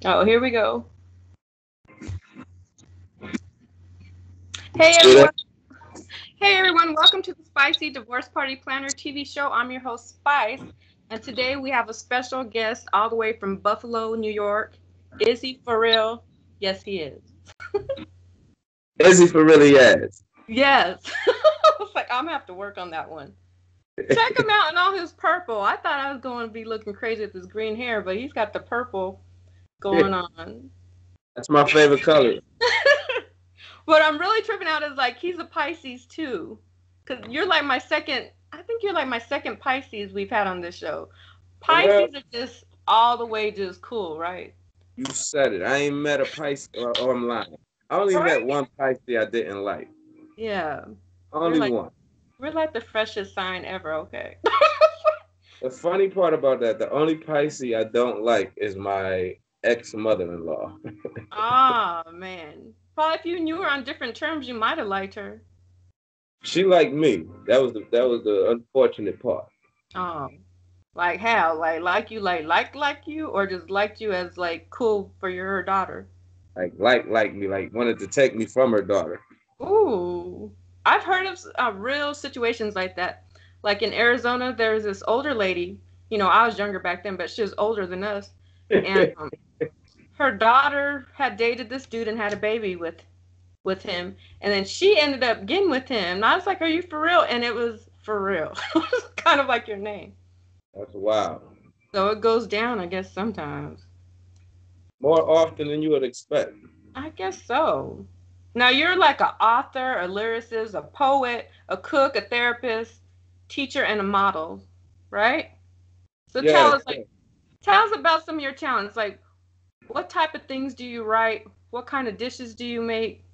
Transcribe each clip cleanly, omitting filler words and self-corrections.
Oh, here we go. Hey Still there? everyone. Hey everyone, welcome to the Spicy Divorce Party Planner TV show. I'm your host Spice, and today we have a special guest all the way from Buffalo, New York. Izzy Phareyil. Yes, he is. Izzy for really ass. Yes. I was like, I'm gonna have to work on that one. Check him out in all his purple. I thought I was going to be looking crazy with his green hair, but he's got the purple going on. That's my favorite color. What I'm really tripping out is like he's a Pisces too, because you're like my second. I think you're like my second Pisces we've had on this show. For real? Pisces are just all the way just cool, right? You said it. I ain't met a Pisces, or I'm lying. I only met Right? one Pisces I didn't like. Yeah. We're Only like one. we're like the freshest sign ever. Okay. The funny part about that, the only Pisces I don't like is my ex mother-in-law. Ah man. Probably if you knew her on different terms, you might have liked her. She liked me. That was the unfortunate part. Oh. Like how? Like you like you, or just liked you as like cool for your daughter? Like me, like wanted to take me from her daughter. Ooh, I've heard of real situations like that. Like in Arizona, there's this older lady. You know, I was younger back then, but she was older than us. And her daughter had dated this dude and had a baby with him. And then she ended up getting with him. And I was like, "Are you for real?" And it was for real. Kind of like your name. That's wild. So it goes down, I guess, sometimes. More often than you would expect. I guess so. Now you're like an author, a lyricist, a poet, a cook, a therapist, teacher, and a model, right? So Yeah. tell us about some of your talents. Like, what type of things do you write? What kind of dishes do you make?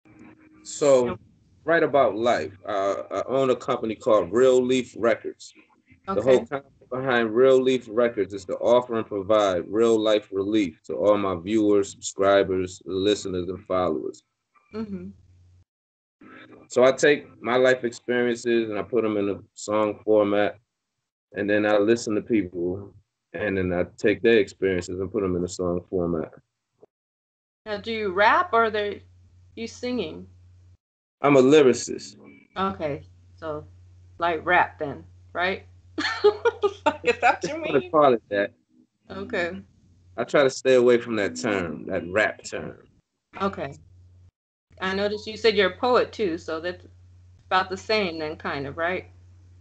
You know, So, right about life, I own a company called Real Leaf Records. The whole okay. concept behind Real Leaf Records is to offer and provide real life relief to all my viewers, subscribers, listeners, and followers. Mhm. So I take my life experiences and I put them in a song format, and then I listen to people, and then I take their experiences and put them in a song format. Now, do you rap or are they you singing? I'm a lyricist. Okay, so like rap then, right? Is that what Just you want to mean? call it that. Okay. I try to stay away from that term, that rap term. Okay. I noticed you said you're a poet too, so that's about the same then, kind of, right?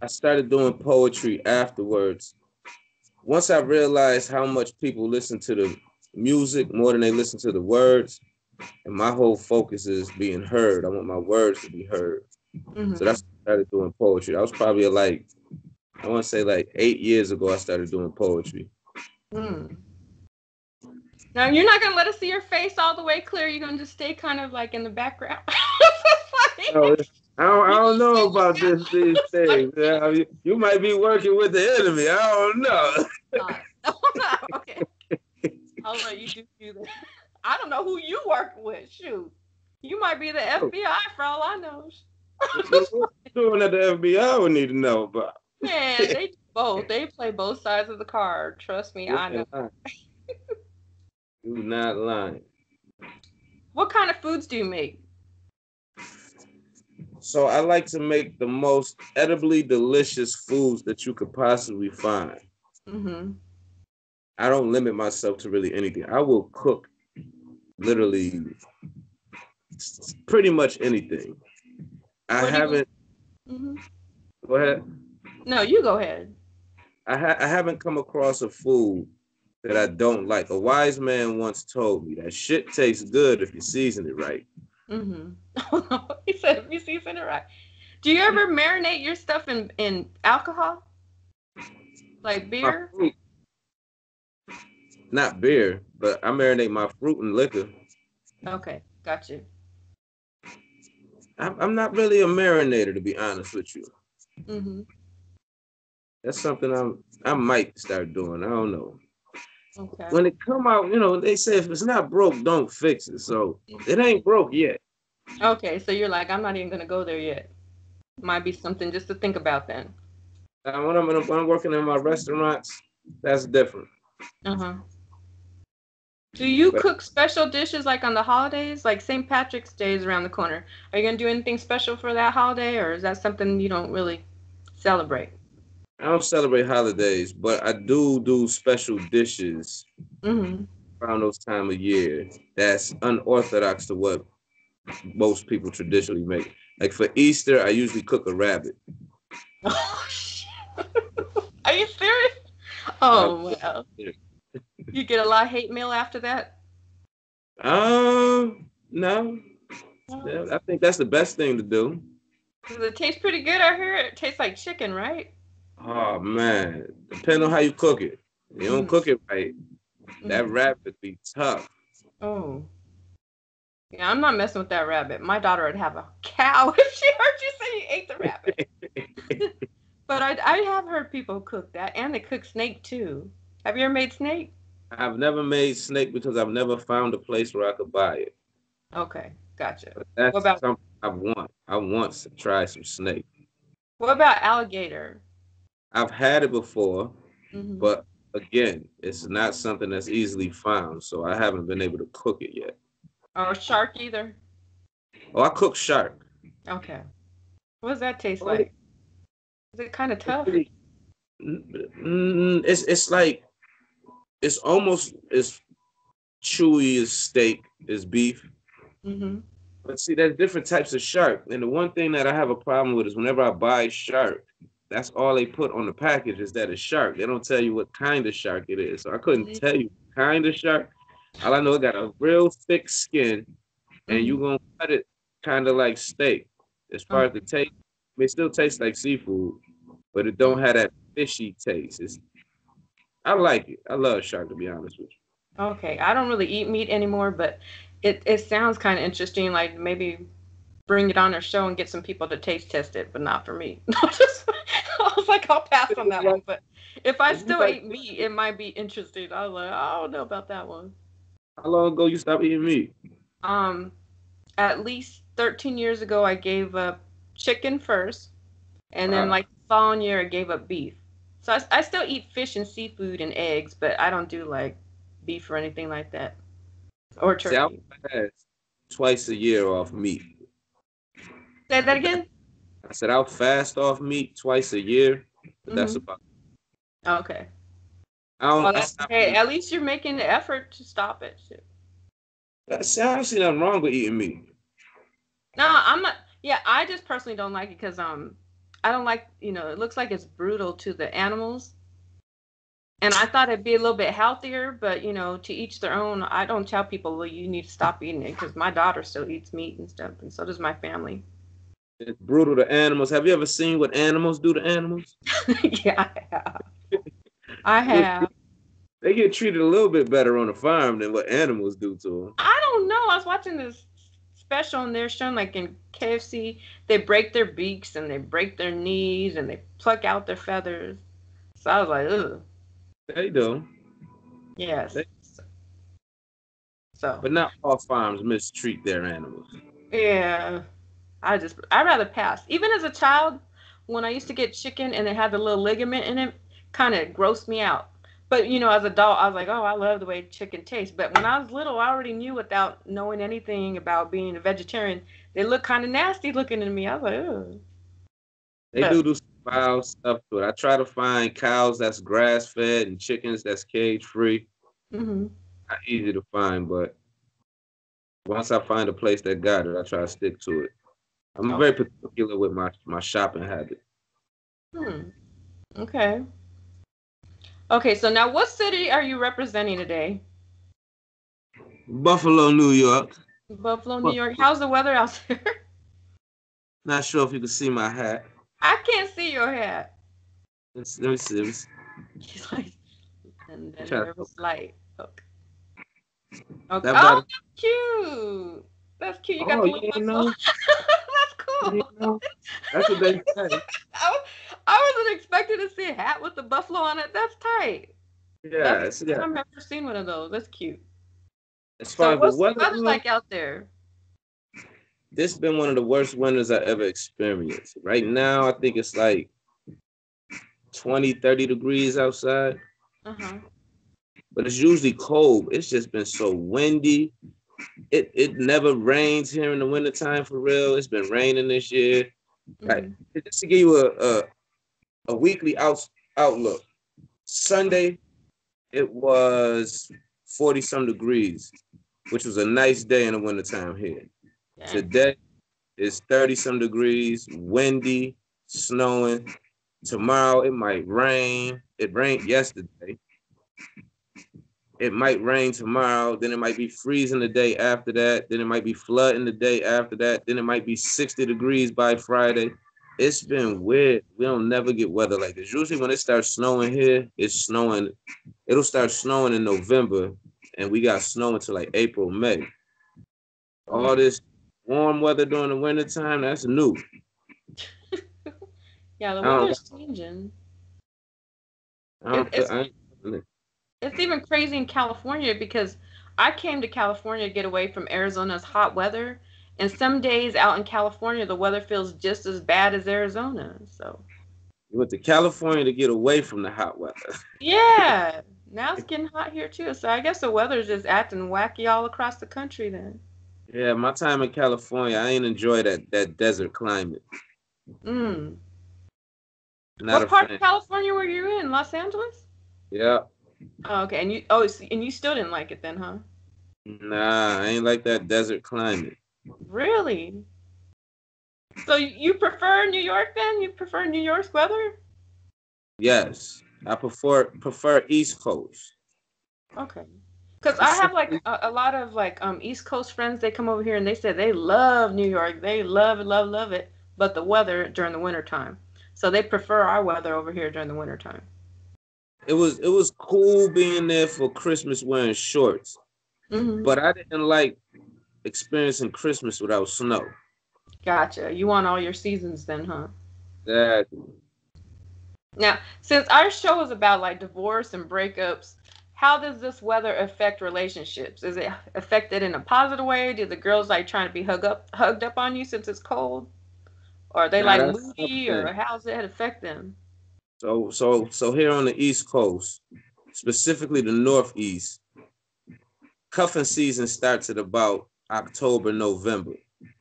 I started doing poetry afterwards. Once I realized how much people listen to the music more than they listen to the words, and my whole focus is being heard. I want my words to be heard. So Mm-hmm. that's when I started doing poetry. I was probably like, I want to say like 8 years ago, I started doing poetry. Mm. Now you're not gonna let us see your face all the way clear. You're gonna just stay kind of like in the background. No, I You don't just know stay about looking. these I was things. like, You might be working with the enemy. I don't know. not. No, okay. I'll let you do that. I don't know who you work with. Shoot, you might be the FBI for all I know. What you doing at the FBI would need to know about. Man, they do both. They play both sides of the card. Trust me, You I know. ain't lying. You not lying. What kind of foods do you make? So I like to make the most edibly delicious foods that you could possibly find. Mm-hmm. I don't limit myself to really anything. I will cook literally pretty much anything. I What do you? haven't. Mm-hmm. Go ahead. No, you go ahead. I haven't come across a food that I don't like. A wise man once told me that shit tastes good if you season it right. Mm-hmm. He said if you season it right. Do you ever marinate your stuff in alcohol, like My beer? fruit, not beer, but I marinate my fruit and liquor. Okay, got you. I'm not really a marinator, to be honest with you. Mm-hmm. That's something I might start doing. I don't know. Okay. When it come out, they say if it's not broke, don't fix it. So it ain't broke yet. Okay, so you're like, I'm not even gonna go there yet. Might be something just to think about then. When I'm working in my restaurants, that's different. Uh-huh. Do you But cook special dishes like on the holidays? Like St. Patrick's Day is around the corner. Are you gonna do anything special for that holiday, or is that something you don't really celebrate? I don't celebrate holidays, but I do special dishes Mm-hmm. around those time of year. That's unorthodox to what most people traditionally make. Like for Easter, I usually cook a rabbit. Oh, shit. Are you serious? I'll Oh, cook well. it. You get a lot of hate mail after that? No. No. Yeah, I think that's the best thing to do. Does it taste pretty good? I hear it tastes like chicken, right? Oh man, depending on how you cook it. If you don't Mm-hmm. cook it right, that Mm-hmm. rabbit be tough. Oh. Yeah, I'm not messing with that rabbit. My daughter would have a cow if she heard you say you ate the rabbit. But I have heard people cook that, and they cook snake too. Have you ever made snake? I've never made snake because I've never found a place where I could buy it. Okay, gotcha. But What that's about something I want. I want to try some snake. alligator? I've had it before, Mm-hmm. but again, it's not something that's easily found, so I haven't been able to cook it yet. Or shark either? Oh, I cook shark. Okay. What does that taste Oh, like? Is it kind of it's tough? pretty. It's like it's almost as chewy as steak as beef. Mm-hmm. But see, there's different types of shark, and the one thing that I have a problem with is whenever I buy shark, that's all they put on the package is that it's shark. They don't tell you what kind of shark it is. So I couldn't tell you kind of shark. All I know, it got a real thick skin, and you Mm-hmm. gonna cut it kind of like steak. As far as the Okay. taste, it still tastes like seafood, but it don't have that fishy taste. I like it. I love shark, to be honest with Okay. I don't really eat meat anymore, but it sounds kind of interesting. Like maybe bring it on our show and get some people to taste test it, but not for me. I was like, I'll pass on that you. one. But if I If you still like, ate meat, it might be interesting. I was like, I don't know about that one. how long ago you stopped eating meat? Um, at least 13 years ago, I gave up chicken first, and then Wow. like the following year, I gave up beef. So I still eat fish and seafood and eggs, but I don't do like beef or anything like that or See, I'll turkey. fast twice a year off meat. Say that But that, again. I said I'll fast off meat twice a year, but that's Mm-hmm. about. Okay. I don't. Well, I that, stopped hey, eating. at least you're making the effort to stop it. Shit. See, I don't see nothing wrong with eating meat. No, I'm not. Yeah, I just personally don't like it because I don't like it looks like it's brutal to the animals, and I thought it'd be a little bit healthier, but to each their own. I don't tell people, well, you need to stop eating it because my daughter still eats meat and stuff, and so does my family. It's brutal to animals. Have you ever seen what animals do to animals? Yeah, I have. I Look, have. they get treated a little bit better on the farm than what animals do to them. I don't know. I was watching this special and they're showing like in KFC, they break their beaks and they break their knees and they pluck out their feathers. So I was like, ugh. They do. Yes. They, So, but not all farms mistreat their animals. yeah, I'd rather pass. Even as a child, when I used to get chicken and it had the little ligament in it, kind of grossed me out. But, as an adult, I was like, oh, I love the way chicken tastes. But when I was little, I already knew without knowing anything about being a vegetarian, they look kind of nasty looking at me. I was like, ugh. They But, do some foul stuff to it. I try to find cows that's grass fed and chickens that's cage free. hmm Not easy to find, but once I find a place that got it, I try to stick to it. I'm very okay. particular with my shopping habit. Hmm. Okay. Okay, so now what city are you representing today? Buffalo, New York. Buffalo, New York. Buffalo. How's the weather out there? Not sure if you can see my hat. I can't see your hat. Let me see. She's like, and then Try there to, was light. Okay. Okay. that Oh, about. that's cute. That's cute. You got Oh, the you little didn't buffalo. know? That's You cool. didn't know? That's what they say. I, I wasn't expecting to see a hat with the buffalo on it. That's tight. That's the Yes, first yeah. time I've ever seen one of those. That's cute. As far So as the what's the weather weather goes, like out there? this been one of the worst winters I ever experienced. Right now, I think it's like 20, 30 degrees outside. Uh-huh. but it's usually cold. It's just been so windy. It never rains here in the wintertime for real. It's been raining this year. Like Hmm. just to give you a weekly outlook. Sunday it was 40 some degrees, which was a nice day in the wintertime here. Dang. Today it's 30 some degrees, windy, snowing. Tomorrow it might rain. It rained yesterday. It might rain tomorrow, then it might be freezing the day after that, then it might be flooding the day after that, then it might be 60 degrees by Friday. It's been weird. We don't never get weather like this. Usually when it starts snowing here, it's snowing. It'll start snowing in November, and we got snow until like April, May. All Mm. this warm weather during the wintertime, that's new. Yeah, the I don't, weather's changing. I It, don't feel, it's I ain't, it's even crazy in California because I came to California to get away from Arizona's hot weather, and some days out in California the weather feels just as bad as Arizona. So we went to California to get away from the hot weather. yeah, now it's getting hot here too. So I guess the weather's just acting wacky all across the country then. Yeah, my time in California, I ain't enjoy that desert climate. Mm. Not What a part of fan. California were you in? Los Angeles? Yeah. Oh, okay. And you still didn't like it then, huh? Nah, I ain't like that desert climate. Really? So you prefer New York then? You prefer New York's weather? Yes. I prefer East Coast. Okay. Because I have like Specifically, a lot of like East Coast friends. They come over here and they say they love New York. They love it, love, love it. But the weather during the winter time. So they prefer our weather over here during the winter time. it was cool being there for Christmas wearing shorts, Hmm. but I didn't like experiencing Christmas without snow. Gotcha. You want all your seasons then, huh? Exactly. Now, since our show is about like divorce and breakups, how does this weather affect relationships? Is it affected in a positive way? Do the girls like trying to be hugged up on you since it's cold? Or are they Now like that's moody something. or how's it affect them? So here on the East Coast, specifically the Northeast, cuffing season starts at about October, November.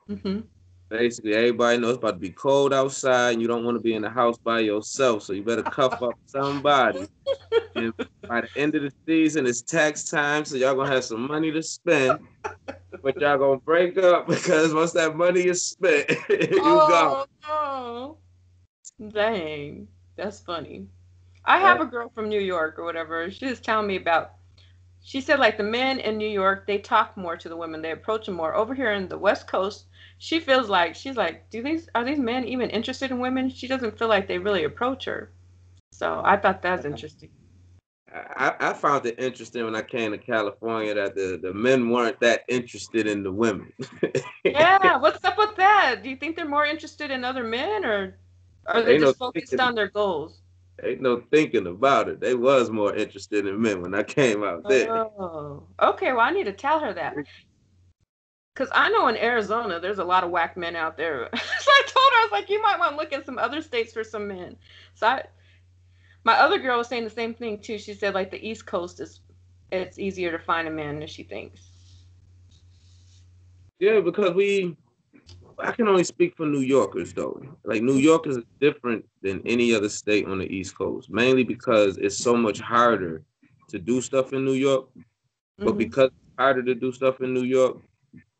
Hmm. Basically, everybody knows it's about to be cold outside, and you don't want to be in the house by yourself, so you better cuff up somebody. And by the end of the season, it's tax time, so y'all gonna have some money to spend, but y'all gonna break up because once that money is spent, you go. Oh no. Dang. That's funny. I Uh, have a girl from New York or whatever. She was telling me about she said like the men in New York, they talk more to the women, they approach them more. Over here in the West Coast, she feels like she's like, do these are these men even interested in women? She doesn't feel like they really approach her. So I thought that's interesting. I found it interesting when I came to California that the men weren't that interested in the women. Yeah, what's up with that? Do you think they're more interested in other men or are they ain't no just focused thinking, on their goals? ain't no thinking about it. They was more interested in men when I came out there. Oh, okay. Well, I need to tell her that. Because I know in Arizona, there's a lot of whack men out there. So I told her, I was like, you might want to look at some other states for some men. So my other girl was saying the same thing too. She said like the East Coast it's easier to find a man than she thinks. Yeah, because I can only speak for New Yorkers though. Like New Yorkers is different than any other state on the East Coast, mainly because it's so much harder to do stuff in New York. But Mm-hmm. because it's harder to do stuff in New York,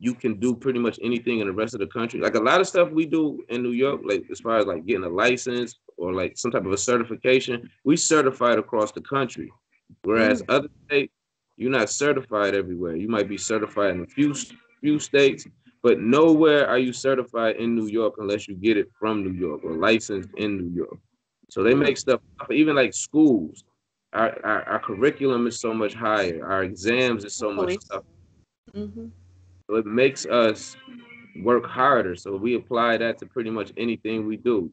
you can do pretty much anything in the rest of the country. Like a lot of stuff we do in New York, like as far as like getting a license or like some type of a certification, we certified across the country. Whereas Mm. other states, you're not certified everywhere. You might be certified in a few states, but nowhere are you certified in New York unless you get it from New York or licensed in New York. So they Mm. make stuff even like schools. Our curriculum is so much higher. Our exams is I so much believe tougher. so. Mm-hmm. So it makes us work harder. So we apply that to pretty much anything we do.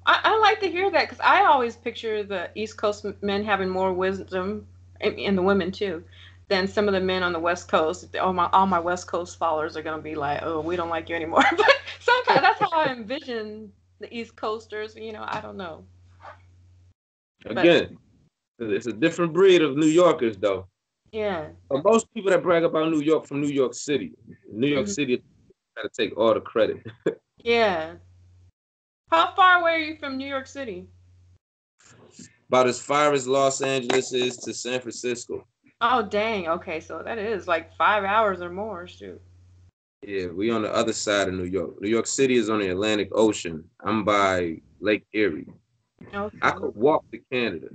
I like to hear that because I always picture the East Coast men having more wisdom, and the women too, than some of the men on the West Coast. All my West Coast followers are gonna be like, oh, we don't like you anymore. But sometimes that's how I envision the East Coasters. I don't know, but Again, It's a different breed of New Yorkers, though. Yeah. But most people that brag about New York from New York City. New York Hmm. City got to take all the credit. Yeah. How far away are you from New York City? About as far as Los Angeles is to San Francisco. Oh, dang. Okay, so that is like 5 hours or more. Shoot. Yeah, we on the other side of New York. New York City is on the Atlantic Ocean. I'm by Lake Erie. I Okay. could walk to Canada.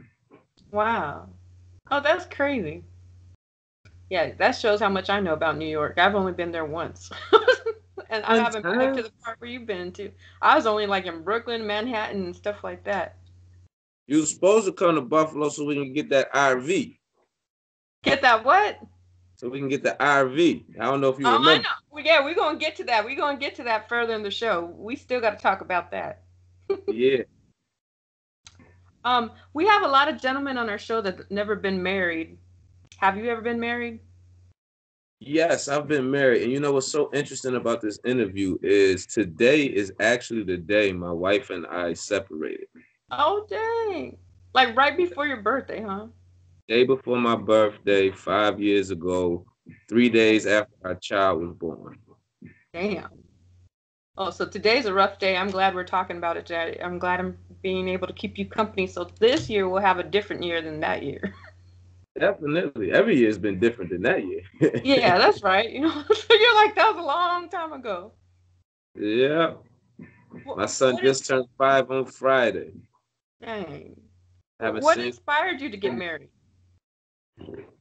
Wow. Oh, that's crazy. Yeah, that shows how much I know about New York. I've only been there once. And I One haven't been up to time, the part where you've been to. I was only like in Brooklyn, Manhattan, and stuff like that. you were supposed to come to Buffalo so we can get that RV. Get that what? So we can get the RV. I don't know if you Oh, I remember. know. Yeah, we're gonna get to that. We're gonna get to that further in the show. We still got to talk about that. Yeah. We have a lot of gentlemen on our show that never been married. Have you ever been married? Yes, I've been married. And you know what's so interesting about this interview is today is actually the day my wife and I separated. Oh, dang. Like right before your birthday, huh? Day before my birthday, 5 years ago, 3 days after our child was born. Damn. Oh, so today's a rough day. I'm glad we're talking about it today. I'm glad I'm being able to keep you company. So this year we'll have a different year than that year. Definitely. Every year has been different than that year. Yeah, that's right. So you're like, that was a long time ago. Yeah. What, My son what is, just turned 5 on Friday. dang. I haven't What seen. inspired you to get married?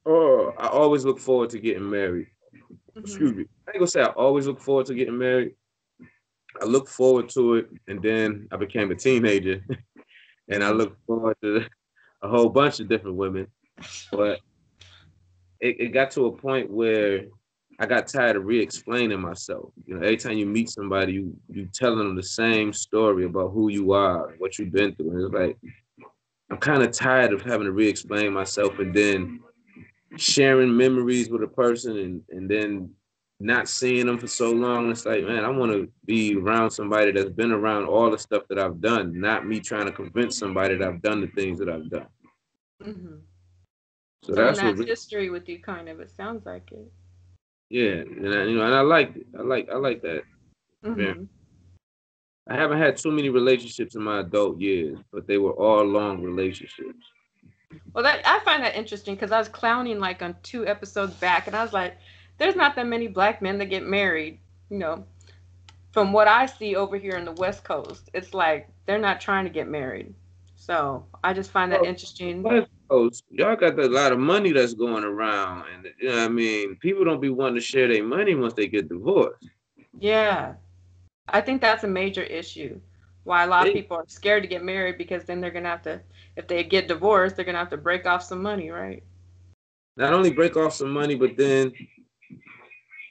Oh, I always look forward to getting married. Hmm. Excuse me. I ain't gonna say I always look forward to getting married. I look forward to it, and then I became a teenager, and I Hmm. look forward to a whole bunch of different women. But it got to a point where I got tired of re-explaining myself. You know, every time you meet somebody, you telling them the same story about who you are, what you've been through, and it's like I'm kind of tired of having to re-explain myself and then sharing memories with a person and then not seeing them for so long. It's like, man, I want to be around somebody that's been around all the stuff that I've done, not me trying to convince somebody that I've done the things that I've done. Hmm. So Someone that's that what, has history with you, kind of. It sounds like it. yeah, and I liked it. I like that. Yeah. Hmm. I haven't had too many relationships in my adult years, but they were all long relationships. Well, that I find that interesting because I was clowning like on 2 episodes back, and I was like, "There's not that many black men that get married." You know, from what I see over here in the West Coast, it's like they're not trying to get married. So I just find that Well, interesting. West Coast, y'all got a lot of money that's going around, and you know what I mean. People don't be wanting to share their money once they get divorced. Yeah, I think that's a major issue. Why a lot of They people are scared to get married because then they're gonna have to, if they get divorced, they're gonna have to break off some money, right? not only break off some money, but then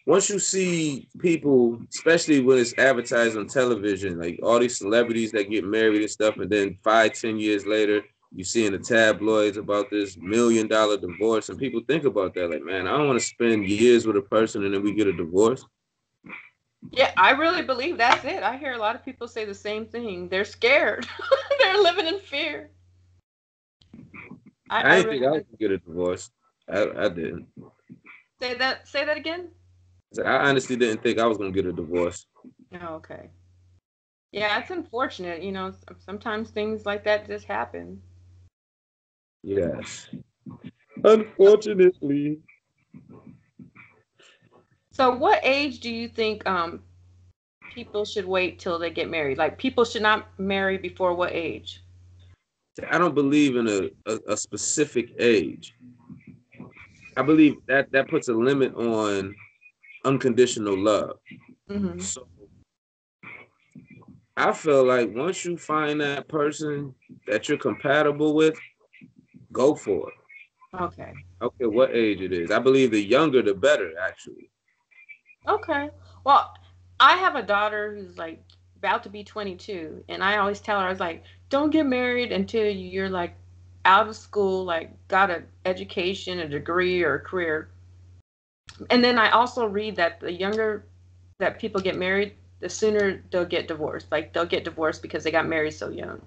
once you see people, especially when it's advertised on television, like all these celebrities that get married and stuff, and then 5, 10 years later, you see in the tabloids about this $1 million divorce, and people think about that, like, man, I don't want to spend years with a person and then we get a divorce. Yeah, I really believe that's it. I hear a lot of people say the same thing. They're scared. They're living in fear. I I didn't think really I was think. gonna get a divorce. I didn't. Say that. Say that again. I honestly didn't think I was gonna get a divorce. Oh, okay. Yeah, it's unfortunate. Sometimes things like that just happen. Yes. So, Unfortunately. so what age do you think people should wait till they get married? Like people should not marry before what age? I don't believe in a specific age. I believe that that puts a limit on unconditional love. Hmm. So I feel like once you find that person that you're compatible with, go for it. Okay. Okay, what age it is. I believe the younger the better, actually. Okay. Well, I have a daughter who's like about to be 22, and I always tell her, I was like, don't get married until you're like out of school, like got an education, a degree, or a career. And then I also read that the younger that people get married, the sooner they'll get divorced. Like they'll get divorced because they got married so young.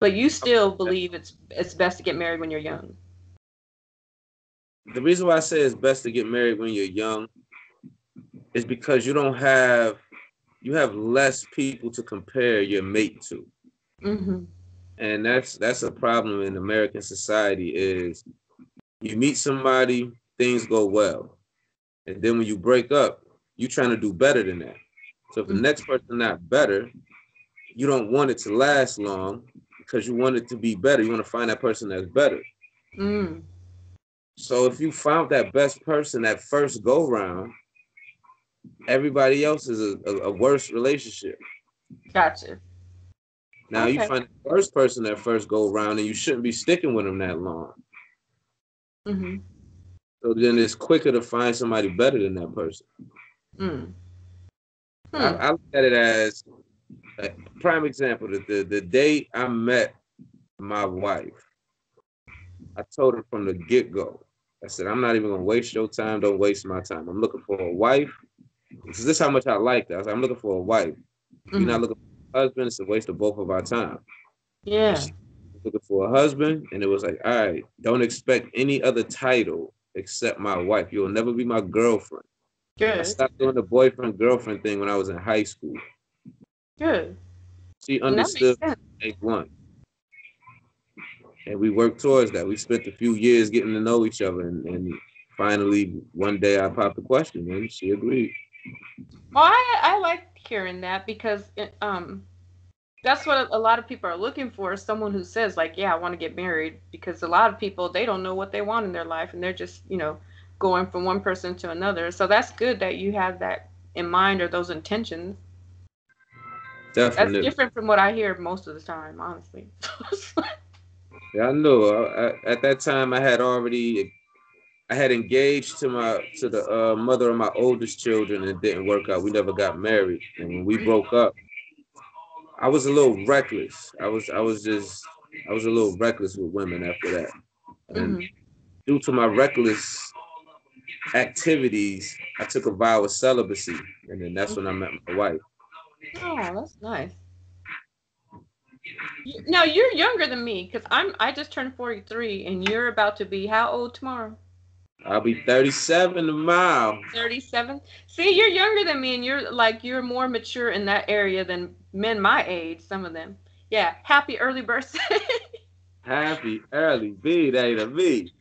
But you still believe it's best to get married when you're young. The reason why I say it's best to get married when you're young is because you have less people to compare your mate to. Mm-hmm. And that's a problem in American society is you meet somebody, things go well. And then when you break up, you trying to do better than that. So if the Mm-hmm. next person not better, you don't want it to last long because you want it to be better. You want to find that person that's better. Mm. So if you found that best person that first go round, everybody else is a worse relationship. Gotcha. Now you Okay. find the first person that first go round and you shouldn't be sticking with them that long. Mm-hmm. So then it's quicker to find somebody better than that person. Mm. Hmm. I look at it as a prime example. The day I met my wife, I told her from the get go. I said, I'm not even gonna waste your time. Don't waste my time. I'm looking for a wife. This is how much I like that. I said, I'm looking for a wife. If you're not Mm-hmm. looking for a husband, it's a waste of both of our time. And Yeah. she was looking for a husband, and it was like, all right, don't expect any other title except my wife. You'll never be my girlfriend. I Good. stopped doing the boyfriend girlfriend thing when I was in high school. Good. She And that makes understood sense. day one, and we worked towards that. We spent a few years getting to know each other, and finally one day I popped the question, and she agreed. Well, I like hearing that because that's what a lot of people are looking for is someone who says like, yeah, I want to get married because a lot of people they don't know what they want in their life and they're just, going from one person to another. So that's good that you have that in mind or those intentions. That's Definitely. different from what I hear most of the time, honestly. Yeah, I know. At that time, I had engaged to the mother of my oldest children, and it didn't work out. We never got married, and when we broke up, I was a little reckless. I was a little reckless with women after that, and Mm-hmm. due to my reckless activities, I took a vow of celibacy, and then that's when I met my wife. Oh, that's nice. Now you're younger than me because I just turned 43 and you're about to be how old tomorrow? I'll be 37 tomorrow. 37. See, you're younger than me and you're more mature in that area than men my age, some of them. Yeah, happy early birthday. Happy early B day to me.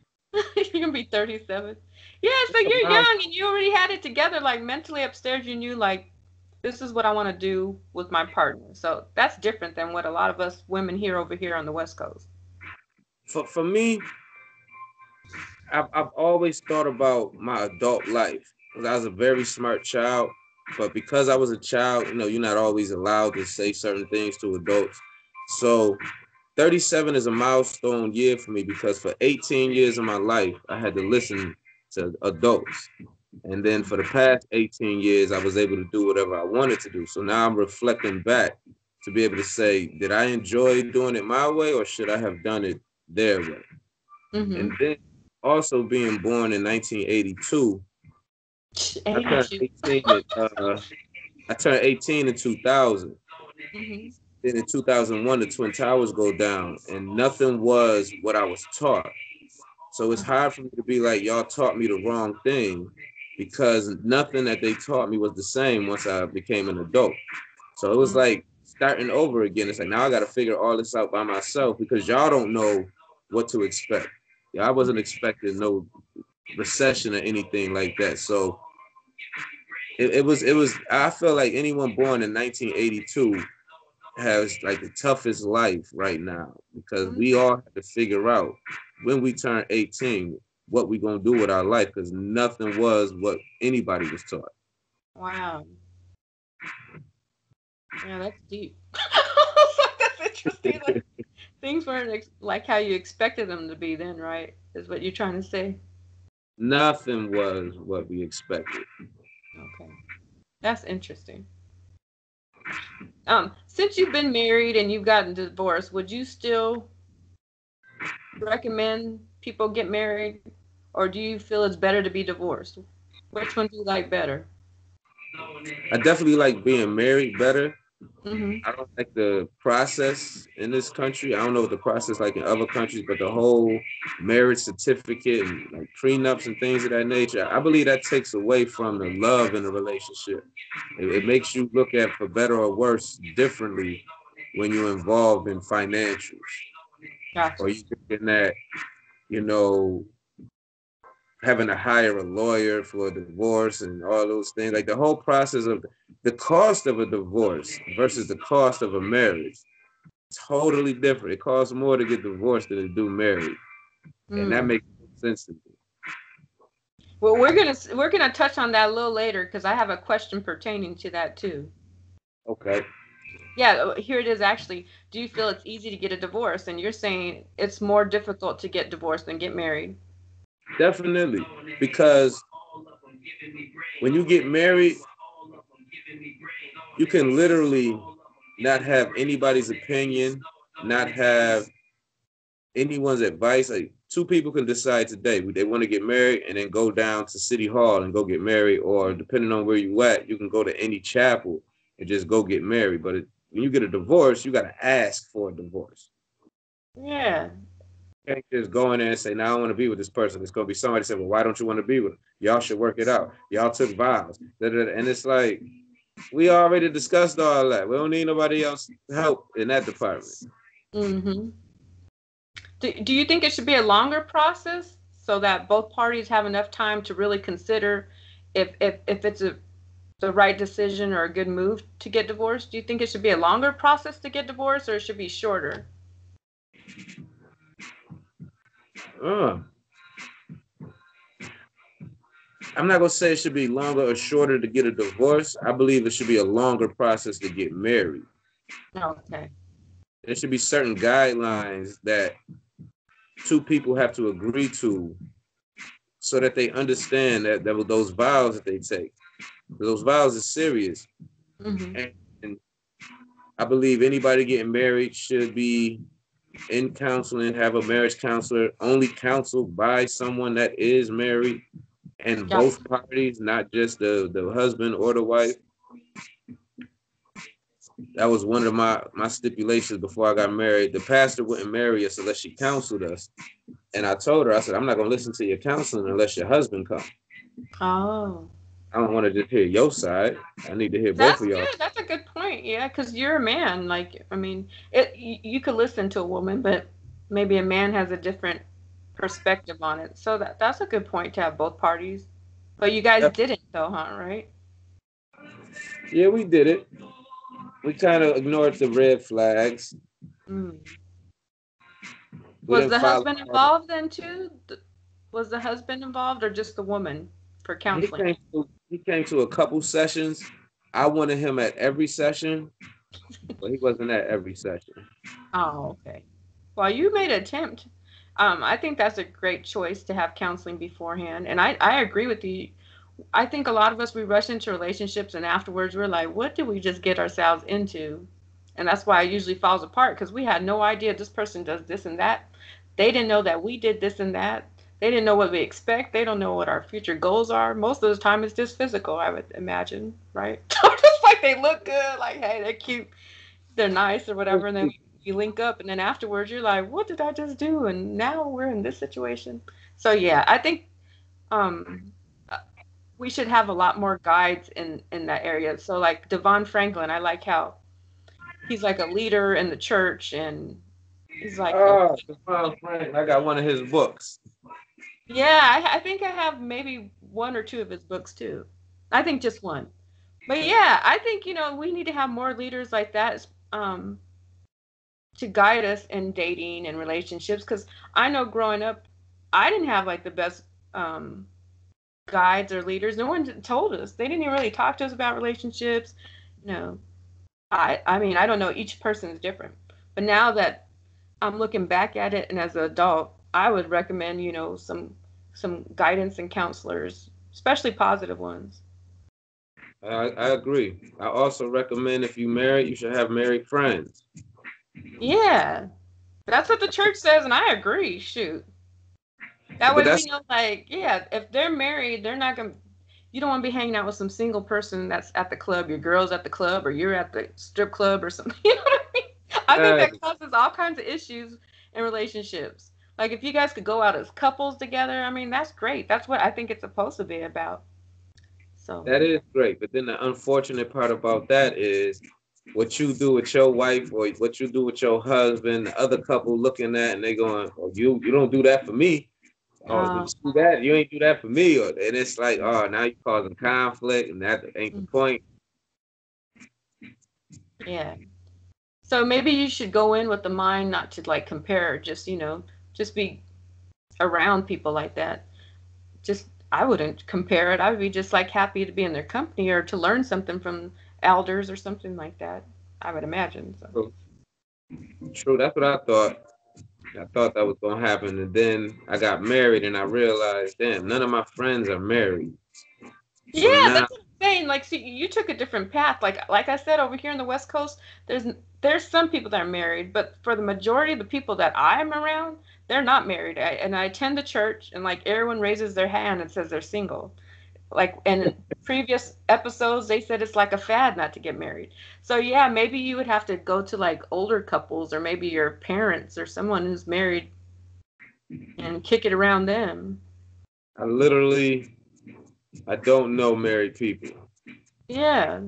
You're gonna be 37. Yeah, so It's a you're milestone. young and you already had it together, like mentally upstairs you knew like this is what I want to do with my partner. So that's different than what a lot of us women hear over here on the West Coast. For me, I've always thought about my adult life because I was a very smart child. But because I was a child, you're not always allowed to say certain things to adults. So 37 is a milestone year for me because for 18 years of my life, I had to listen to adults. And then for the past 18 years, I was able to do whatever I wanted to do. So now I'm reflecting back to be able to say, did I enjoy doing it my way or should I have done it their way? Mm-hmm. And then also being born in 1982, I turned 82. 18 in, I turned 18 in 2000. Mm-hmm. Then in 2001, the Twin Towers go down and nothing was what I was taught. So it's hard for me to be like, y'all taught me the wrong thing because nothing that they taught me was the same once I became an adult. So it was Mm-hmm. like starting over again. It's like now I got to figure all this out by myself because y'all don't know what to expect. Yeah, I wasn't expecting no recession or anything like that. So it was. I feel like anyone born in 1982 has like the toughest life right now because we Mm-hmm. all have to figure out when we turn 18 what we gonna do with our life because nothing was what anybody was taught. Wow. Yeah, that's deep. That's interesting. Like things weren't like how you expected them to be then, right? Is what you're trying to say. Nothing was what we expected. Okay. That's interesting. Since you've been married and you've gotten divorced, would you still recommend people get married, or do you feel it's better to be divorced? Which one do you like better? I definitely like being married better Mm-hmm. I don't like the process in this country. I don't know what the process like in other countries, but the whole marriage certificate and like prenups and things of that nature, I believe that takes away from the love in the relationship. It makes you look at for better or worse differently when you're involved in financials, or Gotcha. you looking at, you know, having to hire a lawyer for a divorce and all those things. Like the whole process of the cost of a divorce versus the cost of a marriage, totally different. It costs more to get divorced than to do married, and that Mm. makes no sense to me. Well, we're gonna touch on that a little later because I have a question pertaining to that too. Okay, Yeah, here it is actually. Do you feel it's easy to get a divorce? And you're saying it's more difficult to get divorced than get married. definitely, because when you get married, you can literally not have anybody's opinion, not have anyone's advice. Like two people can decide today they want to get married and then go down to City Hall and go get married, or depending on where you at, you can go to any chapel and just go get married. But when you get a divorce, you got to ask for a divorce. Yeah. You can't just go in there and say, "Now I want to be with this person." It's gonna be somebody say, "Well, why don't you want to be with them? Y'all should work it out. Y'all took vows." And it's like we already discussed all that. We don't need nobody else help in that department. Mm-hmm. Do you think it should be a longer process so that both parties have enough time to really consider if it's the right decision or a good move to get divorced? Do you think it should be a longer process to get divorced or it should be shorter? Uh, I'm not gonna say it should be longer or shorter to get a divorce. I believe it should be a longer process to get married. Okay. There should be certain guidelines that two people have to agree to so that they understand that those vows that they take, those vows are serious. Mm-hmm. And I believe anybody getting married should be in counseling, have a marriage counselor, only counseled by someone that is married, and Gotcha. both parties, not just the husband or the wife. That was one of my stipulations before I got married. The pastor wouldn't marry us unless she counseled us. And I told her, I said, I'm not gonna listen to your counseling unless your husband comes. Oh. I don't want to just hear your side. I need to hear both That's of y'all. good. That's a good point. Yeah, because you're a man. Like, I mean, you could listen to a woman, but maybe a man has a different perspective on it. So that's a good point to have both parties. But you guys didn't, though, huh? Right? Yeah, we did it. We kind of ignored the red flags. Mm. We Was didn't the follow. husband involved then too? Was the husband involved or just the woman for He counseling? came to a couple sessions. I wanted him at every session, but he wasn't at every session. Oh, okay. Well, you made an attempt. I think that's a great choice to have counseling beforehand. And I agree with you. I think a lot of us, we rush into relationships and afterwards we're like, what did we just get ourselves into? And that's why it usually falls apart because we had no idea this person does this and that. They didn't know that we did this and that. They didn't know what we expect. They don't know what our future goals are. Most of the time it's just physical, I would imagine, right? Just like they look good, like, hey, they're cute, they're nice or whatever, and then you link up and then afterwards you're like, what did I just do? And now we're in this situation. So yeah, I think um we should have a lot more guides in that area. So like Devon Franklin, I like how he's like a leader in the church and he's like a Oh, Devon Frank, I got one of his books. yeah, I think I have maybe one or two of his books too. I think just one. But yeah, I think we need to have more leaders like that to guide us in dating and relationships because I know growing up I didn't have like the best um guides or leaders. No one told us. They didn't really talk to us about relationships. No. I mean, I don't know, each person is different. But now that I'm looking back at it and as an adult, I would recommend, some guidance and counselors, especially positive ones. I agree. I also recommend if you married, you should have married friends. Yeah. That's what the church says and I agree. Shoot. That But way we that's know like, yeah, if they're married, they're not going to you don't want to be hanging out with some single person that's at the club. Your girl's at the club, or you're at the strip club, or something. You know what I mean? I think that causes all kinds of issues in relationships. Like if you guys could go out as couples together, I mean, that's great. That's what I think it's supposed to be about. So. That is great, but then the unfortunate part about that is what you do with your wife or what you do with your husband, the other couple looking at and they going, "Oh, you don't do that for me. Oh, did Um, you do that? You ain't do that for me." Or and it's like, oh, now you're causing conflict, and that ain't the point. yeah. So maybe you should go in with the mind not to like compare, just, just be around people like that. Just, I wouldn't compare it. I would be just like happy to be in their company or to learn something from elders or something like that. I would imagine. So. So, true, that's what I thought. I thought that was gonna happen, and then I got married, and I realized, damn, none of my friends are married. So Yeah, now, that's what I'm saying. Like, see, you took a different path. Like I said, over here in the West Coast, there's some people that are married, but for the majority of the people that I'm around, they're not married. And I attend the church, and like everyone raises their hand and says they're single. Like, and in previous episodes, they said it's like a fad not to get married. So yeah, maybe you would have to go to like older couples, or maybe your parents or someone who's married, and kick it around them. I literally, I don't know married people. Yeah,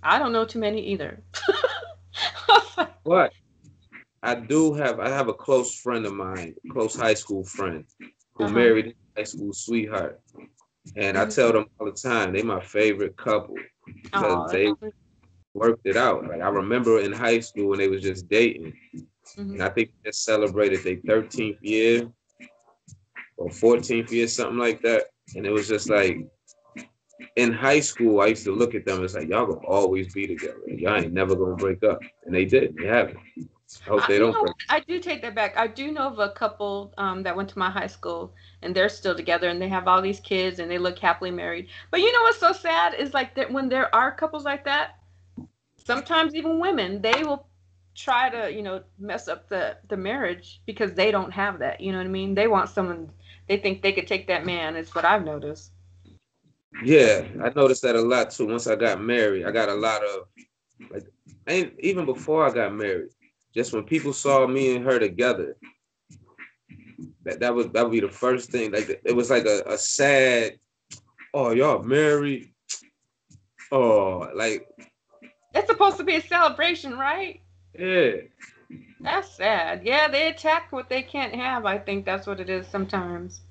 I don't know too many either. But I have a close friend of mine, a close high school friend, who Uh-huh. married his high school sweetheart. And I Hmm. tell them all the time, they my favorite couple because Oh, that's they sweet. worked it out. Like I remember in high school when they was just dating, and Hmm. I think they just celebrated their 13th year or 14th year, something like that. And it was just like in high school, I used to look at them as like, y'all gonna always be together. Y'all ain't never gonna break up. And they did. They haven't. I hope they You don't know what? break I do take that back. I do know of a couple that went to my high school, and they're still together, and they have all these kids, and they look happily married. But you know what's so sad is like that when there are couples like that, sometimes even women, they will try to, mess up the marriage because they don't have that. You know what I mean? They want someone, they think they could take that man. Is what I've noticed. Yeah, I noticed that a lot too. Once I got married, I got a lot of like, and even before I got married, just when people saw me and her together, that would be the first thing. Like it was like a sad, oh y'all married, oh like It's supposed to be a celebration, right? yeah, That's sad. Yeah, they attack what they can't have. I think that's what it is sometimes.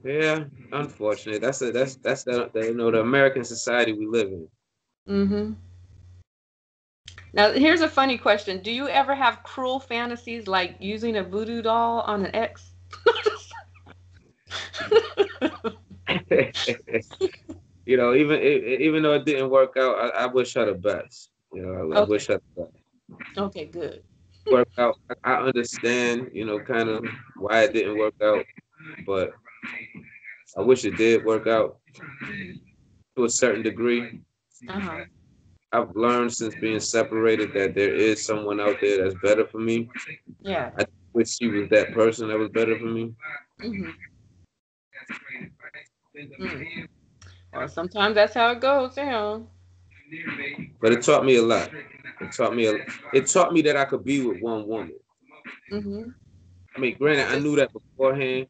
yeah. Unfortunate. That's the the American society we live in. Hmm. Now, here's a funny question. Do you ever have cruel fantasies like using a voodoo doll on an ex? You know, even though it didn't work out, I wish her the best. You know, I Okay. wish her the best. Okay, good. Work out. I understand, you know, kind of why it didn't work out, but I wish it did work out Hmm. to a certain degree. Uh-huh. I've learned since being separated that there is someone out there that's better for me. Yeah. I wish she was that person that was better for me. Hmm. Mm. Well, sometimes that's how it goes, But it taught me a lot. It taught me that I could be with one woman. Hmm. I mean, granted, I Just, knew that beforehand,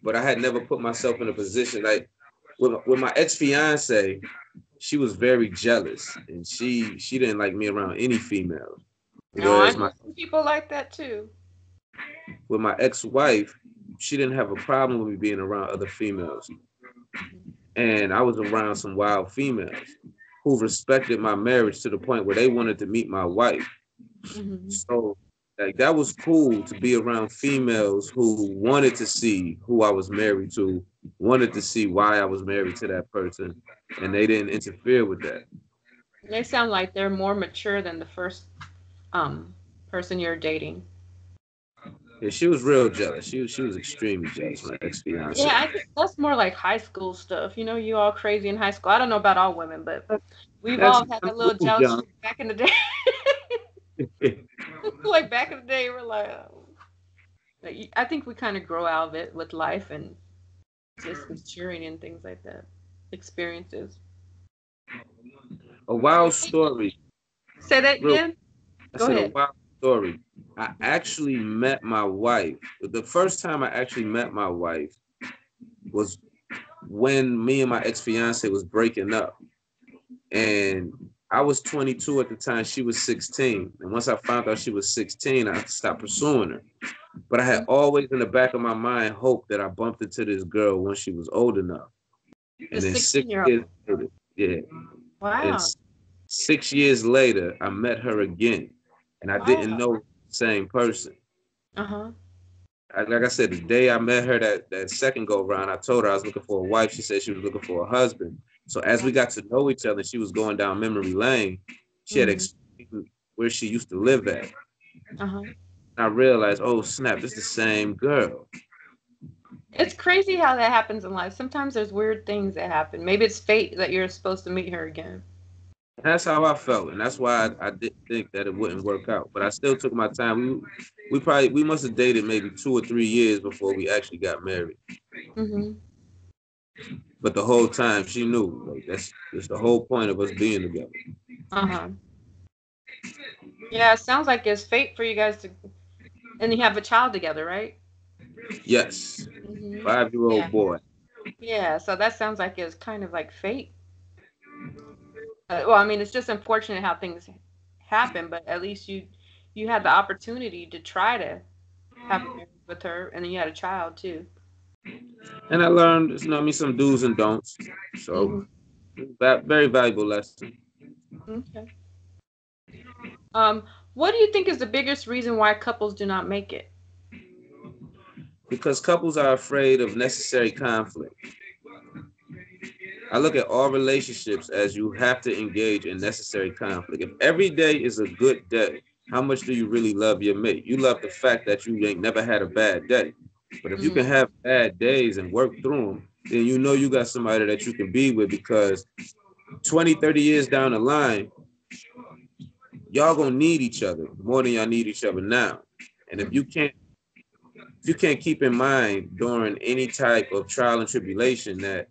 but I had never put myself in a position like with my ex fiance. She was very jealous, and she didn't like me around any females. no, I Whereas know some people like that too. with my ex wife, she didn't have a problem with me being around other females, Hmm. and I was around some wild females who respected my marriage to the point where they wanted to meet my wife. Hmm. So like that was cool to be around females who wanted to see who I was married to, wanted to see why I was married to that person, and they didn't interfere with that. They sound like they're more mature than the first um person you're dating. Yeah, she was real jealous. She was extremely jealous, my ex fiance. Yeah, I think that's more like high school stuff. You all crazy in high school. I don't know about all women, but we've That's all had I'm a little old, jealousy young. back in the day. Like back in the day, we're like, I think we kind of grow out of it with life, and just maturity and things like that, experiences. A wild story. Say that Real, again. I Go said a ahead. wild story. I actually met my wife. The first time I actually met my wife was when me and my ex-fiance was breaking up. And I was 22 at the time. She was 16. And once I found out she was 16, I stopped pursuing her. But I had always in the back of my mind hoped that I bumped into this girl when she was old enough. The And then 16-year-old. yeah, and Wow. 6 years later, I met her again, and I didn't Wow. know the same person. Uh-huh. Like I said, the day I met her that second go round, I told her I was looking for a wife. She said she was looking for a husband. So as we got to know each other, she was going down memory lane. She had Mm-hmm. explained where she used to live at. Uh-huh. I realized, oh snap, it's the same girl. It's crazy how that happens in life. Sometimes there's weird things that happen. Maybe it's fate that you're supposed to meet her again. That's how I felt, and that's why I didn't think that it wouldn't work out. But I still took my time. We must have dated maybe 2 or 3 years before we actually got married. Mm-hmm. But the whole time she knew, like that's the whole point of us being together. Uh-huh. Yeah, it sounds like it's fate for you guys to, and you have a child together, right? Yes, Mm-hmm. 5-year-old Yeah. boy. Yeah, so that sounds like it's kind of like fate. Well, I mean, it's just unfortunate how things happen, but at least you had the opportunity to try to have a marriage with her, and then you had a child too. And I learned, some do's and don'ts. So Mm-hmm. that very valuable lesson. Okay. Um, what do you think is the biggest reason why couples do not make it? Because couples are afraid of necessary conflict. I look at all relationships as you have to engage in necessary conflict. If every day is a good day, how much do you really love your mate? You love the fact that you ain't never had a bad day. But if you can Mm-hmm. have bad days and work through them, then you know you got somebody that you can be with because 20, 30 years down the line, y'all gonna need each other more than y'all need each other now. And Mm-hmm. if you can't keep in mind during any type of trial and tribulation that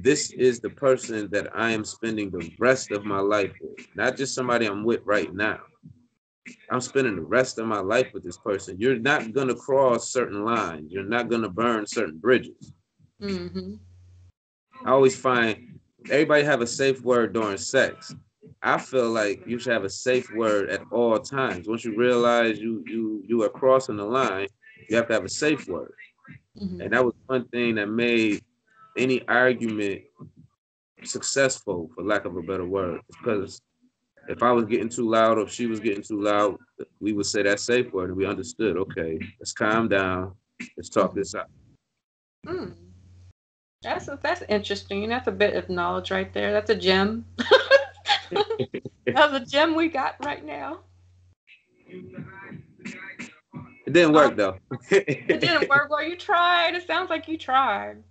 this is the person that I am spending the rest of my life with, not just somebody I'm with right now. I'm spending the rest of my life with this person. You're not going to cross certain lines. You're not going to burn certain bridges. Mm-hmm. I always find everybody have a safe word during sex. I feel like you should have a safe word at all times. Once you realize you are crossing the line, you have to have a safe word. Mm-hmm. And that was one thing that made any argument successful, for lack of a better word, because if I was getting too loud or if she was getting too loud, we would say that safe word and we understood, okay, let's calm down. Let's talk Mm-hmm. this out. Mm. That's interesting. That's a bit of knowledge right there. That's a gem. That's a gem we got right now. It didn't Um, work though. it didn't work. Well, you tried. It sounds like you tried.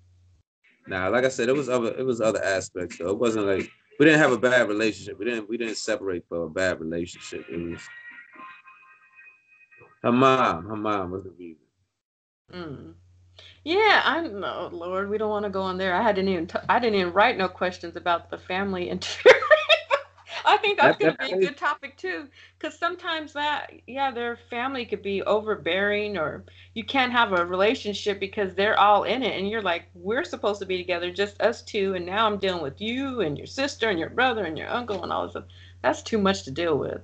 Nah, like I said, it was other aspects though. It wasn't like we didn't have a bad relationship. We didn't separate for a bad relationship. It was her mom. Her mom was the reason. Mm. Yeah, I know, Lord, we don't want to go on there. I didn't even write no questions about the family interfering. I think that's That going that to be a plays. good topic too, because sometimes yeah, their family could be overbearing, or you can't have a relationship because they're all in it, and you're like, we're supposed to be together, just us two, and now I'm dealing with you and your sister and your brother and your uncle and all this stuff. That's too much to deal with.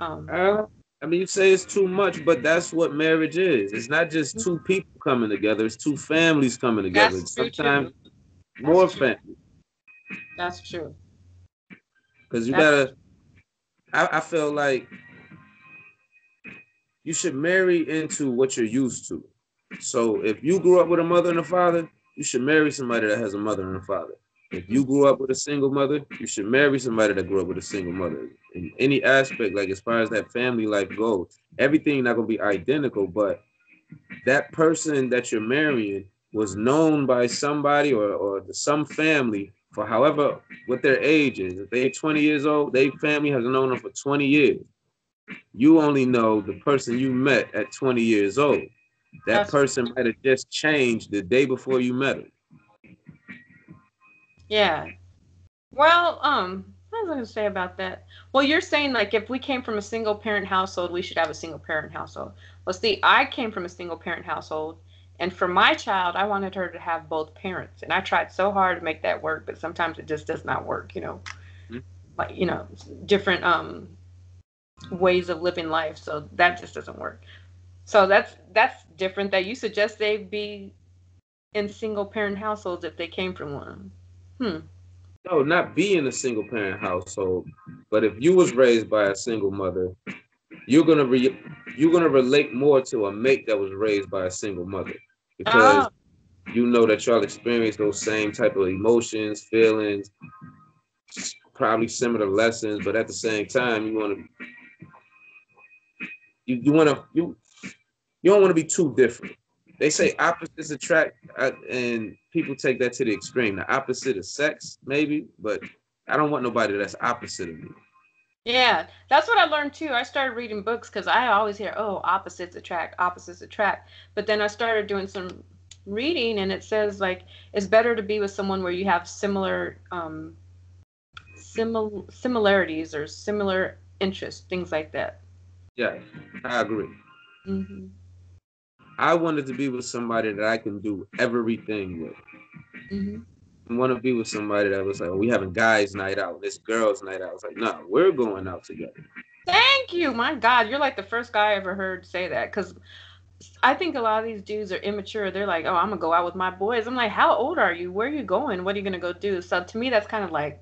Um, Uh, I mean, you say it's too much, but that's what marriage is. It's not just two people coming together. It's two families coming together. that's It's true sometimes too. That's more true. families That's true. because you That's gotta. I feel like you should marry into what you're used to. So if you grew up with a mother and a father, you should marry somebody that has a mother and a father. If true. you grew up with a single mother, you should marry somebody that grew up with a single mother. In any aspect, like as far as that family life goes, everything not gonna be identical, but that person that you're marrying was known by somebody or some family for however what their age is. If they're 20 years old, their family has known them for 20 years. You only know the person you met at 20 years old. That That's true. person might have just changed the day before you met him. Yeah. Well, what was I gonna say about that? Well, you're saying like if we came from a single parent household, we should have a single parent household. Well, see, I came from a single parent household, and for my child, I wanted her to have both parents, and I tried so hard to make that work, but sometimes it just does not work. Mhm. Like different ways of living life, so that just doesn't work. So that's different. That you suggest they be in single parent households if they came from one. Hmm. No, not be in a single parent household, but if you was raised by a single mother, you're gonna you're gonna relate more to a mate that was raised by a single mother because Oh, you know that y'all experience those same type of emotions, feelings, probably similar lessons, but at the same time, you want to you don't want to be too different. They say opposites attract, and people take that to the extreme. The opposite of sex, maybe, but I don't want nobody that's opposite of me. yeah, that's what I learned too. I started reading books because I always hear, oh, opposites attract, opposites attract. But then I started doing some reading, and it says like it's better to be with someone where you have similar similarities or similar interests, things like that. Yeah, I agree. Hmm. I wanted to be with somebody that I can do everything with. Hmm. I want to be with somebody that was like, oh, we having guys' night out, this girls' night out. It's like, no, we're going out together. Thank you. My God, you're like the first guy I ever heard say that. Because I think a lot of these dudes are immature. They're like, oh, I'm gonna go out with my boys. I'm like, how old are you? Where are you going? What are you gonna go do? So to me, that's kind of like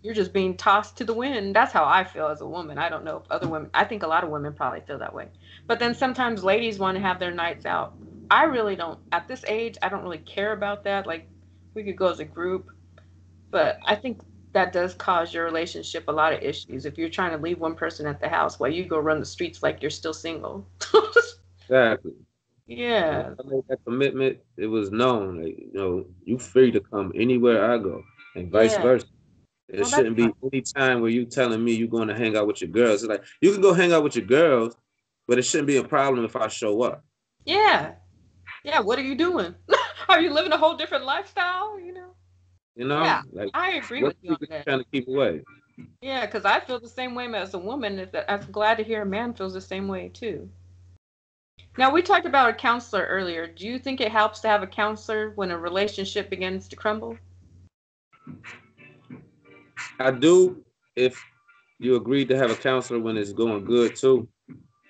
you're just being tossed to the wind. That's how I feel as a woman. I don't know if other women, I think a lot of women probably feel that way. But then sometimes ladies want to have their nights out. I really don't, at this age, I don't really care about that. Like, we could go as a group, but I think that does cause your relationship a lot of issues if you're trying to leave one person at the house while you go run the streets like you're still single. Exactly. And Yeah. when I made that commitment, it was known, like, you free to come anywhere I go, and vice Yeah. versa. There Well, that's shouldn't nice. be any time where you telling me you're going to hang out with your girls. It's like you can go hang out with your girls, but it shouldn't be a problem if I show up. Yeah. Yeah. What are you doing? Are you living a whole different lifestyle? You know, Yeah, like I agree what with you on secret you that. trying to keep away? Yeah, because I feel the same way as a woman. I'm glad to hear a man feels the same way too. Now, we talked about a counselor earlier. Do you think it helps to have a counselor when a relationship begins to crumble? I do if you agreed to have a counselor when it's going good too.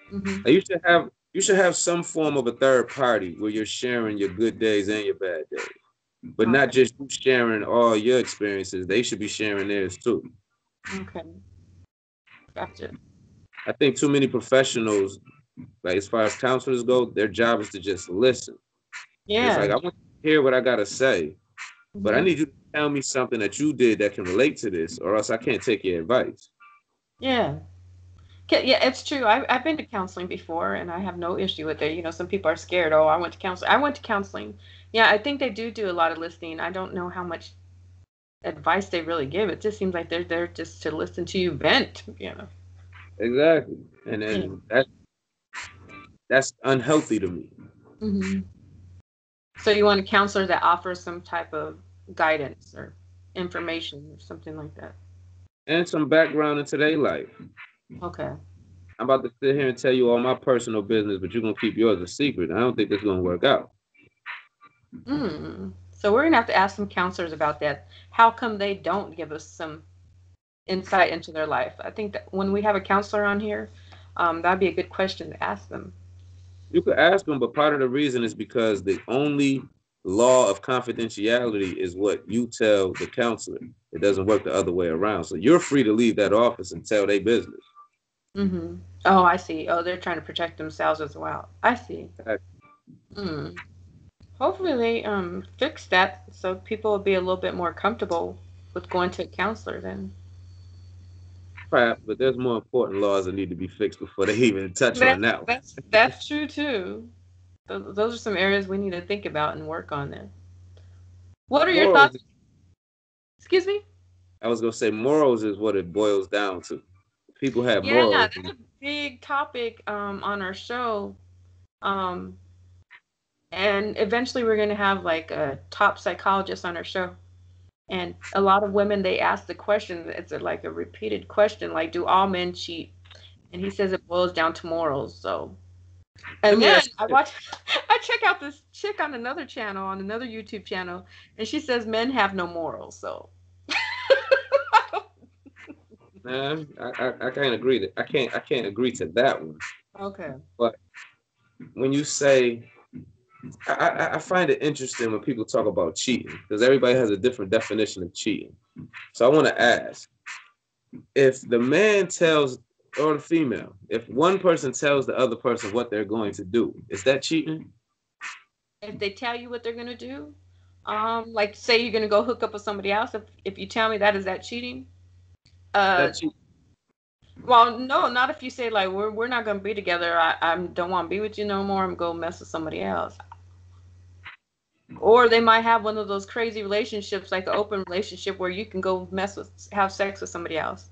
Hmm. Like, you should have some form of a third party where you're sharing your good days and your bad days, but not Okay. just you sharing all your experiences. They should be sharing theirs too. Okay. Gotcha. I think too many professionals, like as far as counselors go, their job is to just listen. It's like Yeah. I want to hear what I gotta say, but I Hmm. need you to tell me something that you did that can relate to this, or else I can't take your advice. Yeah. Yeah, it's true. I've been to counseling before, and I have no issue with it. Some people are scared. Oh, I went to counseling. I went to counseling. Yeah, I think they do a lot of listening. I don't know how much advice they really give. It just seems like they're there just to listen to you vent. Exactly, and Yeah. then that's unhealthy to me. Hmm. So you want a counselor that offers some type of guidance or information or something like that. And some background into their life. Okay. I'm about to sit here and tell you all my personal business, but you're gonna keep yours a secret. I don't think it's gonna work out. So we're gonna have to ask some counselors about that. How come they don't give us some insight into their life? I think that when we have a counselor on here, that'd be a good question to ask them. You could ask them, but part of the reason is because the only law of confidentiality is what you tell the counselor. It doesn't work the other way around. So you're free to leave that office and tell their business. Hmm. Oh, I see. Oh, they're trying to protect themselves as well. I see. Mm. Hopefully they fix that so people will be a little bit more comfortable with going to a counselor then. Crap, but there's more important laws that need to be fixed before they even touch on That's that one. that's that's true too. Those are some areas we need to think about and work on then. What are your Morals, thoughts? Excuse me? I was gonna say morals is what it boils down to. People have Yeah, morals. that's a big topic on our show. Um, and eventually we're going to have like a top psychologist on our show. And a lot of women, they ask the question, it's like a repeated question, like, do all men cheat? And he says it boils down to morals. So, Let and me then ask I you watch, I check out this chick on another channel, on another YouTube channel, and she says men have no morals. So, man. I can't agree to I can't agree to that one. okay. But when you say I find it interesting when people talk about cheating because everybody has a different definition of cheating. So I want to ask if the man tells or the female, if one person tells the other person what they're going to do, is that cheating? If they tell you what they're gonna do, like say you're gonna go hook up with somebody else, if you tell me that, is that cheating? Uh, That cheating. well, no, not if you say like we're not gonna be together. I don't want to be with you no more. I'm gonna mess with somebody else. Or they might have one of those crazy relationships, like an open relationship where you can go have sex with somebody else.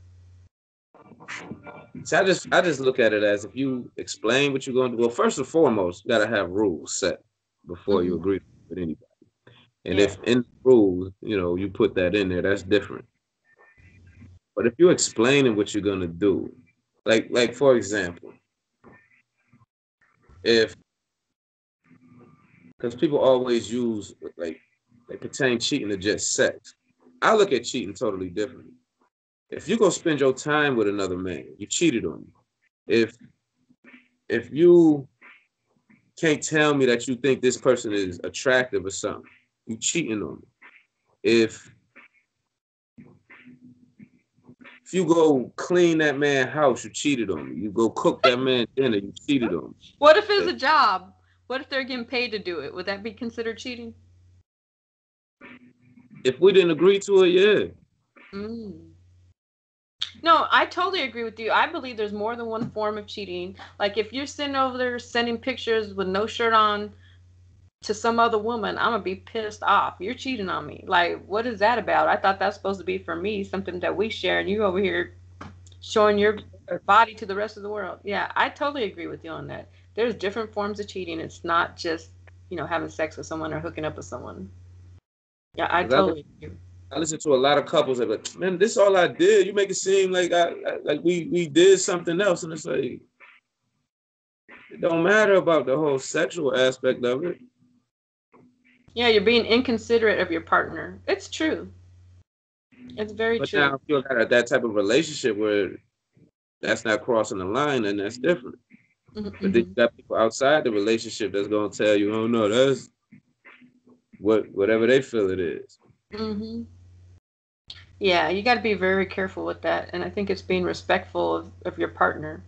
See, I just look at it as if you explain what you're going to do. Well, first and foremost, you gotta have rules set before you Hmm. agree with anybody. And Yeah. if in the rules, you put that in there, that's different. But if you're explaining what you're gonna do, like for example, if because people always use like they pertain cheating to just sex. I look at cheating totally differently. If you go spend your time with another man, you cheated on me. If you can't tell me that you think this person is attractive or something, you cheating on me. If you go clean that man house, you cheated on me. You go cook that man dinner, you cheated on What if it's me. a job? What if they're getting paid to do it? Would that be considered cheating? If we didn't agree to it, yeah. Mm. No, I totally agree with you. I believe there's more than one form of cheating. Like if you're sitting over there sending pictures with no shirt on to some other woman, I'm gonna be pissed off. You're cheating on me. Like, what is that about? I thought that's supposed to be for me, something that we share, and you over here showing your body to the rest of the world. Yeah, I totally agree with you on that. There's different forms of cheating. It's not just, having sex with someone or hooking up with someone. Yeah, I 'Cause I, totally agree. I listen to a lot of couples that like, man, this all I did. You make it seem like like we did something else, and it's like it don't matter about the whole sexual aspect of it. Yeah, you're being inconsiderate of your partner. It's true. It's very But now true. if you're at that type of relationship where that's not crossing the line, then that's different. But then Mm-hmm. you got people outside the relationship that's gonna tell you, oh no, that's whatever they feel it is. Mm-hmm. Yeah, you got to be very careful with that. And I think it's being respectful of your partner.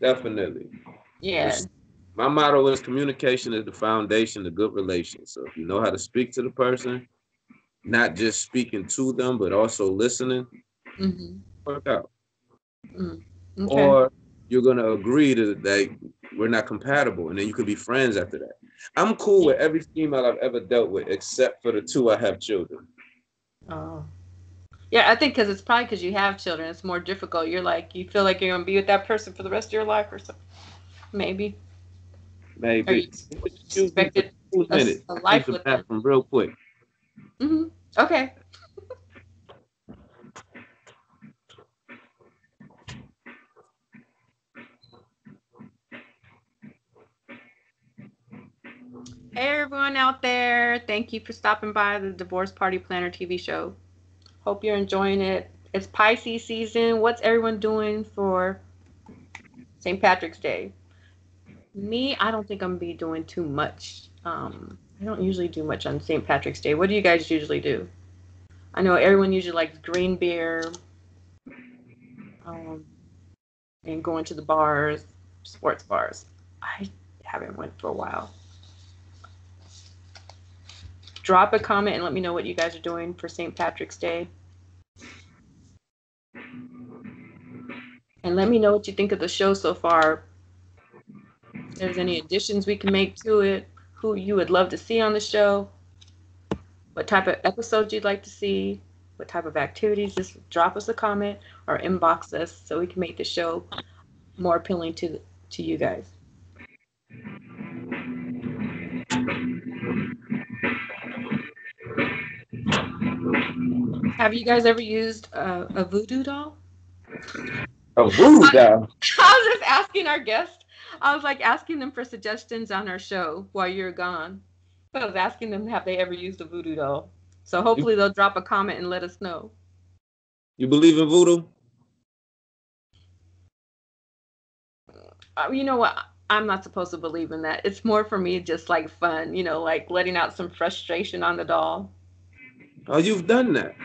Definitely. Yeah. My motto is communication is the foundation of good relations. So if you know how to speak to the person, not just speaking to them, but also listening, Mm-hmm. work out. Mm. Okay. Or you're gonna agree to that we're not compatible, and then you can be friends after that. I'm cool Yeah. with every female I've ever dealt with, except for the two I have children. Oh. Yeah, I think because it's probably because you have children, it's more difficult. You're like, you feel like you're gonna be with that person for the rest of your life or something. Maybe. Or you Maybe. Excuse me for expected 2 minutes. a I use life the with them. bathroom real quick. Hmm. Okay. Hey, everyone out there. Thank you for stopping by the Divorce Party Planner TV show. Hope you're enjoying it. It's Pisces season. What's everyone doing for St. Patrick's Day? Me, I don't think I'm gonna be doing too much. I don't usually do much on St. Patrick's Day. What do you guys usually do? I know everyone usually likes green beer, um, and going to the bars, sports bars. I haven't went for a while. Drop a comment and let me know what you guys are doing for St. Patrick's Day. And let me know what you think of the show so far. If there's any additions we can make to it, who you would love to see on the show, what type of episodes you'd like to see, what type of activities. Just drop us a comment or inbox us so we can make the show more appealing to you guys. Have you guys ever used a voodoo doll? A voodoo doll. I was just asking our guest. I was like asking them for suggestions on our show while you're gone. So I was asking them, have they ever used a voodoo doll? So You, hopefully they'll drop a comment and let us know. you believe in voodoo? You know what? I'm not supposed to believe in that. It's more for me just like fun, like letting out some frustration on the doll. Oh, you've done that.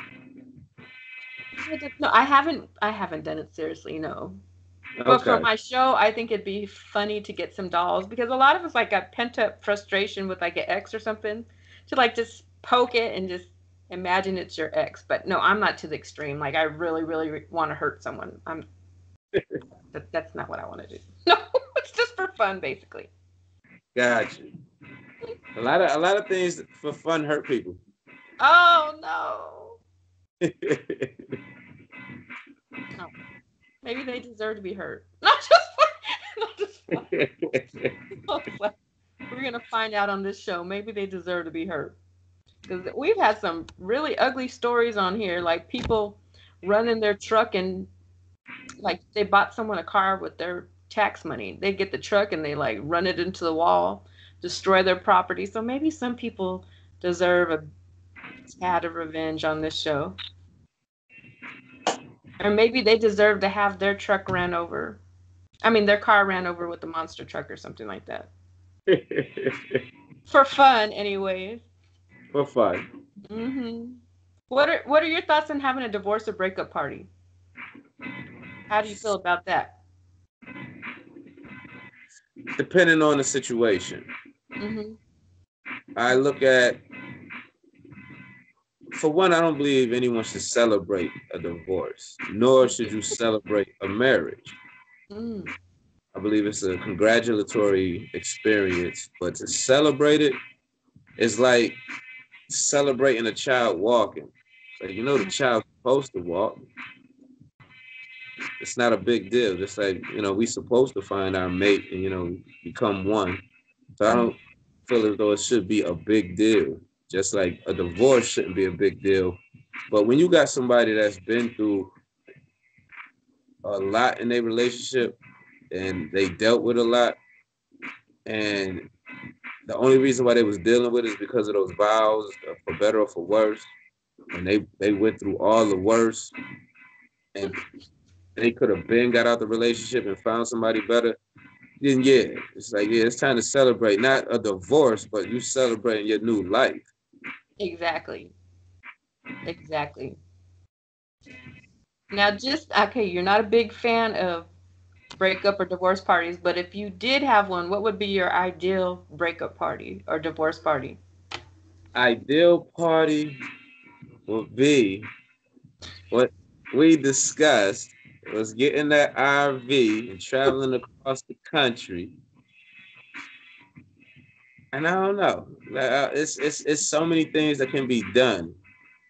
No, I haven't done it seriously, no. But for Okay. my show, I think it'd be funny to get some dolls because a lot of us like got pent up frustration with like an ex or something to like just poke it and just imagine it's your ex. But no, I'm not to the extreme. Like I really, really want to hurt someone. That's not what I want to do. No, it's just for fun, basically. Got you. A lot of things for fun hurt people. Oh no. No. Maybe they deserve to be hurt. Not just fun. Not just fun. We're gonna find out on this show. Maybe they deserve to be hurt. Because we've had some really ugly stories on here, like people running their truck and like they bought someone a car with their tax money. They get the truck and they like run it into the wall, destroy their property. So maybe some people deserve a tad of revenge on this show. Or maybe they deserve to have their truck ran over. I mean, their car ran over with a monster truck or something like that. For fun, anyways. For fun. What are your thoughts on having a divorce or breakup party? How do you feel about that? Depending on the situation. Mm-hmm. I look at, for one, I don't believe anyone should celebrate a divorce, nor should you celebrate a marriage. Mm. I believe it's a congratulatory experience, but to celebrate it is like celebrating a child walking. Like, the child's supposed to walk. It's not a big deal. Just like, we supposed to find our mate and, become one. So I don't feel as though it should be a big deal. Just like a divorce shouldn't be a big deal. But when you got somebody that's been through a lot in their relationship and they dealt with a lot, and the only reason why they was dealing with it is because of those vows, for better or for worse, and they went through all the worst, and they could have been got out the relationship and found somebody better, then yeah, it's like, yeah, it's time to celebrate, not a divorce, but you celebrating your new life. Exactly. Exactly. Now, just okay, you're not a big fan of breakup or divorce parties, but if you did have one, what would be your ideal breakup party or divorce party? Ideal party would be what we discussed, was getting that RV and traveling across the country. And I don't know, like, it's so many things that can be done,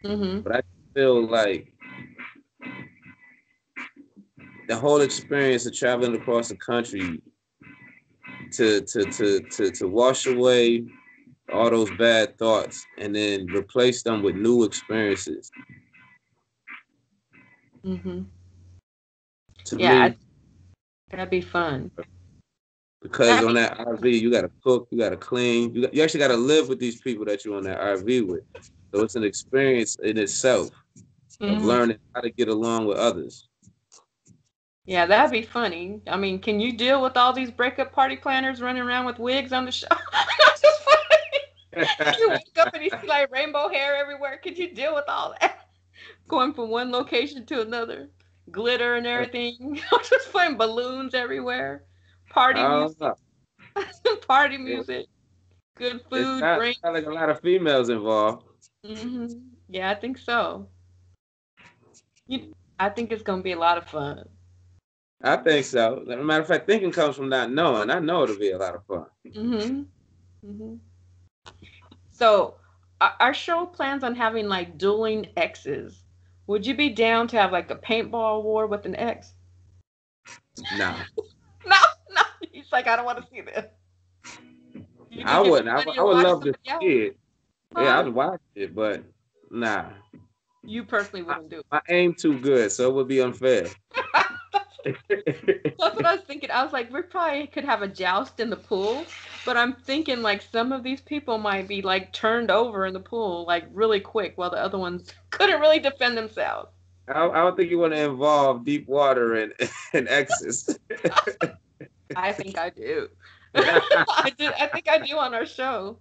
Mm-hmm. but I feel like the whole experience of traveling across the country to wash away all those bad thoughts and then replace them with new experiences. Mm-hmm. To Yeah, me, that'd be fun. because I on mean, that RV, you got to cook, you got to clean, you actually got to live with these people that you're on that RV with. So it's an experience in itself of mhm. learning how to get along with others. Yeah, that'd be funny. I mean, can you deal with all these breakup party planners running around with wigs on the show? That's just funny. You wake up and you see like rainbow hair everywhere. Could you deal with all that? Going from one location to another, glitter and everything. Just playing balloons everywhere. Party I don't music, know. party It, music, good it's food, not, drink. not like a lot of females involved. Yeah, I think so. You, I think it's gonna be a lot of fun. I think so. As a matter of fact, thinking comes from not knowing. I know it'll be a lot of fun. hmm hmm So, our show plans on having like dueling exes. Would you be down to have like a paintball war with an ex? Nah. No, no. He's like, I don't want to see this. You I think it'd wouldn't. be funny I to would watch love to somebody else? see it. Yeah, Huh? I'd watch it, but nah. You personally My, wouldn't do my aim too good, so it would be unfair. it. That's what I was thinking. I was like, we probably could have a joust in the pool, but I'm thinking like some of these people might be like turned over in the pool like really quick while the other ones couldn't really defend themselves. I don't think you want to involve deep water and and exes. I think I do. I do. I think I do on our show.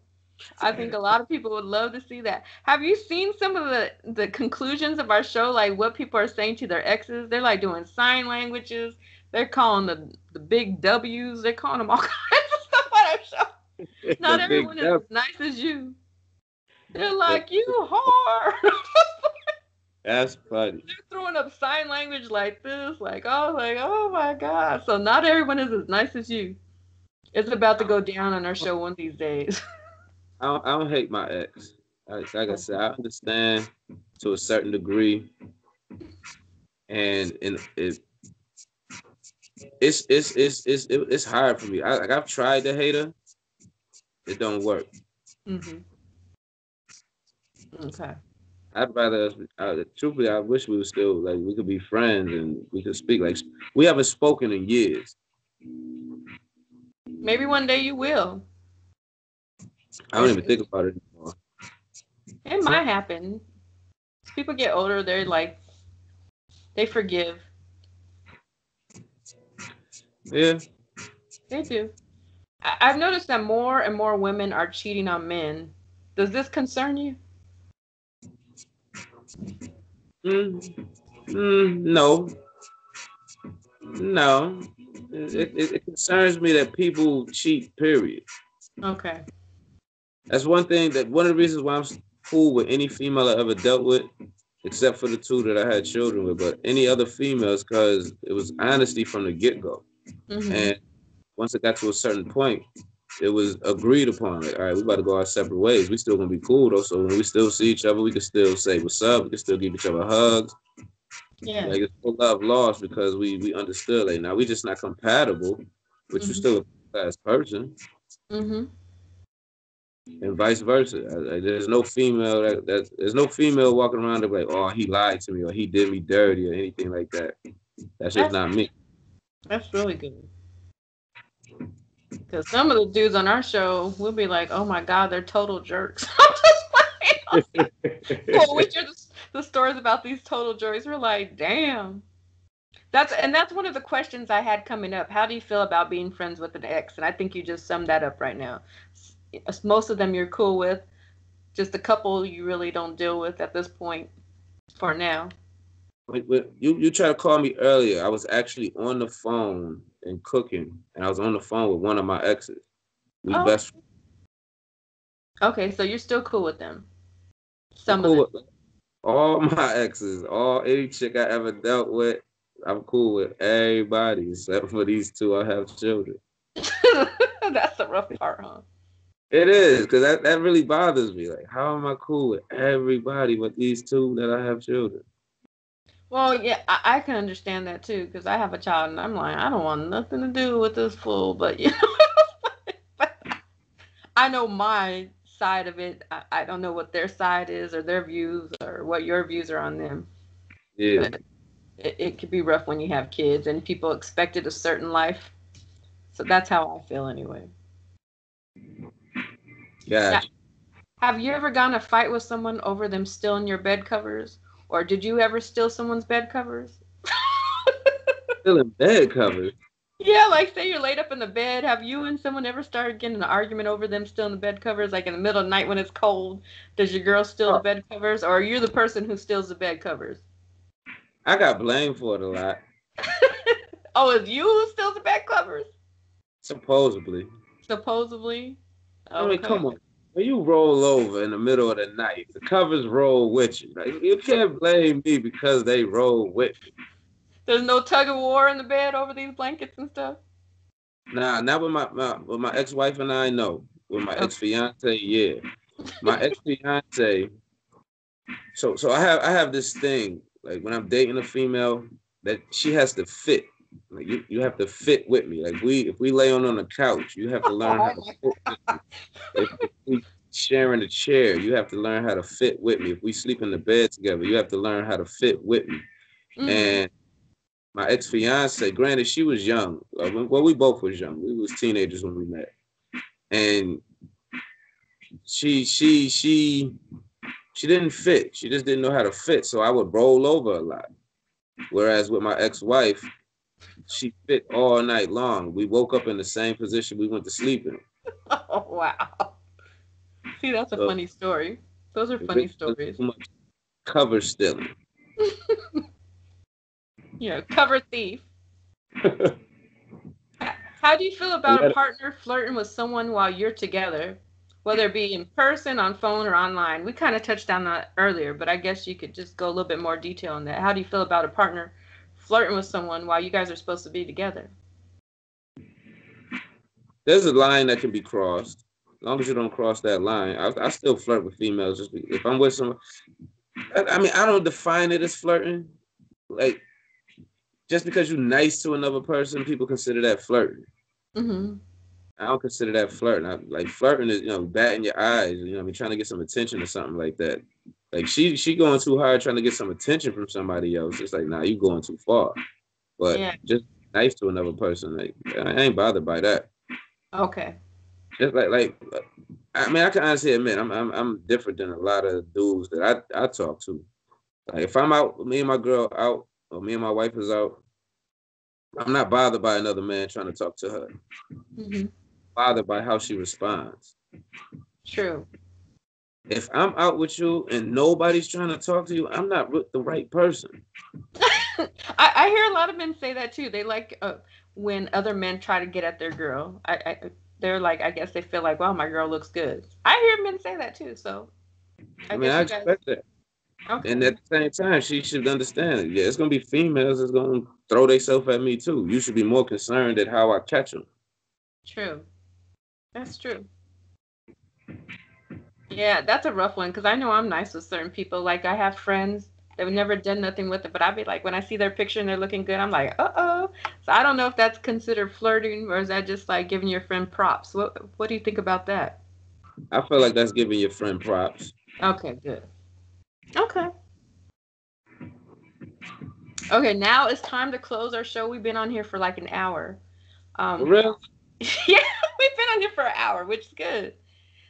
I think a lot of people would love to see that. Have you seen some of the conclusions of our show? Like what people are saying to their exes? They're like doing sign languages. They're calling the big W's. They're calling them all kinds of stuff on our show. The Not big everyone is W. as nice as you. They're like you whore. That's funny. They're throwing up sign language like this. Like oh my god. So not everyone is as nice as you. It's about to go down on our show one of these days. I don't hate my ex. Like I said, I understand to a certain degree, and it's hard for me. I've tried to hate her. It don't work. Hmm. Okay. I'd rather, truthfully, I wish we were still like we could be friends and we could speak. Like we haven't spoken in years. Maybe one day you will. I don't It's, even think about it anymore. it might happen. As people get older, they're like they forgive. Yeah. They do. I've noticed that more and more women are cheating on men. Does this concern you? Mm, no, no. It concerns me that people cheat. Period. Okay. That's one thing that one of the reasons why I'm cool with any female I ever dealt with, except for the two that I had children with. But any other females, because it was honesty from the get go. Mhm. And once it got to a certain point, it was agreed upon. Like, all right, we about to go our separate ways. We still gonna be cool though. So when we still see each other, we can still say what's up. We can still give each other hugs. Yeah. Like it's no love lost because we understood. Like now we just not compatible, but you Mhm. still a class person, Mhm. and vice versa. There's no female that there's no female walking around that like, oh, he lied to me or he did me dirty or anything like that. That's just That's not me. that's really good. Because some of the dudes on our show will be like, "Oh my God, they're total jerks." I'm just playing. Well, we hear the stories about these total jerks. We're like, "Damn." That's one of the questions I had coming up. How do you feel about being friends with an ex? And I think you just summed that up right now. Most of them you're cool with. Just a couple you really don't deal with at this point for now. You tried to call me earlier. I was actually on the phone and cooking, and I was on the phone with one of my exes. We Oh, best okay. So you're still cool with them. I'm Some of cool them. with all my exes, all any chick I ever dealt with. I'm cool with everybody except for these two. I have children. That's the rough part, huh? It is because that really bothers me. Like, how am I cool with everybody but these two that I have children? Well, yeah, I can understand that too because I have a child and I'm like, I don't want nothing to do with this fool. But you know, I know my side of it. I don't know what their side is or their views or what your views are on them. Yeah, But it could be rough when you have kids and people expected a certain life. So that's how I feel anyway. Now, gotcha. have you ever gotten a fight with someone over them stealing your bed covers? Or did you ever steal someone's bed covers? Still in bed covers. Yeah, like say you're laid up in the bed. Have you and someone ever started getting an argument over them stealing the bed covers, like in the middle of the night when it's cold? Does your girl steal the Oh, bed covers, or are you the person who steals the bed covers? I got blamed for it a lot, Oh, it's you who steals the bed covers? supposedly. Supposedly. I mean, Okay. come on. When you roll over in the middle of the night, the covers roll with you. Like, you can't blame me because they roll with me. There's no tug of war in the bed over these blankets and stuff. Nah, not with my ex-wife and I, no. With my Okay. ex-fiance, yeah. My ex-fiance, so I have this thing, like when I'm dating a female, that she has to fit. Like you have to fit with me. Like if we lay on the couch, you have to learn how Oh to my fit with me. If we sharing a chair, you have to learn how to fit with me. If we sleep in the bed together, you have to learn how to fit with me. Mm-hmm. And my ex fiance, granted, she was young. Well, we both was young. We was teenagers when we met, and she didn't fit. She just didn't know how to fit. So I would roll over a lot. Whereas with my ex-wife, she fit all night long. We woke up in the same position we went to sleep in. Oh wow. See, that's a So funny story. Those are it funny really wasn't stories. too much cover stealing. Yeah, cover thief. And How do you feel about a let partner flirting with someone while you're together, whether it be in person, on phone, or online? We kind of touched on that earlier, but I guess you could just go a little bit more detail on that. How do you feel about a partner flirting with someone while you guys are supposed to be together? there's a line that can be crossed. As long as you don't cross that line, I still flirt with females. If I'm with someone, I mean, I don't define it as flirting. Like just because you're nice to another person, people consider that flirting. Mm-hmm. I don't consider that flirting. Like flirting is, batting your eyes, I mean, trying to get some attention or something like that. Like she going too hard trying to get some attention from somebody else. It's like, nah, you going too far. But Yeah. just nice to another person, like I ain't bothered by that. Okay. Just I mean, I can honestly admit I'm different than a lot of dudes that I talk to. Like if I'm out, me and my girl out, or me and my wife is out, I'm not bothered by another man trying to talk to her. Mm-hmm. Bothered by how she responds. True. If I'm out with you and nobody's trying to talk to you, I'm not with the right person. I hear a lot of men say that too. They like when other men try to get at their girl. They're like, I guess they feel like, well, my girl looks good. I hear men say that too. So I I mean, guess I you guys. expect that. And Okay. at the same time, she should understand it. Yeah, it's gonna be females that's gonna throw themselves at me too. You should be more concerned at how I catch them. True. That's true. Yeah, that's a rough one because I know I'm nice with certain people. Like I have friends that have never done nothing with it, but I'd be like, when I see their picture and they're looking good, I'm like, uh-oh. So I don't know if that's considered flirting or is that just like giving your friend props? What do you think about that? I feel like that's giving your friend props. Okay, good. Okay. Okay, now it's time to close our show. We've been on here for like an hour. For Um, real? yeah, we've been on here for an hour, which is good.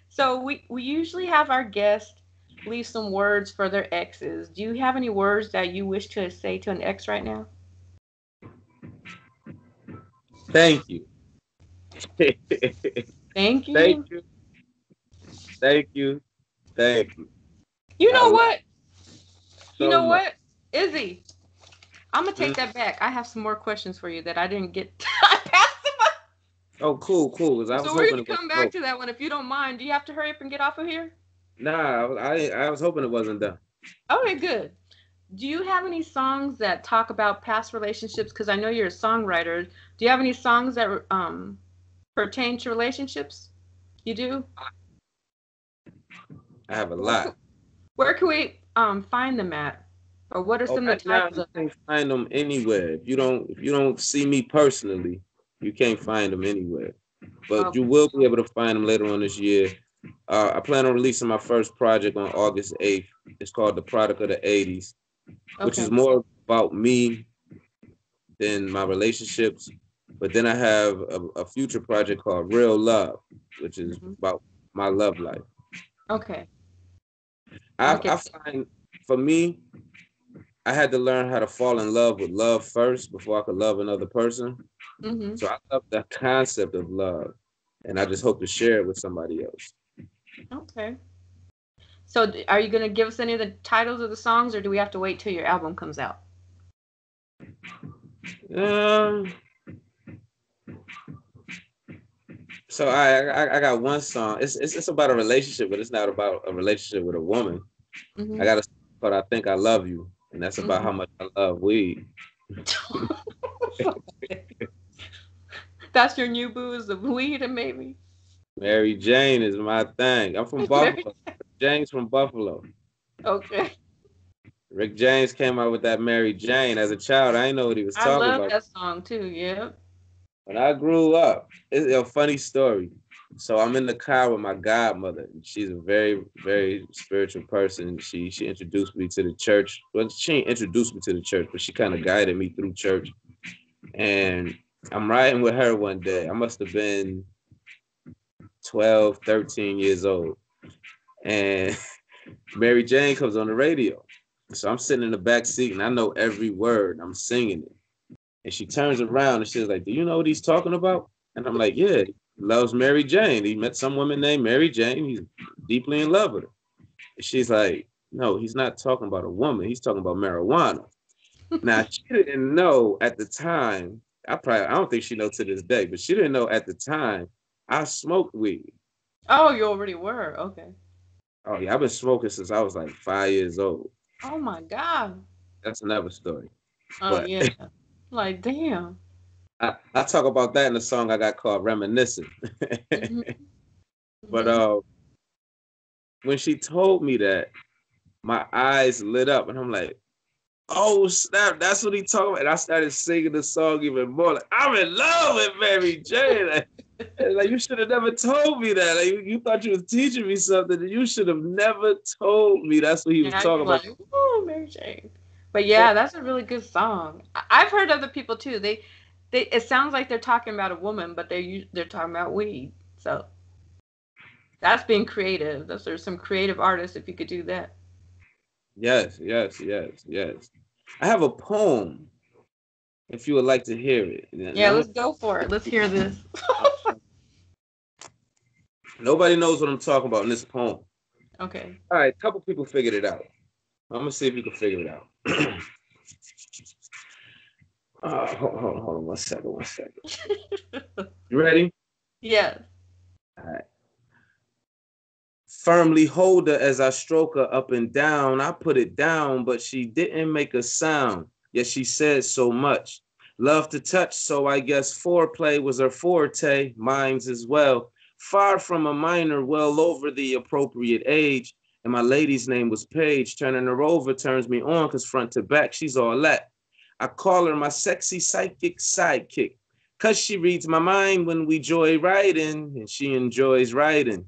So we usually have our guests leave some words for their exes. Do you have any words that you wish to say to an ex right now? Thank you. Thank Thank you. you. Thank you. Thank you. You I know love what? you You so know much. what? Izzy, I'm gonna take Mm. that back. I have some more questions for you that I didn't get. I passed them up. Oh, cool, cool. Because I was So we're hoping gonna it was come back over. to that one if you don't mind. Do you have to hurry up and get off of here? Nah, I was hoping it wasn't done. Okay, good. Do you have any songs that talk about past relationships? Because I know you're a songwriter. Do you have any songs that pertain to relationships? You do? I have a Where lot. can, where can we find them at? Or what are Oh, some of right the now titles you of? can't find them anywhere. If you don't see me personally, you can't find them anywhere. But you Okay. will be able to find them later on this year. I plan on releasing my first project on August 8th. It's called The Product of the 80s, which is Okay. more about me than my relationships. But then I have a future project called Real Love, which is Hmm. about my love life. Okay. I'll I get. find for me, I had to learn how to fall in love with love first before I could love another person. Hmm. So I love the concept of love, and I just hope to share it with somebody else. Okay. So, are you gonna give us any of the titles of the songs, or do we have to wait till your album comes out? Um, so I got one song. It's about a relationship, but it's not about a relationship with a woman. I Hmm. got a song called "I Think I Love You," and that's about Hmm. how much I love weed. That's your new booze, the weed, and maybe. Mary Jane is my thing. I'm from Maybe. Buffalo. James from Buffalo. Okay. Rick James came out with that Mary Jane. As a child, I didn't know what he was I talking love about. that song too. Yep. When I grew up, it's a funny story. So I'm in the car with my godmother. She's a very, very spiritual person. She introduced me to the church. Well, she didn't introduce me to the church, but she kind of guided me through church. And I'm riding with her one day. I must have been 12, 13 years old. And Mary Jane comes on the radio. So I'm sitting in the back seat and I know every word. I'm singing it. And she turns around and she's like, "Do you know what he's talking about?" And I'm like, "Yeah, he loves Mary Jane. He met some woman named Mary Jane. He's deeply in love with her." And she's like, "No, he's not talking about a woman. He's talking about marijuana." Now, she didn't know at the time. I don't think she knows to this day, but she didn't know at the time I smoked weed. Oh, you already were. Okay. Oh yeah, I've been smoking since I was like 5 years old. Oh my God. That's another story. Oh But yeah. Like damn. I talk about that in a song I got called Reminiscing. Mhm. But Mhm. when she told me that, my eyes lit up and I'm like, "Oh snap, that's what he talking about." And I started singing the song even more. Like, I'm in love with Mary Jane. Like you should have never told me that. Like you thought you was teaching me something, and you should have never told me that's what he was Now you're talking about. like, ooh, Mary Jane. But yeah, that's a really good song. I've heard other people too. They it sounds like they're talking about a woman, but they're talking about weed. So that's being creative. There's some creative artists if you could do that. Yes, yes, yes, yes. I have a poem if you would like to hear it. Yeah, let's go for it. Let's hear this. Nobody knows what I'm talking about in this poem. Okay. All right, a couple people figured it out. I'm gonna see if you can figure it out. Hold on, 1 second, 1 second. You ready? Yes. All right. Firmly hold her as I stroke her up and down. I put it down, but she didn't make a sound. Yet she said so much. Love to touch, so I guess foreplay was her forte, mine's as well. Far from a minor, well over the appropriate age. And my lady's name was Paige. Turning her over turns me on, cause front to back, she's all that. I call her my sexy psychic sidekick. Cause she reads my mind when we joy writing, and she enjoys writing.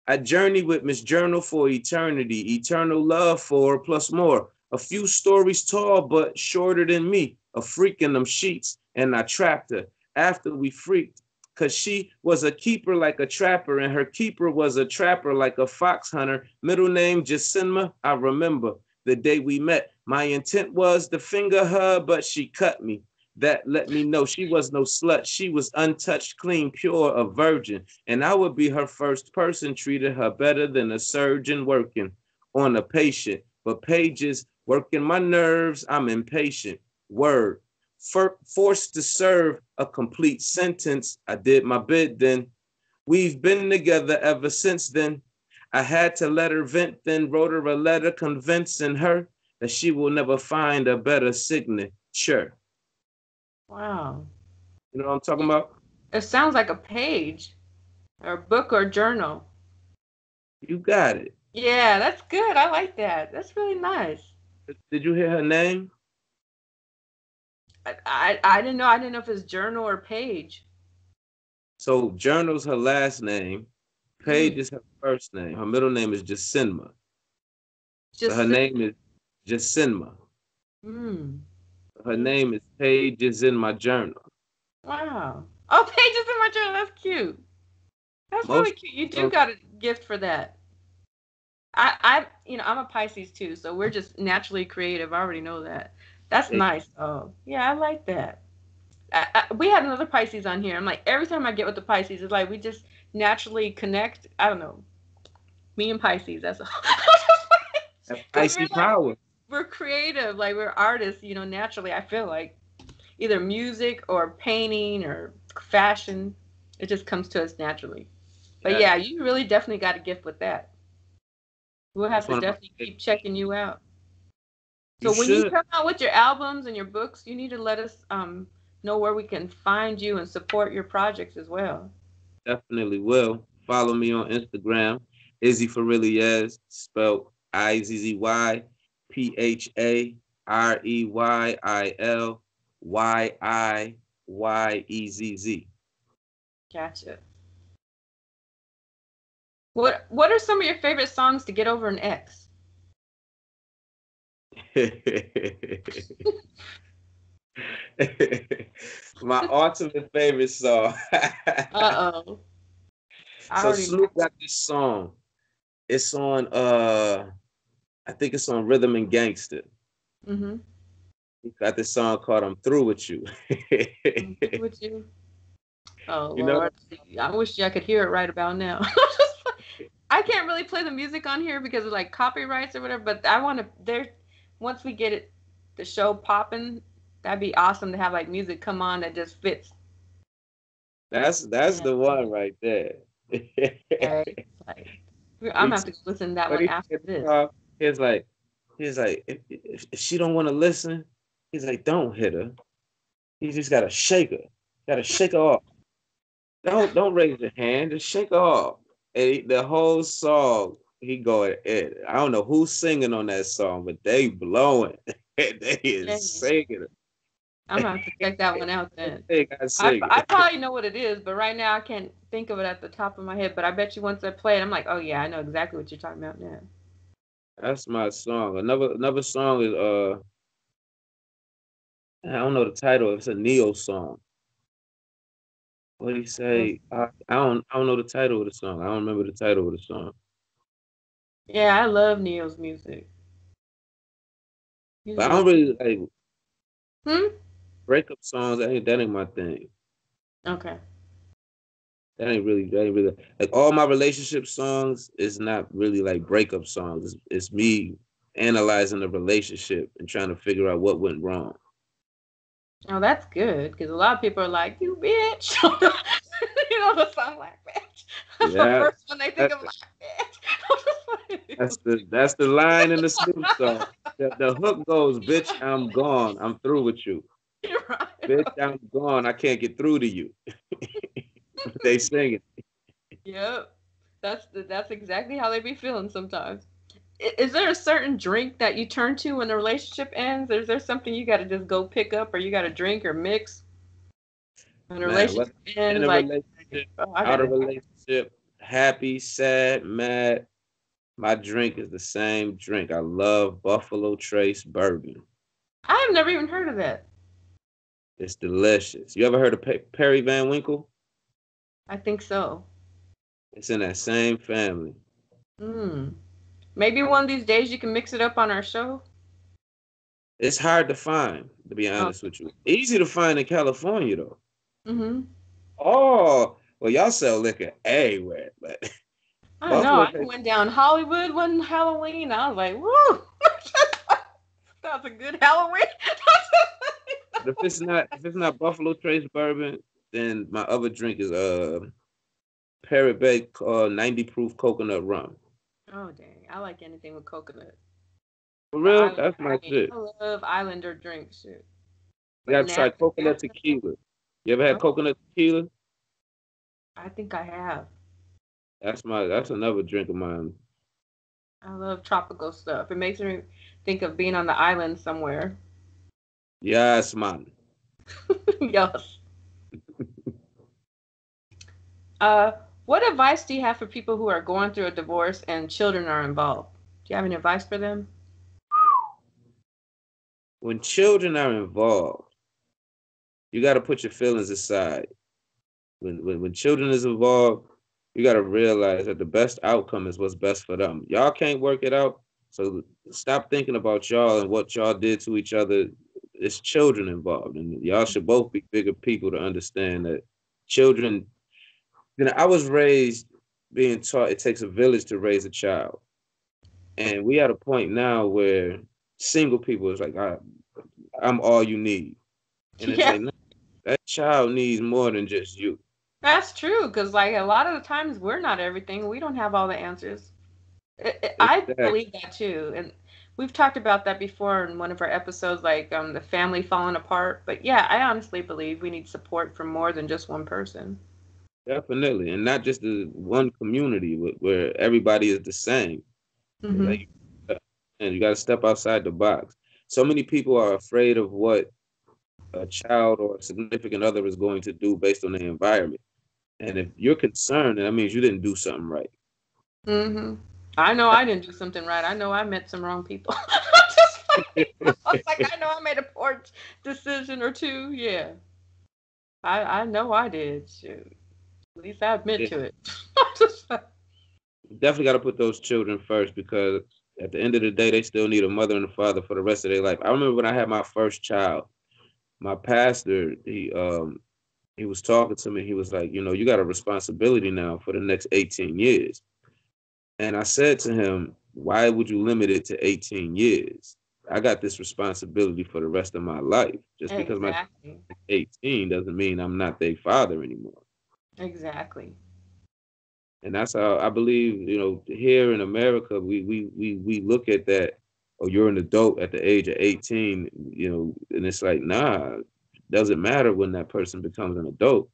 I journey with Miss Journal for eternity, eternal love for her, plus more. A few stories tall, but shorter than me. A freak in them sheets, and I trapped her after we freaked. Cause she was a keeper like a trapper, and her keeper was a trapper like a fox hunter. Middle name Jacinma, I remember the day we met. My intent was to finger her, but she cut me. That let me know she was no slut. She was untouched, clean, pure, a virgin. And I would be her first person, treated her better than a surgeon working on a patient. But pages working my nerves, I'm impatient. Word. Forced to serve a complete sentence. I did my bid then. We've been together ever since then. I had to let her vent, then wrote her a letter convincing her that she will never find a better signature. Wow. You know what I'm talking about? It sounds like a page or a book or journal. You got it. Yeah, that's good. I like that. That's really nice. Did you hear her name? I didn't know. I didn't know if it's journal or page. So Journal's her last name. Paige Mm. is her first name. Her middle name is Jacinma. So her Just name is Jacinma. mm. Her name is Paige is in my journal. Wow. Oh, pages in my journal. That's cute. That's really Most cute. You do don't got a gift for that. I'm a Pisces too, so we're just naturally creative. I already know that. That's think nice. Oh, yeah, I like that. We had another Pisces on here. I'm like, every time I get with the Pisces, it's like we just naturally connect. I don't know. Me and Pisces. That's all. have Because icy power. we're creative, like we're artists. Naturally, I feel like either music or painting or fashion, it just comes to us naturally. But Yeah, yeah, you really definitely got a gift with that. We'll have that's to one of my definitely keep favorites. checking you out. You So when you should come out with your albums and your books, you need to let us know where we can find you and support your projects as well. definitely will. Follow me on Instagram, Izzy for Yiyezz, spelled Izzy, Phareyil. Gotcha. What are some of your favorite songs to get over an ex? My ultimate favorite song. Uh-oh. I So already know. Snoop got this song. It's on I think it's on Rhythm and Gangster. Mm-hmm. He got this song called I'm Through With You. I'm through with you. Oh You know? Lord. I wish I could hear it right about now. I can't really play the music on here because of like copyrights or whatever, but I want to there once we get it the show popping, that'd be awesome to have like music come on that just fits. That's Yeah. the one right there. Right. Like I'm He gonna have to go listen to that But one he after said, this. he's like, if she don't want to listen, he's like, don't hit her. You just gotta shake her. Gotta shake her off. Don't raise your hand. Just shake her off. And the whole song, he going in. I don't know who's singing on that song, but they blowing. They is Dang. singing I'm gonna have to check that one out it. then. They got singing. I probably know what it is, but right now I can't think of it at the top of my head. But I bet you once I play it, I'm like, oh yeah, I know exactly what you're talking about now. That's my song. Another song is I don't know the title. It's a Neo song. What do you say? I don't know the title of the song. I don't remember the title of the song. Yeah, I love Neil's music. He's But I really don't cool. really like Hmm. breakup songs. That ain't my thing. Okay. That ain't really like all my relationship songs is not really like breakup songs. It's me analyzing the relationship and trying to figure out what went wrong. Oh, that's good because a lot of people are like, "You bitch," you know the song like bitch. That's the Yeah, first one they think that, of, like that's the line in the Snoop song. The hook goes, "Bitch, I'm gone. I'm through with you. bitch. You're right. Bitch, I'm gone. I can't get through to you." They sing it. Yep. That's exactly how they be feeling sometimes. Is there a certain drink that you turn to when the relationship ends? Or is there something you got to just go pick up, or you got to drink or mix when the Man, whether relationship in ends? a Like, relationship, oh, I out of gotta. relationship, happy, sad, mad, my drink is the same drink. I love Buffalo Trace bourbon. I have never even heard of that. It's delicious. You ever heard of Perry Van Winkle? I think so. It's in that same family. Hmm. Maybe one of these days you can mix it up on our show. It's hard to find, to be Oh. honest with you. Easy to find in California, though. Mm-hmm. Oh, well, y'all sell liquor everywhere, but I don't know. Buffalo I Trace. went down Hollywood one Halloween. I was like, woo, that's a good Halloween. If it's not Buffalo Trace bourbon, then my other drink is Perry Bay 90 proof coconut rum. Oh dang, I like anything with coconut. For The real, island, that's my shit. I love Islander drinks. Shit. You gotta Banana, try coconut banana. tequila. You ever had Oh, coconut tequila? I think I have. That's another drink of mine. I love tropical stuff. It makes me think of being on the island somewhere. Yes, man. Yes. Uh, what advice do you have for people who are going through a divorce and children are involved? Do you have any advice for them? When children are involved, you gotta put your feelings aside. When children is involved, you gotta realize that the best outcome is what's best for them. Y'all can't work it out, so stop thinking about y'all and what y'all did to each other. It's children involved, and y'all should both be bigger people to understand that children. I was raised being taught it takes a village to raise a child, and we at a point now where single people is like, I'm all you need, and it's Yeah, like no, that child needs more than just you. that's true. Because like a lot of the times we're not everything. We don't have all the answers. I Exactly. believe that too, and we've talked about that before in one of our episodes, like the family falling apart. But yeah, I honestly believe we need support from more than just one person. Definitely, and not just the one community where everybody is the same. It's Hmm. like And you got to step outside the box. So many people are afraid of what a child or a significant other is going to do based on the environment. And if you're concerned, that means you didn't do something right. Mm-hmm. I know I didn't do something right. I know I met some wrong people. Just like, it's like I know I made a poor decision or two. Yeah, I know I did. Shoot. At least I admit Yeah, to it. Just like, you definitely got to put those children first because at the end of the day, they still need a mother and a father for the rest of their life. I remember when I had my first child, my pastor, he was talking to me. He was like, you got a responsibility now for the next 18 years. And I said to him, why would you limit it to 18 years? I got this responsibility for the rest of my life. Just because my child exactly. is 18 doesn't mean I'm not their father anymore. Exactly. And that's how I believe, here in America, we look at that, oh, you're an adult at the age of 18, and it's like, nah, it doesn't matter when that person becomes an adult.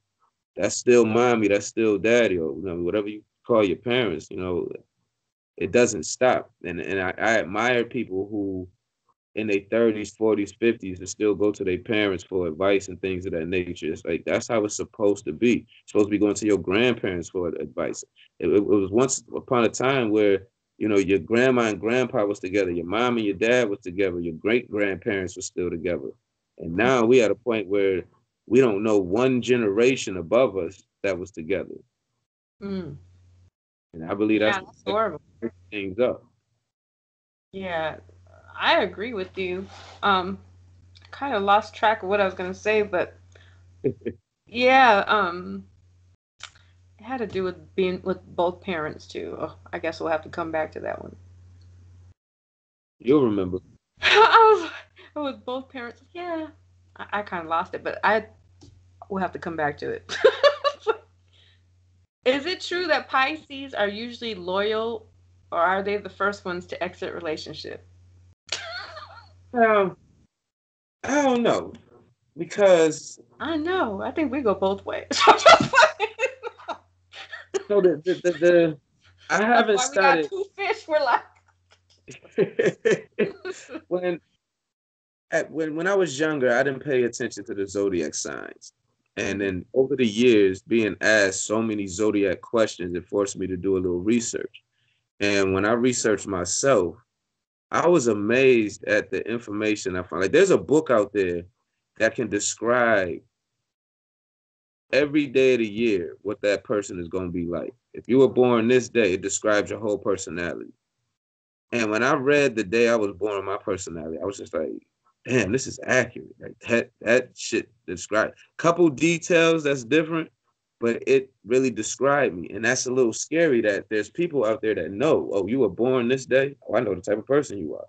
That's still mommy, that's still daddy, or whatever you call your parents, it doesn't stop. And I admire people who in their 30s, 40s, 50s and still go to their parents for advice and things of that nature. It's like that's how it's supposed to be. You're supposed to be going to your grandparents for advice. It was once upon a time where your grandma and grandpa was together, your mom and your dad was together, your great grandparents were still together. And now we at a point where we don't know one generation above us that was together. Mm. And I believe Yeah, that's that's what horrible. things up. Yeah, I agree with you. Kind of lost track of what I was gonna say, but yeah, it had to do with being with both parents too. Oh, I guess we'll have to come back to that one. You'll remember. I was with both parents. Yeah, I kind of lost it, but I will have to come back to it. Is it true that Pisces are usually loyal, or are they the first ones to exit relationship? Well, I don't know because I know. I think we go both ways. so the I That's haven't why we got started two fish. We're like, when when I was younger, I didn't pay attention to the zodiac signs. And mhm, then over the years, being asked so many zodiac questions, it forced me to do a little research. And when I researched myself, I was amazed at the information I found. Like there's a book out there that can describe every day of the year what that person is going to be like. If you were born this day, it describes your whole personality. And when I read the day I was born, my personality, I was just like, damn, this is accurate. Like that shit described. Couple details that's different, but it really described me. And that's a little scary that there's people out there that know, oh, you were born this day. Oh, I know the type of person you are.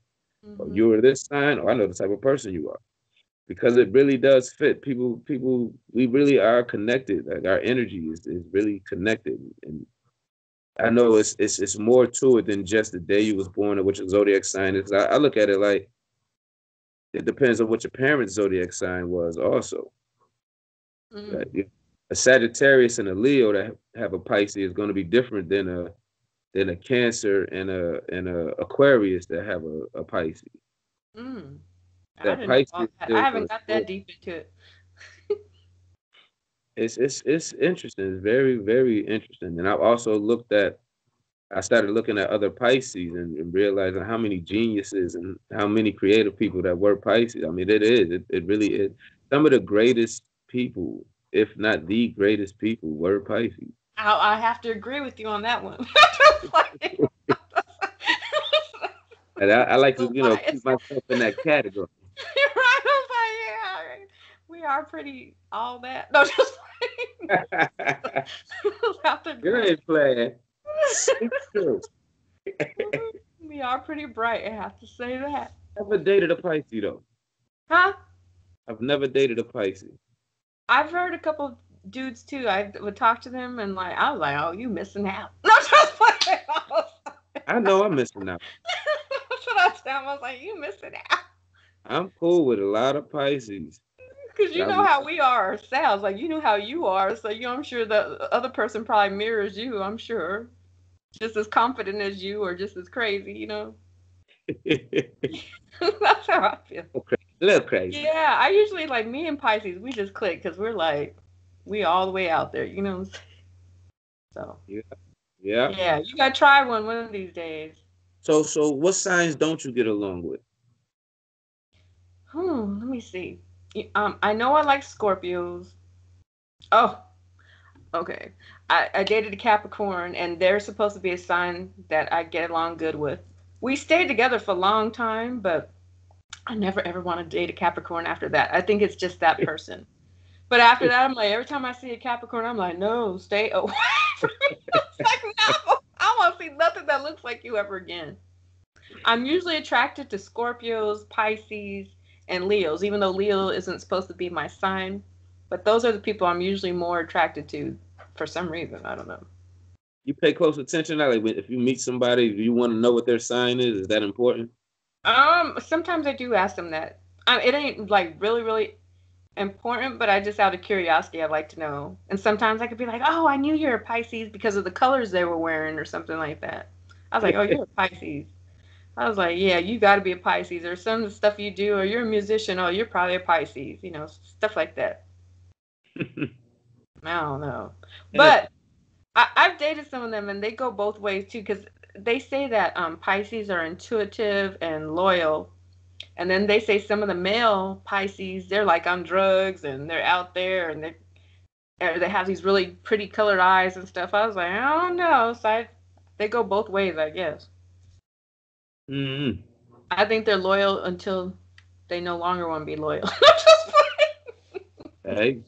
Oh, mhm, you were this sign. Oh, I know the type of person you are. Because it really does fit. People, we really are connected. Like our energy is really connected. And I know it's more to it than just the day you was born or what your zodiac sign is. I look at it like it depends on what your parents' zodiac sign was also. mm. Like, a Sagittarius and a Leo that have a Pisces is going to be different than a Cancer and a Aquarius that have a Pisces. Mm. I That didn't know Pisces all is that. I still haven't going got to that deep into it. it's interesting. It's very, very interesting. And I've also I started looking at other Pisces and realizing how many geniuses and how many creative people that were Pisces. I mean, it really is. Some of the greatest people, if not the greatest people, were Pisces. I have to agree with you on that one. Like, And I like to, so keep biased. myself in that category. You're right. I was like, yeah, we are pretty all that. No, just like, have to You agree. ain't playing. It's true. We are pretty bright. I have to say that. Never dated a Pisces though. Huh? I've never dated a Pisces. I've heard a couple dudes too. I would talk to them and like I was like, "Oh, you missing out." No, just like I know I'm missing out. that's what I tell them. I was like, "You missing out," I'm cool with a lot of Pisces. because But you know how we are ourselves. Like you know how you are, so I'm sure the other person probably mirrors you. I'm sure, just as confident as you, or just as crazy. That's how I feel. Okay, a little crazy. Yeah, I usually like me and Pisces. We just click because we're like we all the way out there. So Yeah, yeah. yeah, you gotta try one of these days. So what signs don't you get along with? Let me see. I know I like Scorpios. Oh, okay. I dated a Capricorn, and they're supposed to be a sign that I get along good with. We stayed together for a long time, but I never ever want to date a Capricorn after that. I think it's just that person. But after that, I'm like, every time I see a Capricorn, I'm like, no, stay away from me. It's like, no, I want to see nothing that looks like you ever again. I'm usually attracted to Scorpios, Pisces, and Leos, even though Leo isn't supposed to be my sign. But those are the people I'm usually more attracted to for some reason. I don't know. You pay close attention. Like if you meet somebody, do you want to know what their sign is? Is that important? Sometimes I do ask them that. It ain't like really, really important, but I just out of curiosity, I'd like to know. And sometimes I could be like, oh, I knew you're a Pisces because of the colors they were wearing or something like that. I was like, oh, you're a Pisces. I was like, yeah, you got to be a Pisces, or some of the stuff you do, or you're a musician, oh, you're probably a Pisces, stuff like that. I don't know. But I've dated some of them, and they go both ways too, because they say that Pisces are intuitive and loyal. And then they say some of the male Pisces, they're like on drugs and they're out there and they have these really pretty colored eyes and stuff. I was like, I don't know. They go both ways, I guess. Mm-hmm. I think they're loyal until they no longer want to be loyal. Just Hey.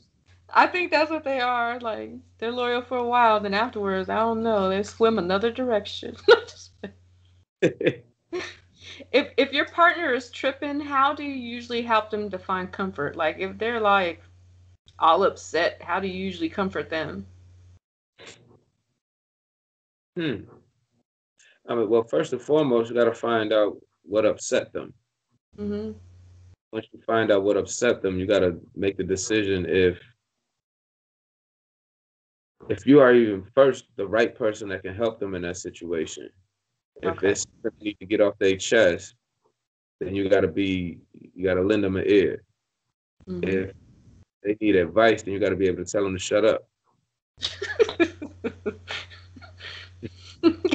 I think that's what they are. Like they're loyal for a while, then afterwards, I don't know, they swim another direction. If your partner is tripping, how do you usually help them to find comfort? Like if they're like all upset, how do you usually comfort them? Hmm. I mean, well, first and foremost, you got to find out what upset them. Mhm. Once you find out what upset them, you got to make the decision if you are even first the right person that can help them in that situation. If Okay. it's something they need to get off their chest, then you got to lend them an ear. Mhm. If they need advice, then you got to be able to tell them to shut up.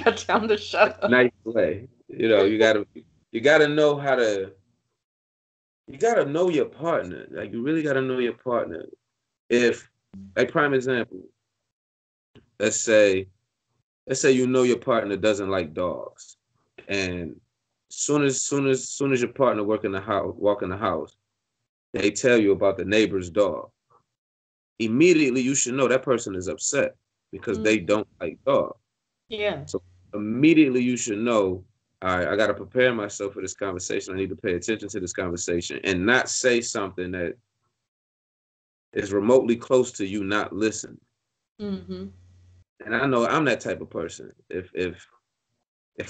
Got to tell them to shut up. Nice way. You got to know how to you got to know your partner. Like you really got to know your partner. If like prime example, let's say you know your partner doesn't like dogs, and soon as your partner walk in the house, they tell you about the neighbor's dog. Immediately, you should know that person is upset because they Mhm. don't like dogs. Yeah. So immediately, you should know. All right, I got to prepare myself for this conversation. I need to pay attention to this conversation and not say something that is remotely close to you not listening. Mhm. And I know I'm that type of person. If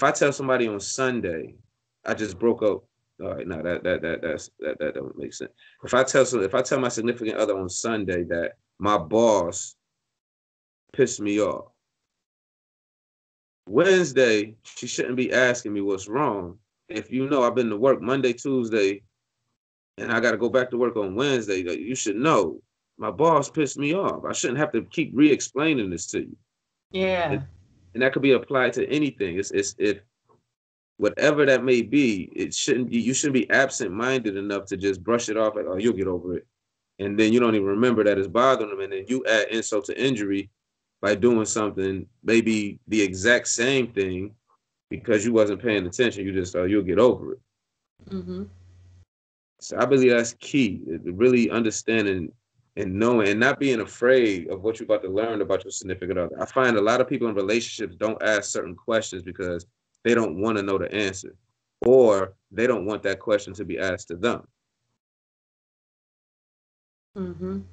I tell somebody on Sunday, I just broke up. All right, no, that don't make sense. If I tell my significant other on Sunday that my boss pissed me off, Wednesday she shouldn't be asking me what's wrong. If you know I've been to work Monday, Tuesday, and I got to go back to work on Wednesday, you should know my boss pissed me off. I shouldn't have to keep re-explaining this to you. And, Yeah. and that could be applied to anything. It's if whatever that may be, you shouldn't be absent-minded enough to just brush it off like, oh, you'll get over it. And then you don't even remember that it's bothering them. And then you add insult to injury by doing something, maybe the exact same thing, because you wasn't paying attention. You just, oh, you'll get over it. Mhm. So I believe that's key, really understanding and knowing and not being afraid of what you're about to learn about your significant other. I find a lot of people in relationships don't ask certain questions because they don't want to know the answer or they don't want that question to be asked to them. Mhm.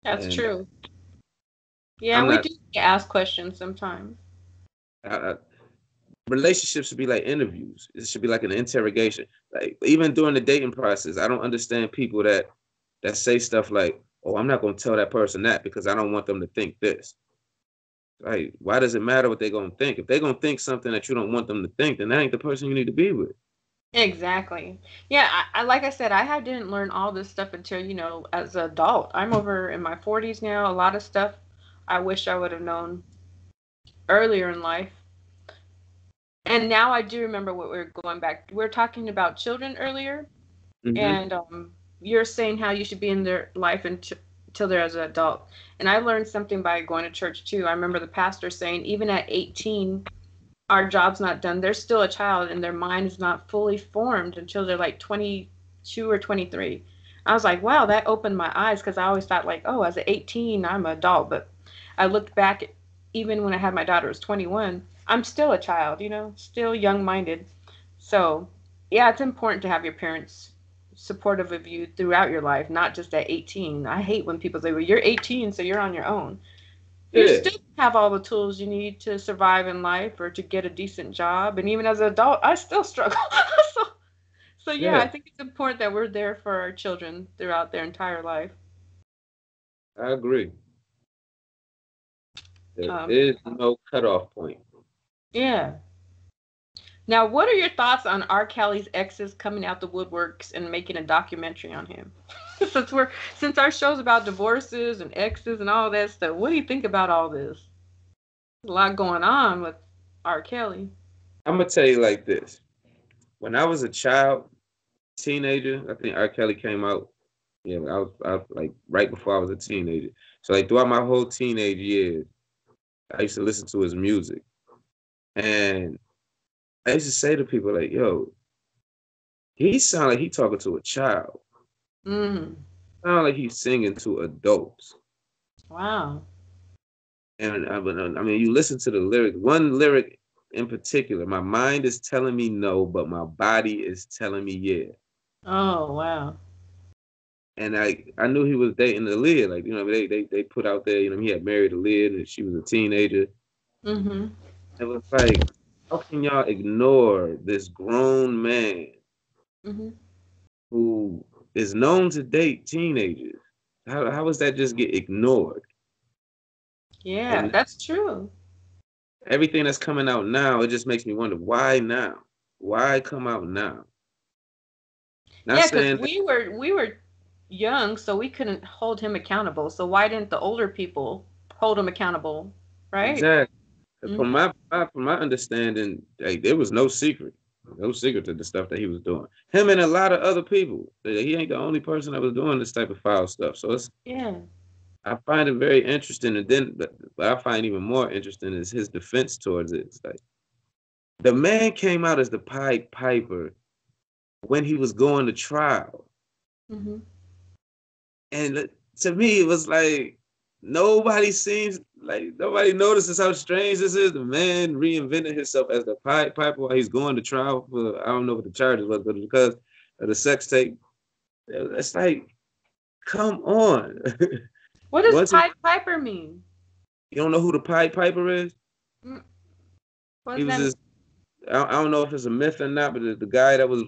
That's And true. Yeah, I'm we not, do ask questions sometimes. I, relationships should be like interviews. It should be like an interrogation. Like even during the dating process, I don't understand people that say stuff like, "Oh, I'm not going to tell that person that because I don't want them to think this." Like, why does it matter what they're gonna think? If they're gonna think something that you don't want them to think, then that ain't the person you need to be with. Exactly. Yeah, I like I said, didn't learn all this stuff until, as an adult. I'm over in my 40s now. A lot of stuff I wish I would have known earlier in life. And now I do remember what we were going back. We were talking about children earlier, Mm-hmm. and you're saying how you should be in their life until they're as an adult. And I learned something by going to church too. I remember the pastor saying, even at 18, our job's not done. They're still a child, and their mind is not fully formed until they're like 22 or 23. I was like, wow, that opened my eyes because I always thought like, oh, as an 18, I'm an adult. But I looked back, even when I had my daughter was 21, I'm still a child, still young-minded. So, yeah, it's important to have your parents supportive of you throughout your life, not just at 18. I hate when people say, well, you're 18, so you're on your own. You Yeah, still have all the tools you need to survive in life or to get a decent job. And even as an adult, I still struggle. so, so yeah, yeah, I think it's important that we're there for our children throughout their entire life. I agree. There Um, is no cutoff point. yeah. Now, what are your thoughts on R. Kelly's exes coming out the woodworks and making a documentary on him? since our show's about divorces and exes and all that stuff, what do you think about all this? A lot going on with R. Kelly. I'm gonna tell you like this. When I was a child, teenager, I think R. Kelly came out. Yeah, I was like right before I was a teenager. So like throughout my whole teenage years, I used to listen to his music. And I used to say to people like, yo, he sound like he talking to a child. Mm. Sound like he's singing to adults. Wow. And I mean, you listen to the lyric. One lyric in particular, my mind is telling me no, but my body is telling me yeah. Oh, wow. And I knew he was dating Aaliyah. Like, they put out there, he had married Aaliyah and she was a teenager. Mm-hmm. It was like, how can y'all ignore this grown man Mm-hmm. who is known to date teenagers? How does that just get ignored? Yeah, And that's true. everything that's coming out now, it just makes me wonder, why now? Why come out now? Not Yeah, because saying we were young, so we couldn't hold him accountable. So why didn't the older people hold him accountable? Right? exactly. From Mm-hmm. my understanding, like, there was no secret to the stuff that he was doing. Him and a lot of other people. He ain't the only person that was doing this type of foul stuff. So Yeah. I find it very interesting. And then, but I find even more interesting is his defense towards it. It's like the man came out as the Pied Piper when he was going to trial, Mm-hmm. and to me, it was like nobody notices how strange this is. The man reinvented himself as the Pied Piper while he's going to trial for, I don't know what the charges was, but because of the sex tape, it's like, come on. What does Once he, Pied Piper mean? you don't know who the Pied Piper is? Mm, what He does was that mean? this. I don't know if it's a myth or not, but the guy that was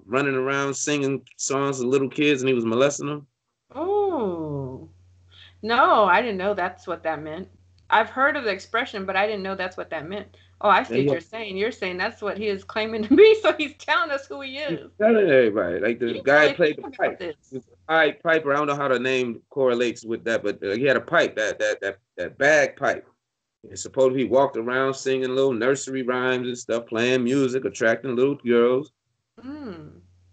running around singing songs to little kids and he was molesting them. Oh, no, I didn't know that's what that meant. I've heard of the expression, but I didn't know that's what that meant. Oh, I see And what you're saying. You're saying that's what he is claiming to be, so he's telling us who he he's is. telling everybody, like the You guy really played think the about pipe. this. He was a Pied Piper. I don't know how the name correlates with that, but he had a pipe, that bag pipe. And supposedly he walked around singing little nursery rhymes and stuff, playing music, attracting little girls, Mm.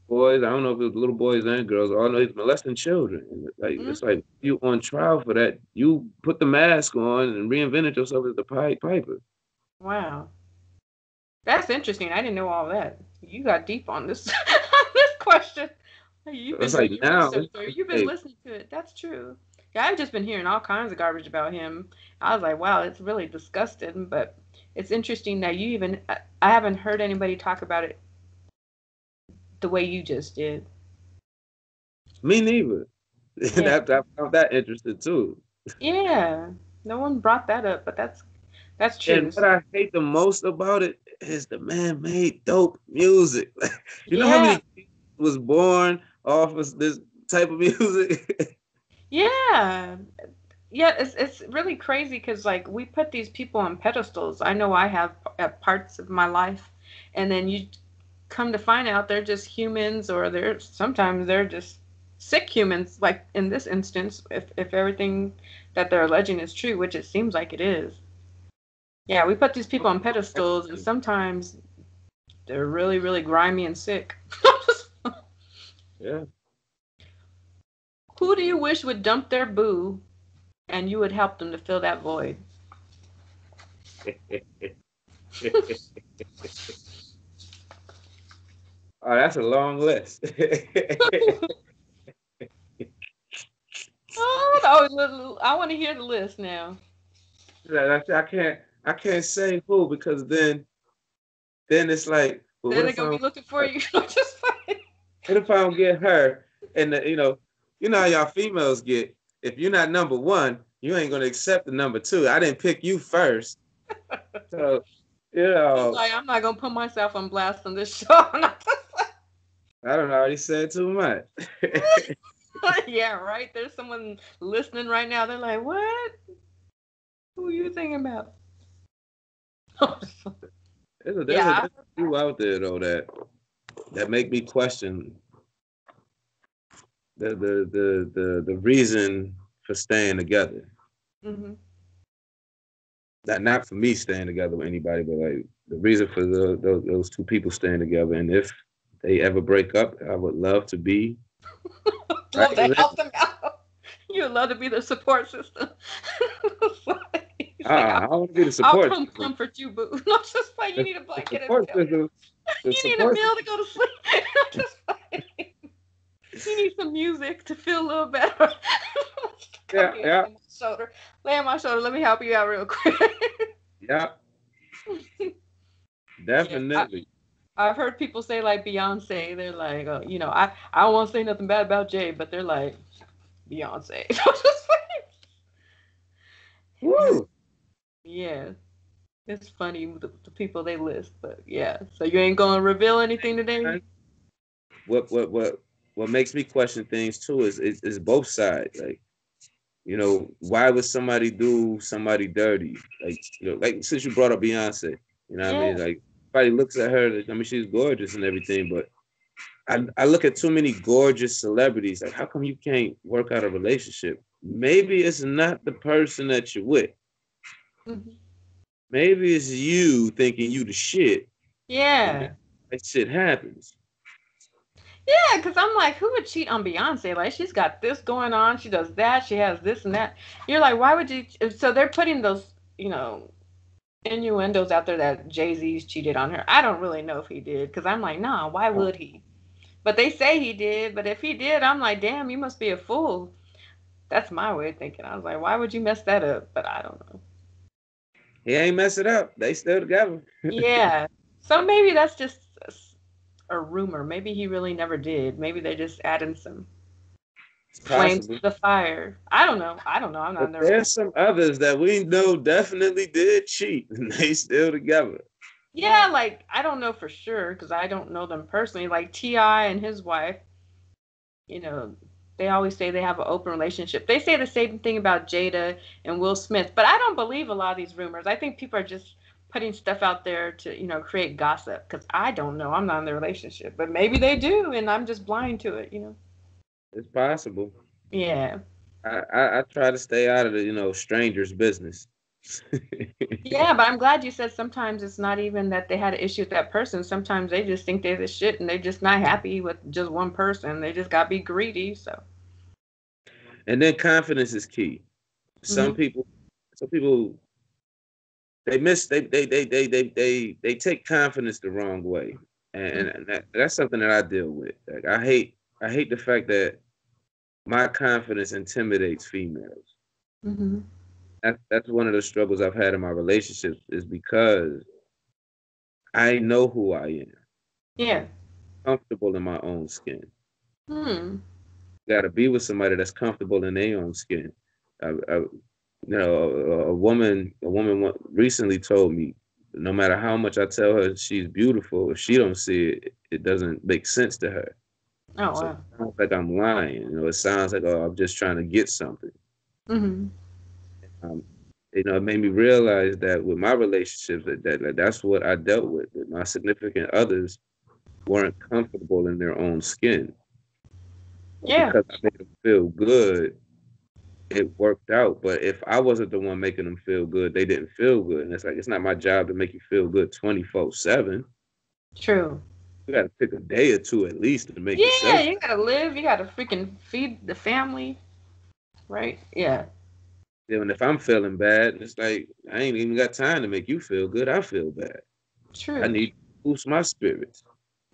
boys. I don't know if it was little boys and girls. All I know he's molesting children. And it's Mm. like you on trial for that. You put the mask on and reinvented yourself as the Pied Piper. Wow. That's interesting. I didn't know all that. You got deep on this on this question. You've It's been like doing your now, research, or you've been hey, listening to it. That's true. Yeah, I've just been hearing all kinds of garbage about him. I was like, wow, it's really disgusting. But it's interesting that you even I haven't heard anybody talk about it the way you just did. me neither. Yeah. I found that interesting too. Yeah. No one brought that up, but that's true. And what I hate the most about it is the man made dope music. You know how Yeah. many kids was born off of this type of music? Yeah. Yeah, it's really crazy because like we put these people on pedestals. I know I have at parts of my life, and then you come to find out they're just humans, or they're sometimes they're just sick humans. Like in this instance, if everything that they're alleging is true, which it seems like it is. Yeah, we put these people on pedestals, and sometimes they're really really grimy and sick. Yeah. Who do you wish would dump their boo, and you would help them to fill that void? Oh, that's a long list. Oh, no, I want to hear the list now. I can't say who because then it's like, well, Then they're gonna be looking for you. Just like, what if I don't get her? And you know how y'all females get. If you're not number one, you ain't gonna accept the number two. I didn't pick you first, so you he's know. like, I'm not gonna put myself on blast on this show. I don't know. I already said too much. Yeah, right. There's someone listening right now. They're like, what? Who are you thinking about? There's Yeah. a few out there though that make me question the reason for staying together. Hmm. Not for me staying together with anybody, but like the reason for those two people staying together. And if they ever break up, I would love to be Love right to with help them out. You'd love to be their support system. He's like, I want to be the I'll support come system. comfort you, boo. Not just like you The, need a the blanket and support milk. system. The You need a support meal to go to sleep. Not just like you need some music to feel a little better. Come Yeah, here, yeah, lay on my shoulder. Lay on my shoulder. Let me help you out real quick. yeah, Yeah, definitely. I've heard people say like Beyonce. They're like, I don't want to say nothing bad about Jay, but they're like Beyonce. Woo. Yeah, it's funny the people they list, but yeah. So you ain't gonna reveal anything today? And what makes me question things too is both sides. Like, why would somebody do somebody dirty? Like, like since you brought up Beyonce, you know what I Yeah. mean? Like, everybody looks at her, I mean, she's gorgeous and everything, but I look at too many gorgeous celebrities. Like, how come you can't work out a relationship? Maybe it's not the person that you're with. Mhm. Maybe it's you thinking you the shit, and Yeah. that shit happens. Yeah, because I'm like, who would cheat on Beyonce? Like, she's got this going on. She does that. She has this and that. You're like, why would you? So they're putting those, innuendos out there that Jay-Z's cheated on her. I don't really know if he did because I'm like, nah, why Oh, would he? But they say he did. But if he did, I'm like, damn, you must be a fool. That's my way of thinking. I was like, why would you mess that up? But I don't know. he ain't mess it up. They still together. Yeah. So maybe that's just a rumor. Maybe he really never did. Maybe they're just adding some It's flames possible. to the fire. I don't know. I don't know. I'm not But in their there's relationship. some others that we know definitely did cheat, and they still together. Yeah, like I don't know for sure because I don't know them personally. Like Ti and his wife, you know, they always say they have an open relationship. They say the same thing about Jada and Will Smith, but I don't believe a lot of these rumors. I think people are just putting stuff out there to, create gossip because I don't know. I'm not in their relationship, but maybe they do, and I'm just blind to it. It's possible. Yeah. I try to stay out of the strangers' business. Yeah, but I'm glad you said sometimes it's not even that they had an issue with that person. Sometimes they just think they're the shit and they're just not happy with just one person. They just gotta be greedy. So. And then confidence is key. Some Hmm. people, some people, they take confidence the wrong way, and that's something that I deal with. Like I hate the fact that my confidence intimidates females. Hmm. That's one of the struggles I've had in my relationships is because I know who I am, Yeah. comfortable in my own skin. Hmm. Got to be with somebody that's comfortable in their own skin. A woman recently told me, no matter how much I tell her she's beautiful, if she don't see it, it doesn't make sense to her. Oh So it wow. sounds like I'm lying. It sounds like, oh, I'm just trying to get something. Hmm. Um, it made me realize that with my relationships, that's what I dealt with. That my significant others weren't comfortable in their own skin, but Yeah, because I made them feel good, it worked out. But if I wasn't the one making them feel good, they didn't feel good, and it's like it's not my job to make you feel good 24/7. true. You got to pick a day or two at least to make Yeah, yourself. you gotta live. You gotta freaking feed the family, right? Yeah, Then if I'm feeling bad, it's like I ain't even got time to make you feel good. I feel bad. I true. need to boost my spirits.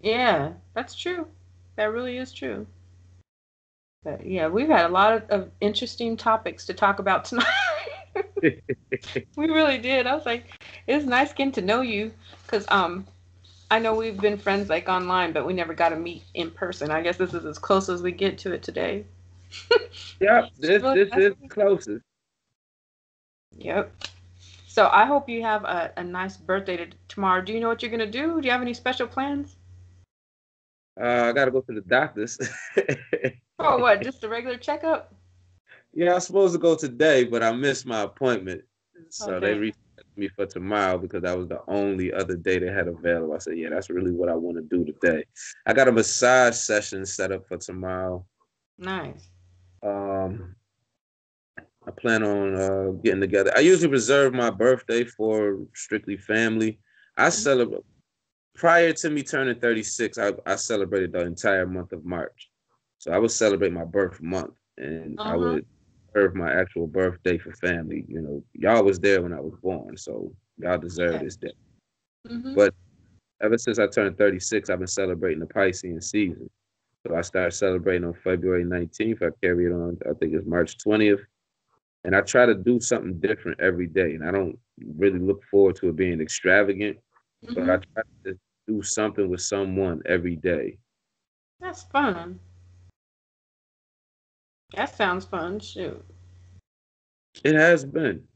Yeah, that's true. That really is true. But yeah, we've had a lot of interesting topics to talk about tonight. We really did. I was like, it's nice getting to know you, cause I know we've been friends like online, but we never got to meet in person. I guess this is as close as we get to it today. Yep, It's this really this nice. is closest. Yep. So I hope you have a nice birthday tomorrow. Do you know what you're gonna do? Do you have any special plans? I gotta go to the doctors. Oh, what? Just a regular checkup? Yeah, I was supposed to go today, but I missed my appointment. Oh, So they dang. reached out to me for tomorrow because that was the only other day they had available. I said, yeah, that's really what I want to do today. I got a massage session set up for tomorrow. Nice. Um, I plan on getting together. I usually reserve my birthday for strictly family. I celebrate prior to me turning 36. I celebrated the entire month of March, so I would celebrate my birth month, and I Uh-huh. would serve my actual birthday for family. Y'all was there when I was born, so y'all deserve Yeah. this day. Mm-hmm. But ever since I turned 36, I've been celebrating the Piscean season. So I started celebrating on February 19th. I carry it on, I think it's March 20th. And I try to do something different every day. And I don't really look forward to it being extravagant, but I Mm-hmm. try to do something with someone every day. That's fun. That sounds fun. Shoot. It has been.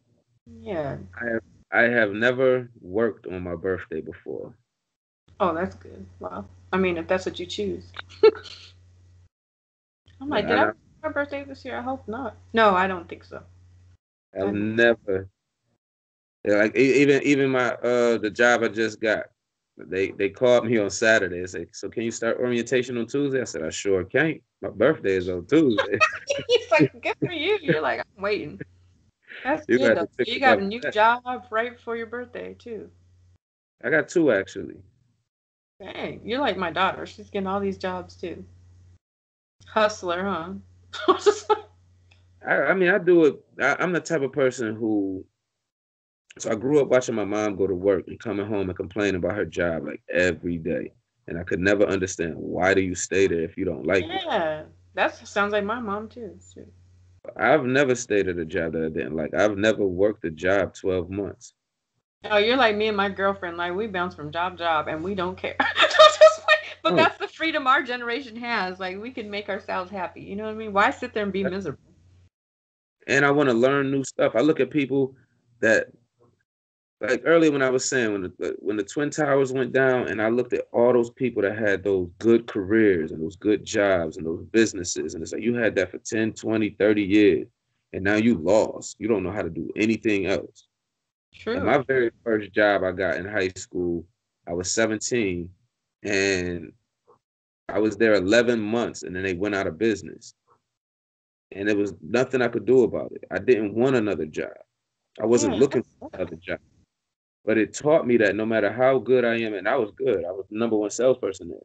Yeah. I have I have never worked on my birthday before. Oh, that's good. Well, I mean, if that's what you choose. I'm like, Yeah, did I miss my birthday this year? I hope not. No, I don't think so. I've I know. never like even my the job I just got. They called me on Saturday and said, "So can you start orientation on Tuesday?" I said, "I sure can't. My birthday is on Tuesday. He's like, good for you. You're like, I'm waiting. That's You good got though. to So pick you it got up." a new job right before your birthday too. I got two actually. Dang, you're like my daughter. She's getting all these jobs too. Hustler, huh? I mean, I do it. I'm the type of person who. So I grew up watching my mom go to work and coming home and complain about her job like every day, and I could never understand why do you stay there if you don't like it. Yeah, that sounds like my mom too. Shoot. I've never stayed at a job that I didn't like. I've never worked a job 12 months. Oh, you're like me and my girlfriend. Like we bounce from job to job and we don't care. But Oh, that's the freedom our generation has. Like we can make ourselves happy. You know what I mean? Why sit there and be miserable? and I want to learn new stuff. I look at people that like earlier when I was saying when the Twin Towers went down, and I looked at all those people that had those good careers and those good jobs and those businesses, and it's like you had that for 10, 20, 30 years, and now you lost. You don't know how to do anything else. And True. my very first job I got in high school, I was 17, and I was there 11 months, and then they went out of business, and there was nothing I could do about it. I didn't want another job. I wasn't Yeah, looking for another job. But it taught me that no matter how good I am, and I was good, I was the number one salesperson there.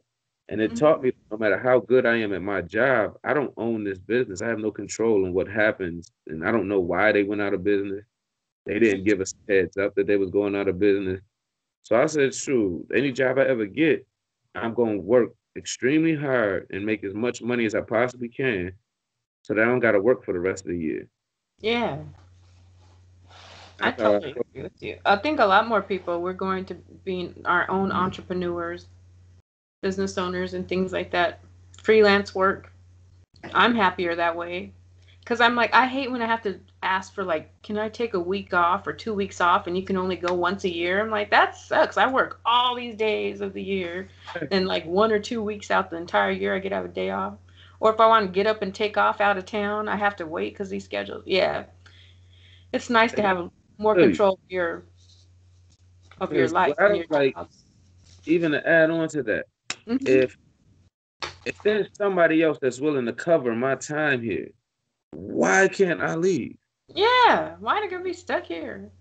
And it mhm. taught me no matter how good I am at my job, I don't own this business. I have no control on what happens. And I don't know why they went out of business. They didn't give us a heads up that they was going out of business. So I said, shoot, any job I ever get, I'm going to work extremely hard and make as much money as I possibly can so that I don't got to work for the rest of the year. Yeah, I That's how I totally agree with you. I think a lot more people we're going to be our own entrepreneurs, business owners, and things like that. Freelance work. I'm happier that way. Cause I'm like, I hate when I have to ask for like, can I take a week off or 2 weeks off, and you can only go once a year. I'm like, that sucks. I work all these days of the year, and like 1 or 2 weeks out the entire year, I get have a day off. Or if I want to get up and take off out of town, I have to wait because these schedules. Yeah, It's nice to have more Really. control of your Because life what I and don't your like, job. even to add on to that, Hmm. if there's somebody else that's willing to cover my time here, why can't I leave? Yeah, why they gonna be stuck here?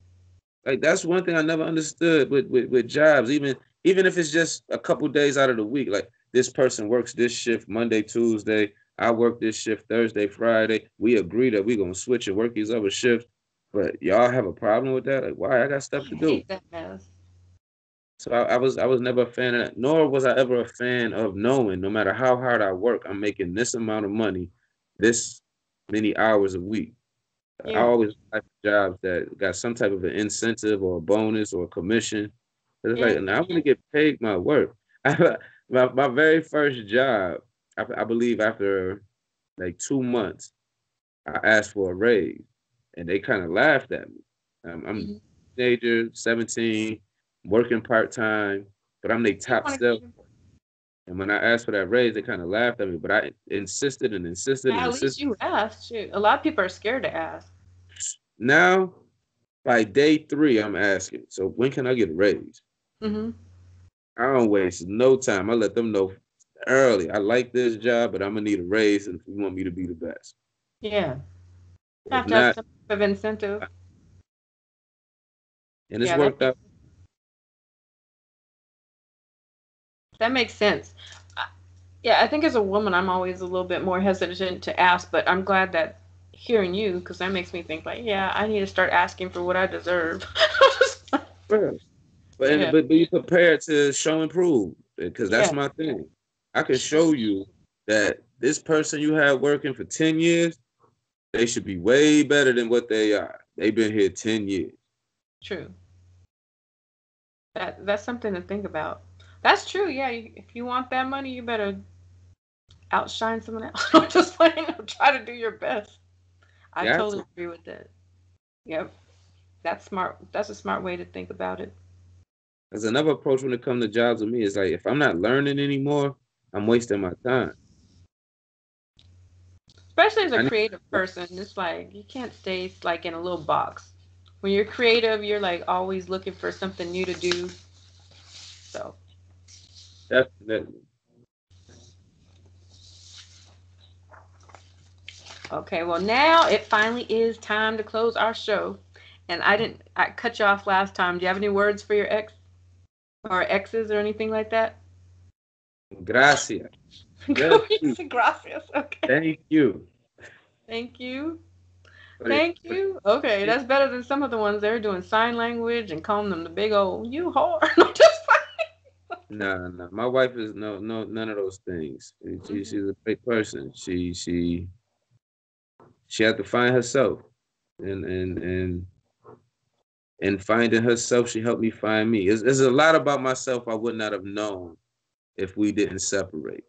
Like that's one thing I never understood with jobs, even if it's just a couple days out of the week. Like this person works this shift Monday, Tuesday. I work this shift Thursday, Friday. We agree that we're gonna switch and work these other shifts. But y'all have a problem with that? Like, why? I got stuff I to do. hate that mess. So I was never a fan of that, nor was I ever a fan of knowing no matter how hard I work, I'm making this amount of money, this many hours a week. I Yeah, always like jobs that got some type of an incentive or a bonus or a commission. It's yeah. like, now I'm gonna get paid my work. My very first job, I believe after like 2 months, I asked for a raise, and they kind of laughed at me. I'm Hmm. a teenager, 17, working part time, but I'm their You top want sales. to And when I asked for that raise, they kind of laughed at me, but I insisted and insisted and at least insisted. you asked. Shoot, a lot of people are scared to ask. Now, by day three, I'm asking, so when can I get a raise? Hmm. I don't waste no time. I let them know early. I like this job, but I'm gonna need a raise if you want me to be the best. Yeah, If have to have not, some type of incentive. and it's Yeah, that worked out. that makes sense. Yeah, I think as a woman, I'm always a little bit more hesitant to ask, but I'm glad that hearing you, because that makes me think like, yeah, I need to start asking for what I deserve. Well, Yeah, but be prepared to show and prove because that's yeah, my thing. I can show you that this person you had working for 10 years, they should be way better than what they are. They've been here 10 years. true. That's something to think about. That's true. Yeah, if you want that money, you better outshine someone else. Just plain try to do your best. I Got totally to. agree with that. Yep, that's smart. That's a smart way to think about it. There's another approach when it comes to jobs with me is like if I'm not learning anymore, I'm wasting my time. Especially as a I need creative person, it's like you can't stay like in a little box. When you're creative, you're like always looking for something new to do. So, definitely. okay, well now it finally is time to close our show. And I cut you off last time. Do you have any words for your ex or exes or anything like that? Gracias. Yes, please. Gracias. Okay. Thank you. Thank you. But it, Thank but you. Okay, it, that's better than some of the ones they're doing sign language and calling them the big old you whore. No, just nah, nah. My wife is no none of those things. fine. She's a great person. She had to find herself, and finding herself, she helped me find me. There's a lot about myself I would not have known if we didn't separate.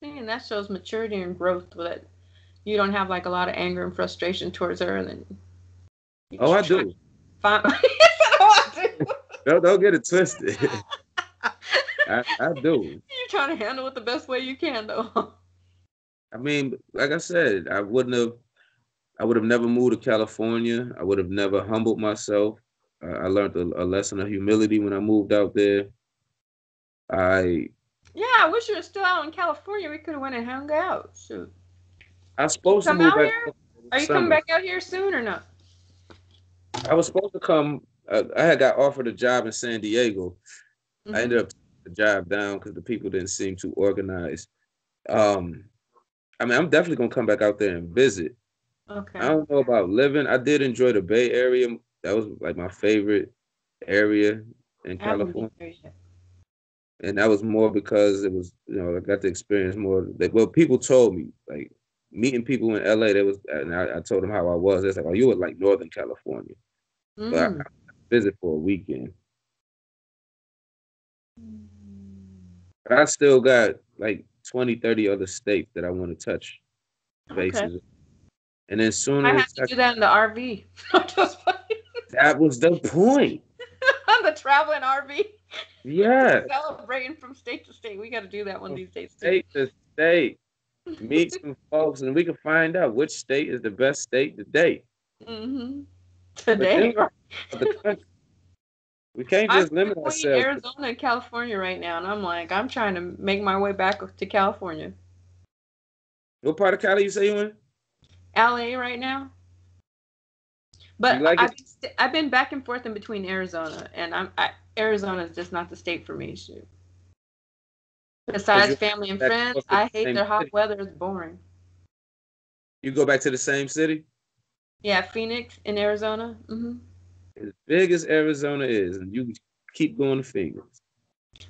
And that shows maturity and growth that you don't have like a lot of anger and frustration towards her, and then you Oh, I try to do. find. Oh, I do. Don't get it twisted. I do. You're trying to handle it the best way you can, though. I mean, like I said, I would have never moved to California. I would have never humbled myself. I learned a lesson of humility when I moved out there. I Yeah, I wish you were still out in California. We could have went and hung out. Shoot, I was you supposed to come move out back here? Are this you coming summer. back out here soon or not? I was supposed to come. I had got offered a job in San Diego. I Mm-hmm. ended up taking the job down because the people didn't seem too organized. Um, I mean, I'm definitely gonna come back out there and visit. I Okay. don't know about living. I did enjoy the Bay Area. That was like my favorite area in I haven't been California, there yet. and that was more because it was, I got to experience more. Like, well, people told me, like meeting people in LA. They was, and I told them how I was. It's like, oh, you were like Northern California, but I Mm. visit for a weekend. But I still got like 20, 30 other states that I want to touch Okay. bases. And then I sooner, have to do that in the RV. Just that was the point. the traveling RV. Yeah. Celebrating from state to state. We got to do that one of From these days too. state to state, meet some folks, and we can find out which state is the best state to date. Hmm. But today. then Right? the country, we can't I'm just limit between ourselves. Arizona and California right now, and I'm like, I'm trying to make my way back to California, What part of Cali you say you in? LA right now. You But like it? I've been back and forth in between Arizona, and Arizona is just not the state for me. Shoot. Because Besides you family and back friends, to the I hate same their hot city. weather. It's boring. You go back to the same city. Yeah, Phoenix in Arizona. As big as Arizona is, and you keep going to Phoenix.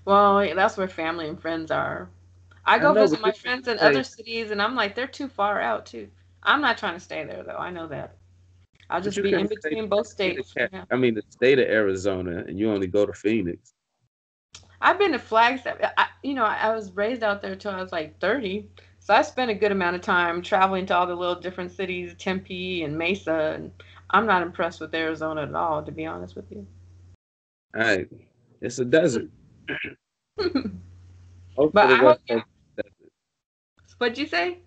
Well, that's where family and friends are. I I go know, visit but you my can't friends in other say, cities, and I'm like, they're too far out too. I'm not trying to stay there though. I know that. I'll but just you be can't in say between both state of states for now. I mean, the state of Arizona, and you only go to Phoenix. I've been to Flagstaff. I was raised out there till I was like 30. So I spent a good amount of time traveling to all the little different cities, Tempe and Mesa, and I'm not impressed with Arizona at all, to be honest with you. All right, it's a desert. Most But of the I hope West you. Coast, What'd you say?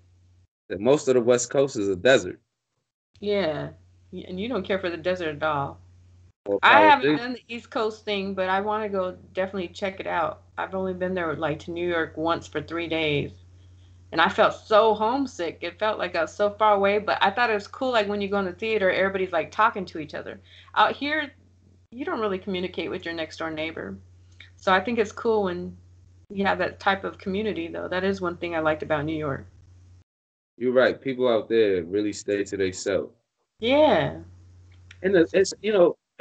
most of the West Coast is a desert. Yeah, and you don't care for the desert at all. More I power haven't to done the East Coast thing, but I want to go definitely check it out. I've only been there like to New York once for 3 days. And I felt so homesick. It felt like I was so far away, but I thought it was cool. Like when you go in the theater, everybody's like talking to each other. Out here, you don't really communicate with your next door neighbor. So I think it's cool when you have that type of community, though. That is one thing I liked about New York. You're right. People out there really stay to themselves, Yeah. and it's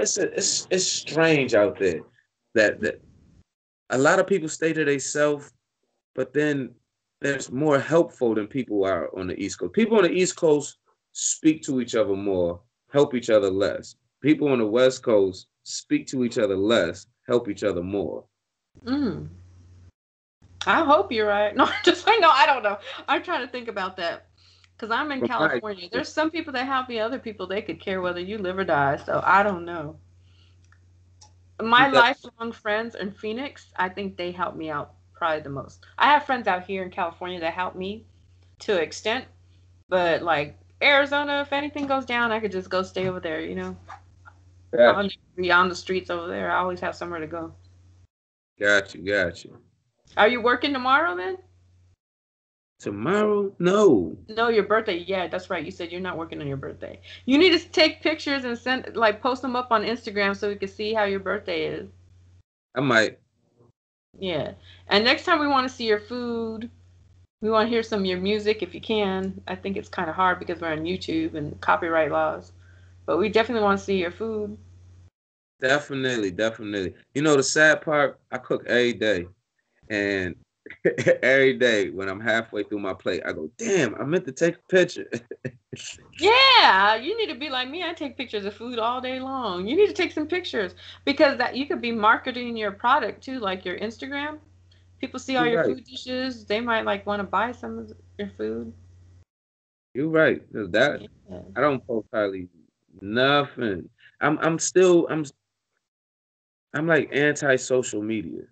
it's strange out there that a lot of people stay to themselves, but then there's more helpful than people are on the East Coast. People on the East Coast speak to each other more, help each other less. People on the West Coast speak to each other less, help each other more. Mm. I hope you're right. No, just I know. I don't know. I'm trying to think about that because I'm in From my California. experience, There's some people that help the other people. They could care whether you live or die. So I don't know. you My got lifelong friends in Phoenix, I think they help me out probably the most. I have friends out here in California that help me to an extent, but like Arizona, if anything goes down, I could just go stay over there, you know. I'll got never be on the streets over there. I always have somewhere to go. got you. Are you working tomorrow then? Tomorrow? No. No, your birthday. Yeah, that's right. You said you're not working on your birthday. You need to take pictures and send like post them up on Instagram so we can see how your birthday is. I might. Yeah. And next time we want to see your food. We want to hear some of your music if you can. I think it's kind of hard because we're on YouTube and copyright laws. But we definitely want to see your food. Definitely, definitely. You know the sad part, I cook every day. And every day when I'm halfway through my plate, I go, damn, I meant to take a picture. Yeah, you need to be like me. I take pictures of food all day long. You need to take some pictures because that you could be marketing your product too, like your Instagram. People see all You're your right. food dishes. They might like want to buy some of your food. You're right. 'Cause that Yeah. I don't post hardly nothing. I'm still I'm like anti social media.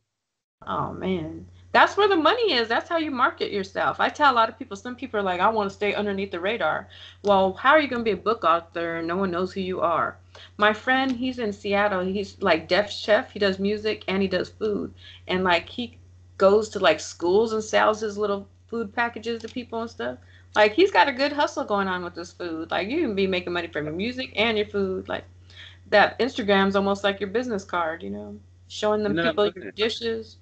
Oh man. That's where the money is. That's how you market yourself. I tell a lot of people, some people are like, I want to stay underneath the radar. Well, how are you going to be a book author and no one knows who you are? My friend, he's in Seattle. He's like deaf chef. He does music and he does food. And like he goes to like schools and sells his little food packages to people and stuff. Like he's got a good hustle going on with this food. Like you can be making money from your music and your food. Like that Instagram's almost like your business card, you know, showing You're them not people your lying. dishes.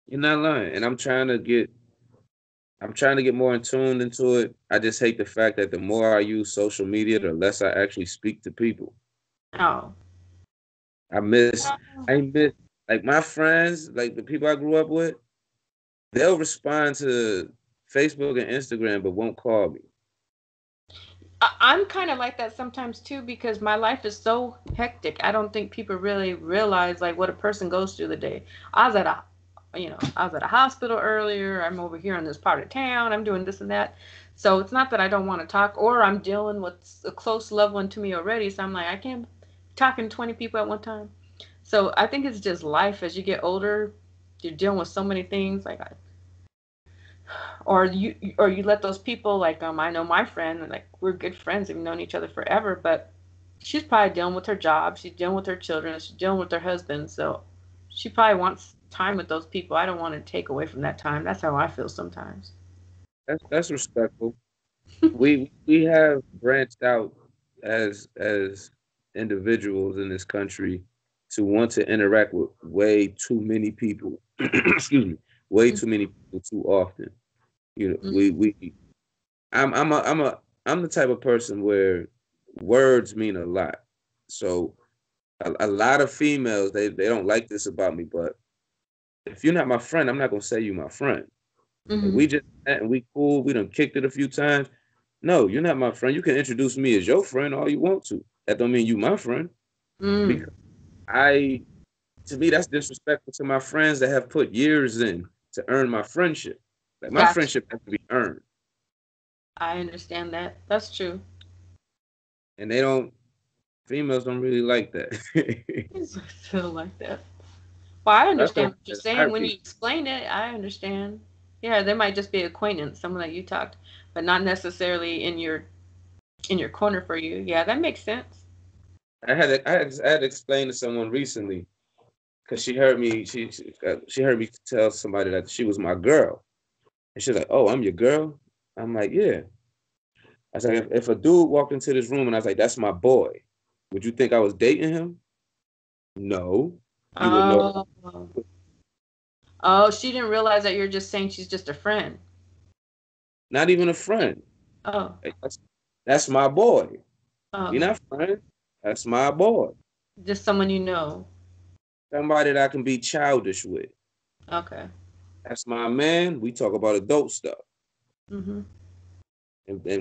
You're not lying. And I'm trying to get more in tuned into it. I just hate the fact that the more I use social media, the less I actually speak to people. Oh. I miss I miss like my friends, like the people I grew up with, they'll respond to Facebook and Instagram but won't call me. I'm kind of like that sometimes too because my life is so hectic. I don't think people really realize like what a person goes through the day. I was at a, I was at a hospital earlier. I'm over here in this part of town. I'm doing this and that. So it's not that I don't want to talk or I'm dealing with a close loved one to me already. So I'm like, I can't talking to 20 people at one time. So I think it's just life as you get older. You're dealing with so many things. Like or you let those people like I know my friend like we're good friends, we've known each other forever, but She's probably dealing with her job. She's dealing with her children. She's dealing with her husband. So she probably wants time with those people. I don't want to take away from that time. That's how I feel sometimes. That's respectful. We have branched out as individuals in this country to want to interact with way too many people. Excuse me, way too many people too often. You know, Mm-hmm. I'm the type of person where words mean a lot. So a lot of females they don't like this about me, but if you're not my friend, I'm not gonna say you my friend. If Mm-hmm. we just met and we cool, we done kicked it a few times. No, you're not my friend. You can introduce me as your friend all you want to. That don't mean you my friend. Mm. Because I to me that's disrespectful to my friends that have put years in to earn my friendship. Like my Gotcha. friendship has to be earned. I understand that. That's true. And they don't females don't really like that. I feel like that. Well, I That's understand gonna what you're saying. hurt When you people. explain it, I understand. Yeah, they might just be acquaintance, someone that you talked, but not necessarily in your corner for you. Yeah, that makes sense. I had to explain to someone recently because she heard me she heard me tell somebody that she was my girl, and she's like, "Oh, I'm your girl." I'm like, "Yeah." I was like, if a dude walked into this room and I was like, "That's my boy," would you think I was dating him? No, you would know. Oh, oh, she didn't realize that you're just saying she's just a friend. Not even a friend. Oh, Like, that's my boy. We oh, not friends. That's my boy. just someone you know. Somebody that I can be childish with. Okay. That's my man. We talk about adult stuff. Mm-hmm.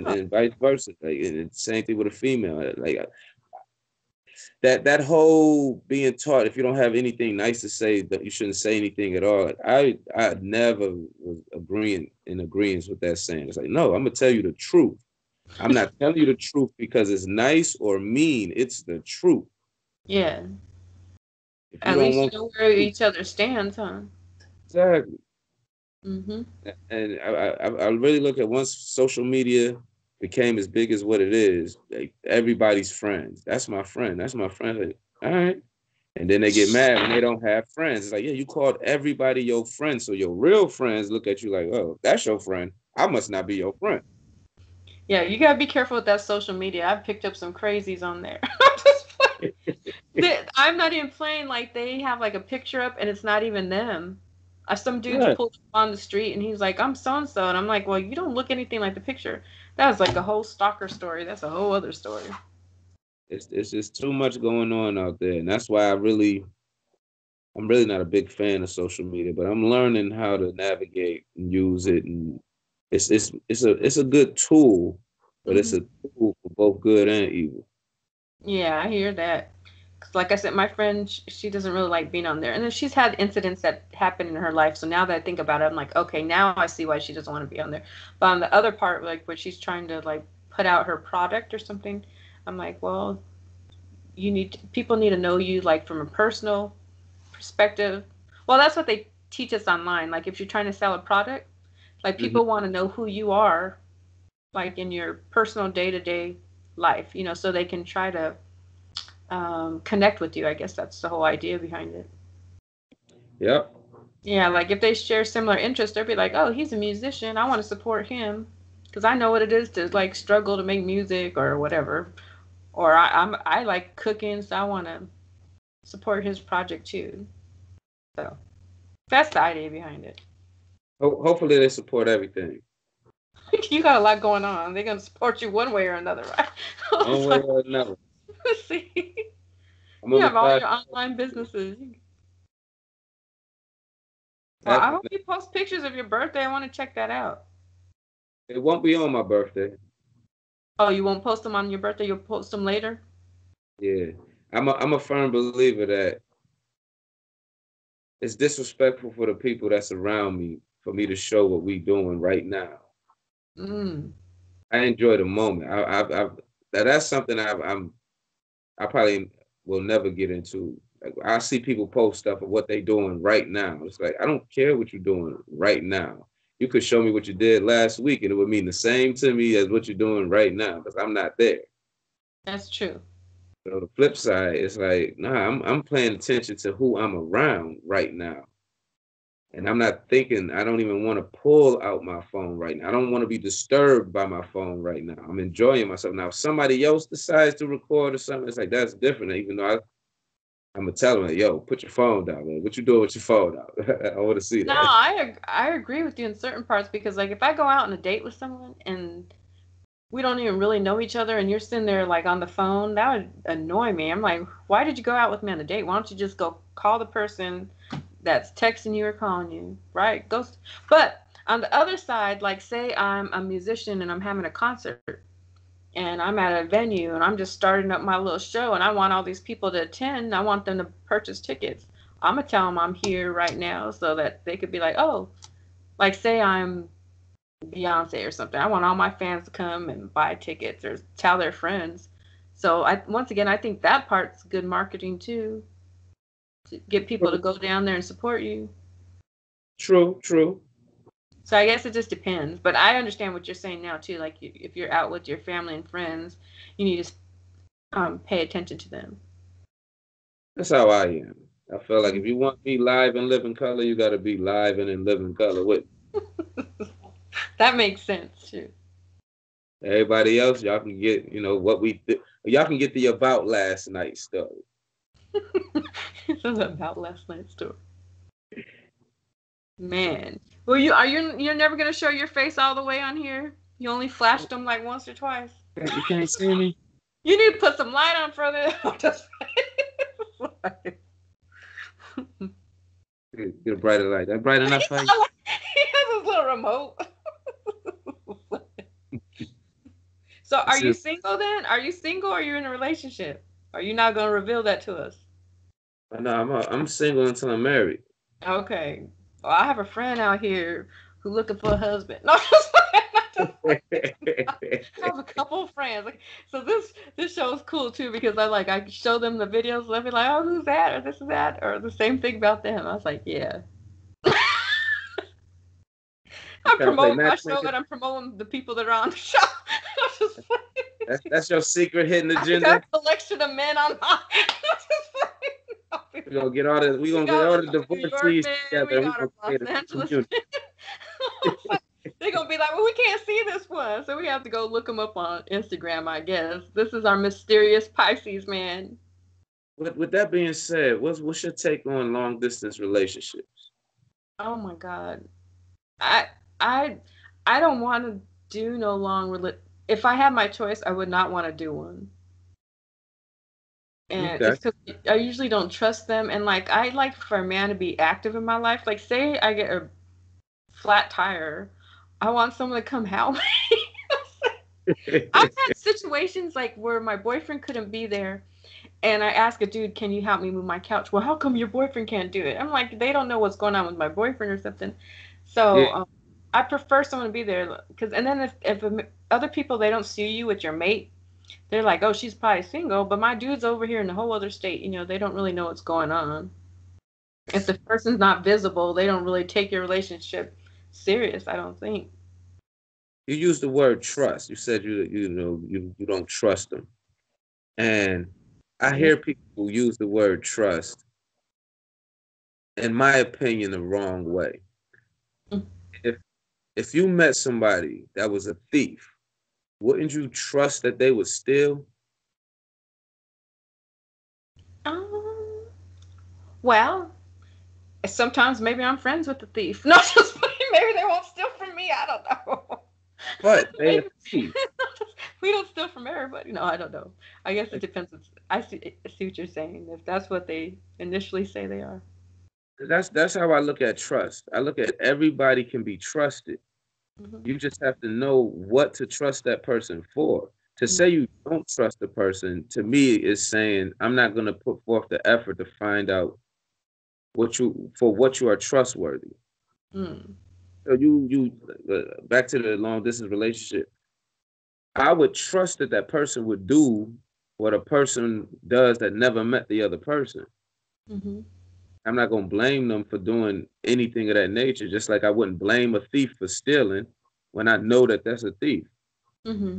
Oh, And vice versa. Like and same thing with a female. Like that whole being taught if you don't have anything nice to say that you shouldn't say anything at all. Like I never was agreeing in agreement with that saying. It's like no, I'm gonna tell you the truth. I'm not telling you the truth because it's nice or mean. It's the truth. yeah. If you At don't least you want know the where truth, each other stands, huh? exactly. Mm-hmm. And I really look at once social media became as big as what it is, like everybody's friends. That's my friend. That's my friend. Like, all right. And then they get mad when they don't have friends. It's like, yeah, you called everybody your friend. So your real friends look at you like, oh, that's your friend. I must not be your friend. Yeah, you gotta be careful with that social media. I've picked up some crazies on there. I'm just I'm not even playing. Like they have like a picture up and it's not even them. Some dude just Yeah. pulled up on the street and he's like, "I'm so and so," and I'm like, "Well, you don't look anything like the picture." That was like a whole stalker story. That's a whole other story. It's just too much going on out there. And that's why I'm really not a big fan of social media, but I'm learning how to navigate and use it. And it's a good tool, but it's Hmm. a tool for both good and evil. Yeah, I hear that. 'Cause like I said, my friend, she doesn't really like being on there, and then she's had incidents that happen in her life. So now that I think about it, I'm like, okay, now I see why she doesn't want to be on there. But on the other part, like where she's trying to like put out her product or something, I'm like, well, people need to know you like from a personal perspective. Well, that's what they teach us online. Like if you're trying to sell a product, like Hmm. people want to know who you are, like in your personal day-to-day life, so they can try to connect with you. I guess that's the whole idea behind it. Yep. Yeah, like if they share similar interests, they'll be like, "Oh, he's a musician. I want to support him because I know what it is to like struggle to make music or whatever." Or I like cooking, so I want to support his project too. So that's the idea behind it. Hopefully they support everything, You got a lot going on. They're gonna support you one way or another, right? one It's way like, or another. see, I'm you on the have all side. your online businesses. Well, I hope Definitely. you post pictures of your birthday. I want to check that out. It won't be on my birthday. Oh, you won't post them on your birthday. You'll post them later. Yeah. I'm a firm believer that it's disrespectful for the people that's around me for me to show what we doing right now. Mm. I enjoy the moment. That's something I probably will never get into. Like I see people post stuff of what they doing right now. It's like I don't care what you're doing right now. You could show me what you did last week, and it would mean the same to me as what you're doing right now because I'm not there. That's true. So the flip side is like, nah, I'm paying attention to who I'm around right now. And I'm not thinking, I don't even want to pull out my phone right now. I don't want to be disturbed by my phone right now. I'm enjoying myself. Now, if somebody else decides to record or something, it's like, that's different. Even though I'm going to tell them, like, yo, put your phone down, man. What you doing with your phone out? I want to see No, that. I agree with you in certain parts because like if I go out on a date with someone and we don't even really know each other and you're sitting there like on the phone, that would annoy me. I'm like, why did you go out with me on a date? Why don't you just go call the person that's texting you or calling you, right? But on the other side, like say I'm a musician and I'm having a concert and I'm at a venue and I'm just starting up my little show and I want all these people to attend. I want them to purchase tickets. I'm gonna tell them I'm here right now so that they could be like, oh, like say I'm Beyonce or something. I want all my fans to come and buy tickets or tell their friends. So I once again I think that part's good marketing too to get people to go down there and support you. True, true. So I guess it just depends, but I understand what you're saying now too. Like if you're out with your family and friends, you need to pay attention to them. That's how I am. I feel like if you want me live and live in color, you got to be live and in living color with That makes sense too. everybody else. Y'all can get, what we did. Y'all can get the about last night story. This is about last night's story. Man, well, you're never gonna show your face all the way on here. You only flashed them like once or twice. You can't see me. You need to put some light on further. Just Get a brighter light. That bright enough for you? He has his little remote. So, are you single then? Are you single or are you in a relationship? Are you not gonna reveal that to us? No, I'm single until I'm married. Okay. Well, I have a friend out here who looking for a husband. No, just I have a couple of friends. Like, so this show is cool too because I show them the videos. They'll be like, "Oh, who's that?" or "This is that," or the same thing about them. I was like, "Yeah." I'm Trying to play promoting my show, matchmaker. and I'm promoting the people that are on the show. I'm just That's your secret hidden I agenda. got a collection of men on my. We're gonna get all the New York divorcees man, together we and we're got gonna our create Los a Angeles community. man. They're gonna be like, well, we can't see this one, so we have to go look them up on Instagram, I guess. This is our mysterious Pisces man. With that being said, what's your take on long distance relationships? Oh my God, I I I don't want to do no long If I had my choice, I would not want to do one. And Okay. it's because I usually don't trust them, and like I like for a man to be active in my life. Like, say I get a flat tire, I want someone to come help me. I've had situations like where my boyfriend couldn't be there, and I ask a dude, "Can you help me move my couch?" Well, how come your boyfriend can't do it? I'm like, they don't know what's going on with my boyfriend or something. Yeah, So I prefer someone to be there because, and then if other people they don't see you with your mate, they're like, "Oh, she's probably single," but my dude's over here in a whole other state. They don't really know what's going on. If the person's not visible, they don't really take your relationship serious. I don't think. you use the word trust. You said you don't trust them, and I Yeah. hear people use the word trust, in my opinion, the wrong way. If if you met somebody that was a thief, wouldn't you trust that they would steal? Um. Well, sometimes maybe I'm friends with the thief. No, just maybe they won't steal from me. I don't know. But they a Maybe thief. we don't steal from everybody. No, I don't know. I guess it depends. I see what you're saying. If that's what they initially say they are. That's how I look at trust. I look at everybody can be trusted. Hmm. You just have to know what to trust that person for. To say Mm. you don't trust the person, to me, is saying I'm not going to put forth the effort to find out what you are trustworthy. Mm. So back to the long distance relationship. I would trust that that person would do what a person does that never met the other person. Hmm. I'm not going to blame them for doing anything of that nature, just like I wouldn't blame a thief for stealing when I know that that's a thief. Hmm.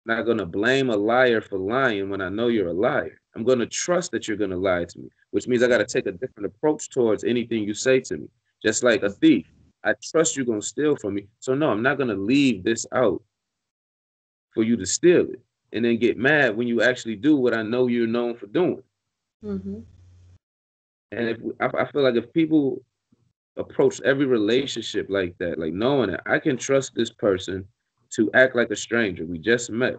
not going to blame a liar for lying when I know you're a liar. I'm going to trust that you're going to lie to me, which means I got to take a different approach towards anything you say to me. Just like a thief, I trust you're going to steal from me. So, no, I'm not going to leave this out for you to steal it and then get mad when you actually do what I know you're known for doing. Mm-hmm. And if I feel like if people approach every relationship like that, like knowing that I can trust this person to act like a stranger. We just met.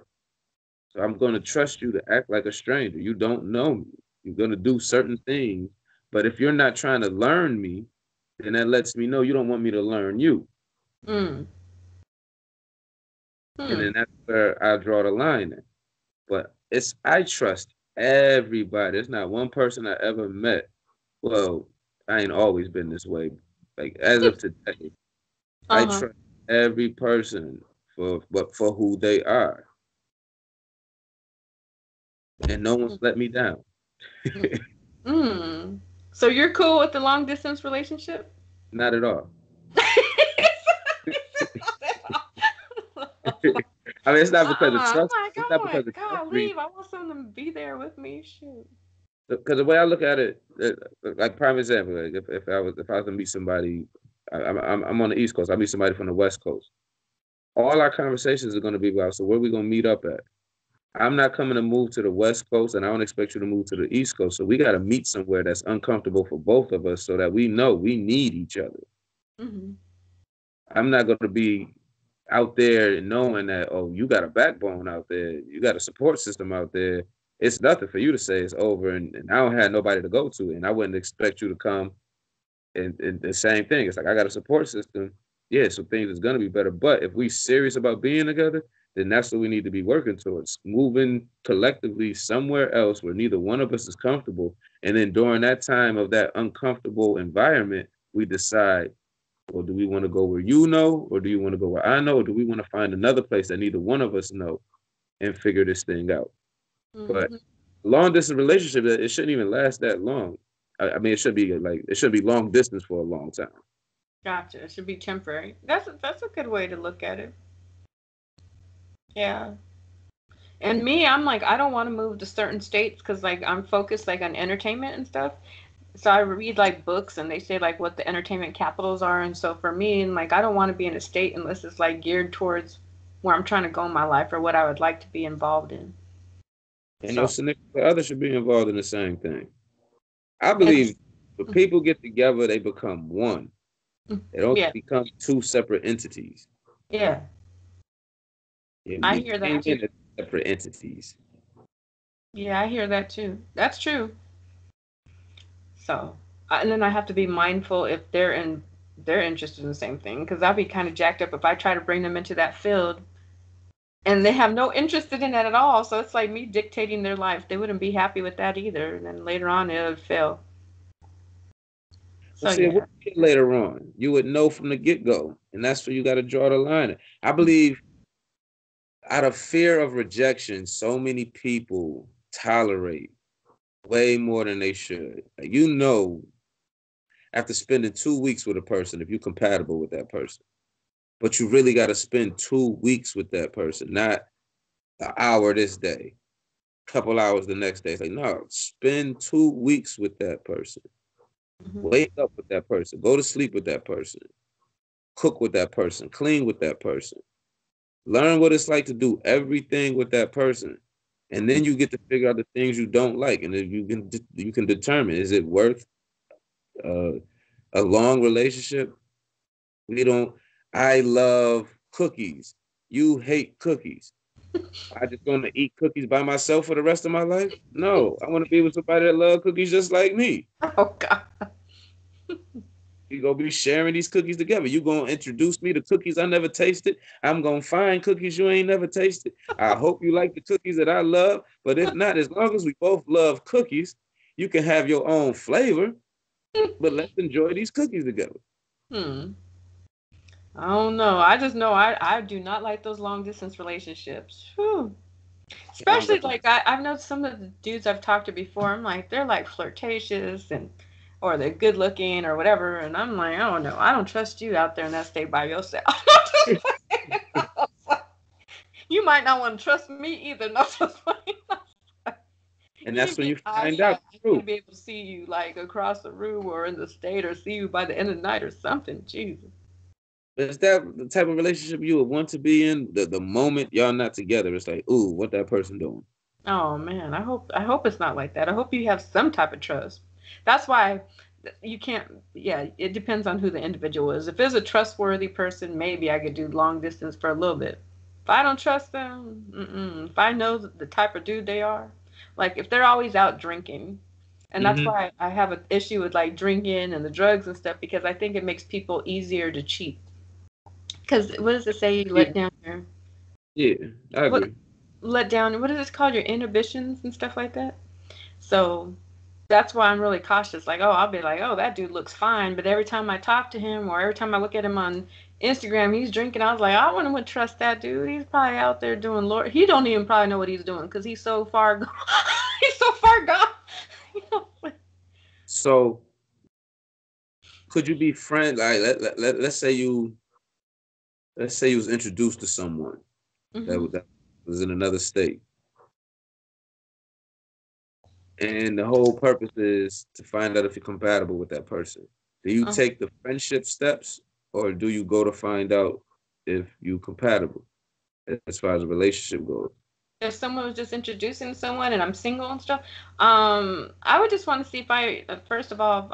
So I'm going to trust you to act like a stranger. You don't know me. You're going to do certain things. But if you're not trying to learn me, then that lets me know you don't want me to learn you. Mm. And Hmm. then that's where I draw the line at. But I trust everybody. There's not one person I ever met. Well, I ain't always been this way. Like as of today, I Uh-huh. trust every person for who they are. And no one's let me down. Mm. So you're cool with the long distance relationship? Not at all. I mean, it's not because of I'm trust. like, It's not oh my because of trust God, reasons. leave. I want someone to be there with me. Shoot. Because the way I look at it, like prime example, like if I was to meet somebody, I'm on the East Coast. I meet somebody from the West Coast. All our conversations are going to be about, so where are we going to meet up at? I'm not coming to move to the West Coast, and I don't expect you to move to the East Coast. So we got to meet somewhere that's uncomfortable for both of us, so that we know we need each other. Mm-hmm. I'm not going to be out there knowing that, oh, you got a backbone out there, you got a support system out there. It's nothing for you to say it's over, and I don't have nobody to go to, and I wouldn't expect you to come. And the same thing. It's like I got a support system. Yeah, so things is gonna be better. But if we serious about being together, then that's what we need to be working towards. Moving collectively somewhere else where neither one of us is comfortable. And then during that time of that uncomfortable environment, we decide, well, do we want to go where you know, or do you want to go where I know, or do we want to find another place that neither one of us know and figure this thing out? But Mm-hmm. long distance relationship, it shouldn't even last that long. I mean, it should be long distance for a long time. Gotcha. It should be temporary. That's a good way to look at it. Yeah. And me, I'm like, I don't want to move to certain states because like I'm focused like on entertainment and stuff. So I read like books and they say like what the entertainment capitals are, and so for me, and like I don't want to be in a state unless it's like geared towards where I'm trying to go in my life or what I would like to be involved in. And your So significant other should be involved in the same thing. I it's believe when people get together, they become one. They don't yeah, become two separate entities. yeah. I You hear that came too. in as separate entities. Yeah, I hear that too. That's true. So, and then I have to be mindful if they're interested in the same thing because I'll be kind of jacked up if I try to bring them into that field and they have no interest in it at all. So it's like me dictating their life. They wouldn't be happy with that either, and then later on it would fail. Well, So see, it would yeah. be later on. You would know from the get go, and that's where you got to draw the line. I believe out of fear of rejection, so many people tolerate way more than they should. Like, after spending 2 weeks with a person, if you're compatible with that person, but you really got to spend 2 weeks with that person, not an hour this day, couple hours the next day. It's like, no, spend 2 weeks with that person. Hmm. Wake up with that person. Go to sleep with that person. Cook with that person. Clean with that person. Learn what it's like to do everything with that person. And then you get to figure out the things you don't like. And then you can determine, is it worth uh, a long relationship? We don't, I love cookies. You hate cookies. I just going to eat cookies by myself for the rest of my life? No, I want to be with somebody that loves cookies just like me. Oh God. We gonna be sharing these cookies together. You gonna introduce me to cookies I never tasted. I'm gonna find cookies you ain't never tasted. I hope you like the cookies that I love. But if not, as long as we both love cookies, you can have your own flavor. But let's enjoy these cookies together. Hmm. I don't know. I just know I do not like those long distance relationships. Whew. I don't Especially got the like I've known some of the dudes I've talked to before. I'm like they're like flirtatious and or they're good looking or whatever, and I'm like I don't know. I don't trust you out there in that state by yourself. You might not want to trust me either. No, just funny. And You that's when be, you I find can't, out I the truth. can't be able to see you like across the room or in the state or see you by the end of the night or something. Jesus. Is that the type of relationship you would want to be in? The moment y'all not together, it's like, ooh, what that person doing? Oh man, I hope it's not like that. I hope you have some type of trust. That's why you can't. Yeah, it depends on who the individual is. If it's a trustworthy person, maybe I could do long distance for a little bit. If I don't trust them, if I know the type of dude they are, like if they're always out drinking, and that's Mm-hmm. why I have an issue with like drinking and the drugs and stuff because I think it makes people easier to cheat. Because what does it say? You Yeah, let down your yeah, I what? agree. Let down. What is this called? Your inhibitions and stuff like that. So that's why I'm really cautious. Like, oh, I'll be like, oh, that dude looks fine. But every time I talk to him or every time I look at him on Instagram, he's drinking. I was like, I wouldn't trust that dude. He's probably out there doing Lord. He don't even probably know what he's doing because he's so far gone. He's so far gone. You know? So could you be friend? Like, let's say you was introduced to someone Hmm. that was in another state, and the whole purpose is to find out if you're compatible with that person. Do you Uh-huh. take the friendship steps, or do you go to find out if you compatible as far as a relationship goes? If someone was just introducing someone and I'm single and stuff, I would just want to see if I, first of all,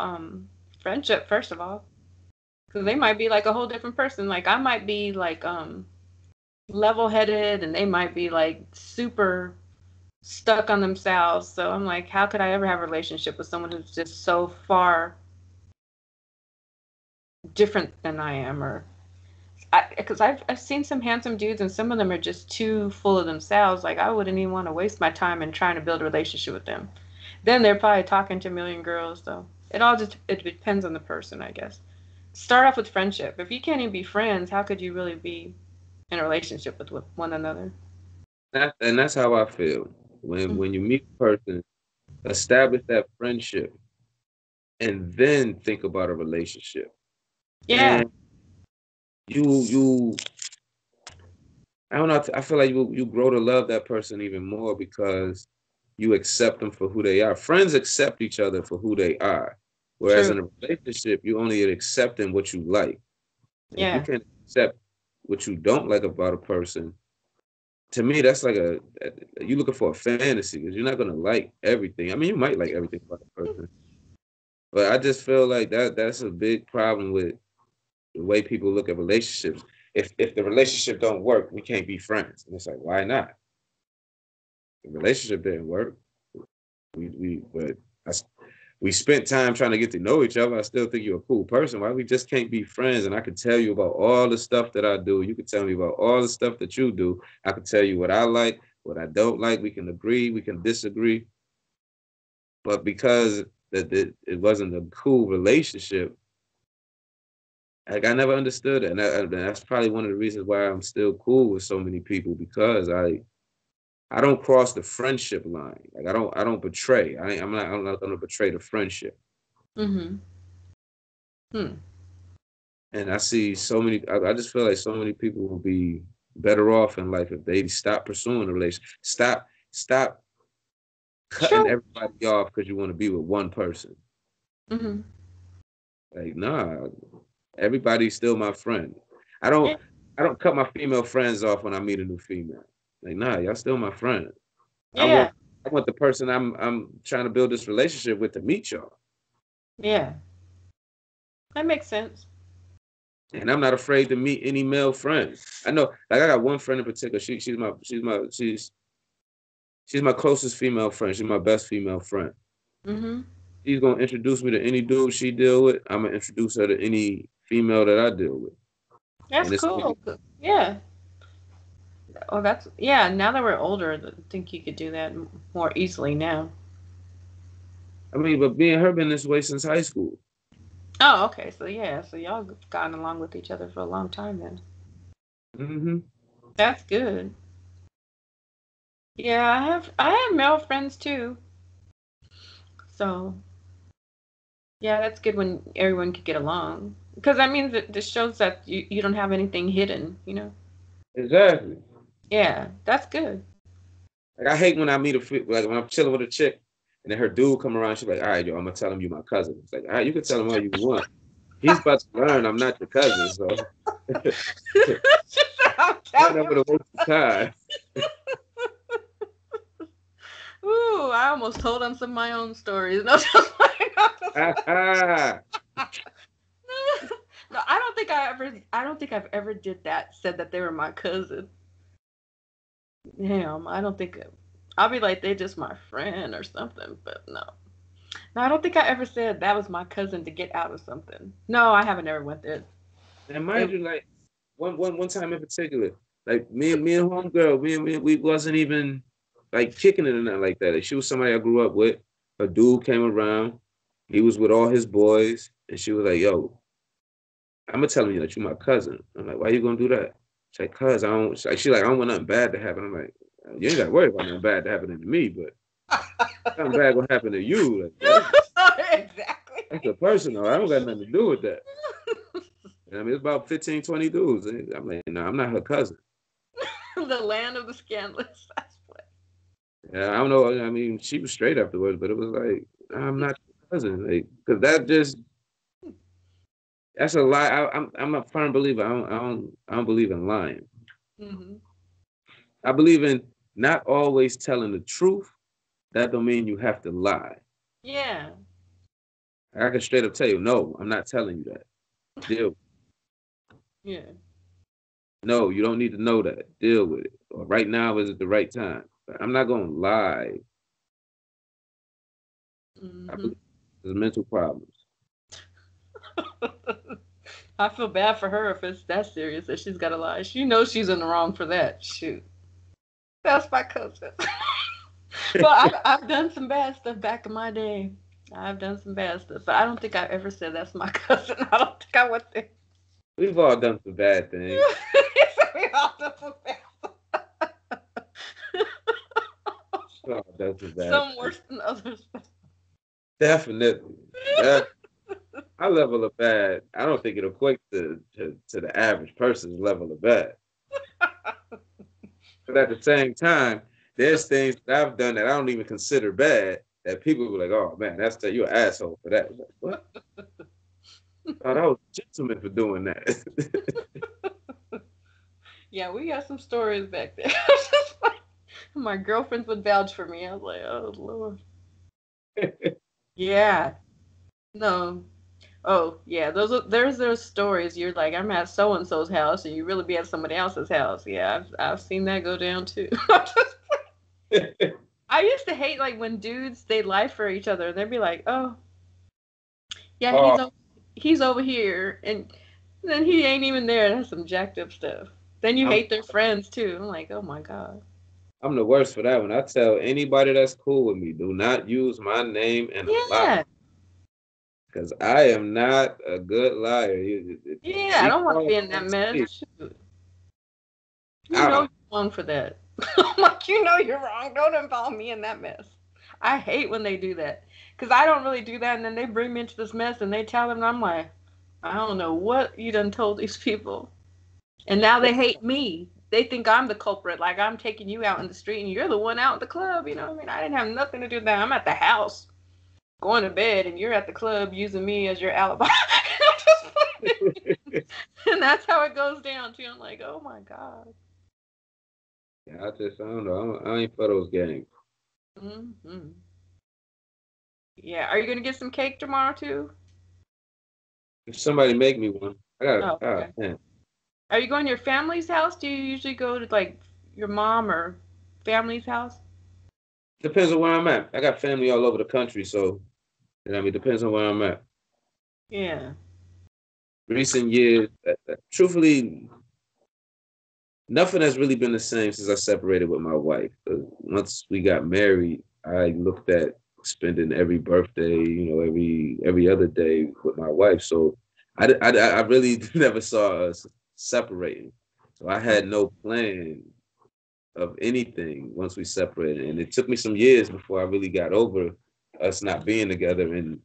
friendship, first of all, because they might be like a whole different person. Like I might be like, level headed and they might be like super stuck on themselves. So I'm like, how could I ever have a relationship with someone who's just so far different than I am? Or because I've seen some handsome dudes and some of them are just too full of themselves. Like I wouldn't even want to waste my time in trying to build a relationship with them. Then they're probably talking to a million girls. So it depends on the person, I guess. Start off with friendship. If you can't even be friends, how could you really be in a relationship with one another? And that's how I feel. When Hmm. you meet a person, establish that friendship, and then think about a relationship. Yeah. And you I don't know. I feel like you grow to love that person even more because you accept them for who they are. Friends accept each other for who they are, whereas True. in a relationship, you only accepting what you like. And if you Yeah. can't accept what you don't like about a person, to me, that's like you looking for a fantasy because you're not gonna like everything. I mean, you might like everything about a person, but I just feel like that's a big problem with the way people look at relationships. If the relationship don't work, we can't be friends. And it's like, why not? The relationship didn't work. But I, we spent time trying to get to know each other. I still think you're a cool person. Why we just can't be friends? And I can tell you about all the stuff that I do. You can tell me about all the stuff that you do. I can tell you what I like, what I don't like. We can agree, we can disagree. But because it wasn't a cool relationship, like I never understood it. And that's probably one of the reasons why I'm still cool with so many people because I don't cross the friendship line. Like I don't betray. I'm not gonna betray the friendship. Mm-hmm. Hmm. And I see so many. I just feel like so many people will be better off in life if they stop pursuing a relationship. Stop cutting True. everybody off because you want to be with one person. Mm-hmm. Like nah, everybody's still my friend. I Yeah. don't I don't cut my female friends off when I meet a new female. Like nah, y'all still my friend. I Yeah. want I want the person I'm trying to build this relationship with to meet y'all. Yeah. That makes sense. And I'm not afraid to meet any male friends. I know, like I got one friend in particular. She's my closest female friend. She's my best female friend. Mm-hmm. She's gonna introduce me to any dude she deal with. I'm gonna introduce her to any female that I deal with. That's And it's cool. Yeah. Oh, that's yeah. Now that we're older, I think you could do that more easily now. I mean, but me and her been this way since high school. Oh, okay. So yeah. So y'all gotten along with each other for a long time then. Hmm. That's good. Yeah, I have male friends too. So yeah, that's good when everyone could get along. Because that means that this shows that you don't have anything hidden, you know? Exactly. Yeah, that's good. Like I hate when I meet like when I'm chilling with a chick and then her dude come around, she's like, all right, yo, I'm gonna tell him you my cousin. It's like, all right, you can tell him all you want. He's about to learn I'm not your cousin, so I'm not telling never to waste the time. Ooh, I almost told him some of my own stories. No, just like, no, I don't think I don't think I've ever did that. Said that they were my cousin. Damn, I don't think. I'll be like, they just my friend or something, but no. No, I don't think I ever said that was my cousin to get out of something. No, I haven't ever went there. And mind It, you, like one time in particular, like me and homegirl, we wasn't even like kicking it or nothing like that. Like, she was somebody I grew up with. A dude came around, he was with all his boys, and she was like, "Yo, I'm gonna tell him that you're my cousin." I'm like, "Why you gonna do that?" She's like, "Cause I don't." She like, "I don't want nothing bad to happen." I'm like, "You ain't gotta worry about nothing bad to happen to me, but something bad gonna happen to you. Like, exactly. that's a personal. I don't got nothing to do with that." And I mean, it's about 15, 20 dudes. And I'm like, "No, I'm not her cousin." The land of the scandalous. That's what. Yeah, I don't know. I mean, she was straight afterwards, but it was like, I'm not your cousin, like, because that just that's a lie. I'm a firm believer. I don't believe in lying. Hmm. I believe in not always telling the truth. That don't mean you have to lie. Yeah. I can straight up tell you, no, I'm not telling you that. Deal. Yeah. No, you don't need to know that. Deal with it. Or right now is it the right time? But I'm not gonna lie. I Hmm. believe there's mental problems. I feel bad for her if it's that serious that she's got to lie. She knows she's in the wrong for that. Shoot. That's my cousin. Well, I've done some bad stuff back in my day. I've done some bad stuff, but I don't think I ever said that's my cousin. I don't think I went there. We've all done some bad things. We all done some bad We've all done some bad some things. worse than others. Definitely. That my level of bad, I don't think it equates to the average person's level of bad. But at the same time, there's things that I've done that I don't even consider bad that people be like, oh man, that's that you're an asshole for that. Like, what? Oh, that was a gentleman for doing that. Yeah, we got some stories back there. My girlfriends would vouch for me. I was like, oh Lord. Yeah. No. Oh yeah. There's those stories. You're like, I'm at so and so's house, and you really be at somebody else's house. Yeah, I've seen that go down too. I used to hate like when dudes they lie for each other. They'd be like, oh yeah, Oh, he's over here, and then he ain't even there. That's some jacked up stuff. Then you I'm hate their friends too. I'm like, oh my god. I'm the worst for that one. I tell anybody that's cool with me, do not use my name in a lie. Yeah. Because I am not a good liar. Yeah, I Be don't want to quiet be in that on mess. stage. Shoot. You I know don't. you're wrong for that. I'm like, you know you're wrong. Don't involve me in that mess. I hate when they do that. Because I don't really do that, and then they bring me into this mess, and they tell them, and I'm like, I don't know what you done told these people. And now they hate me. They think I'm the culprit. Like I'm taking you out in the street, and you're the one out in the club. You know what I mean? I didn't have nothing to do with that. I'm at the house going to bed, and you're at the club using me as your alibi. And that's how it goes down, too. I'm like, oh my God. Yeah, I don't know. I ain't for those games. Hmm. Yeah. Are you going to get some cake tomorrow, too? If somebody make me one, I gotta. Oh, Ah, okay. man. Are you going to your family's house? Do you usually go to like your mom or family's house? Depends on where I'm at. I got family all over the country, so you know, what I mean, depends on where I'm at. Yeah. Recent years, truthfully, nothing has really been the same since I separated with my wife. Once we got married, I looked at spending every birthday, every other day with my wife. So I really never saw us separating. So I had no plan of anything once we separated, and it took me some years before I really got over us not being together. And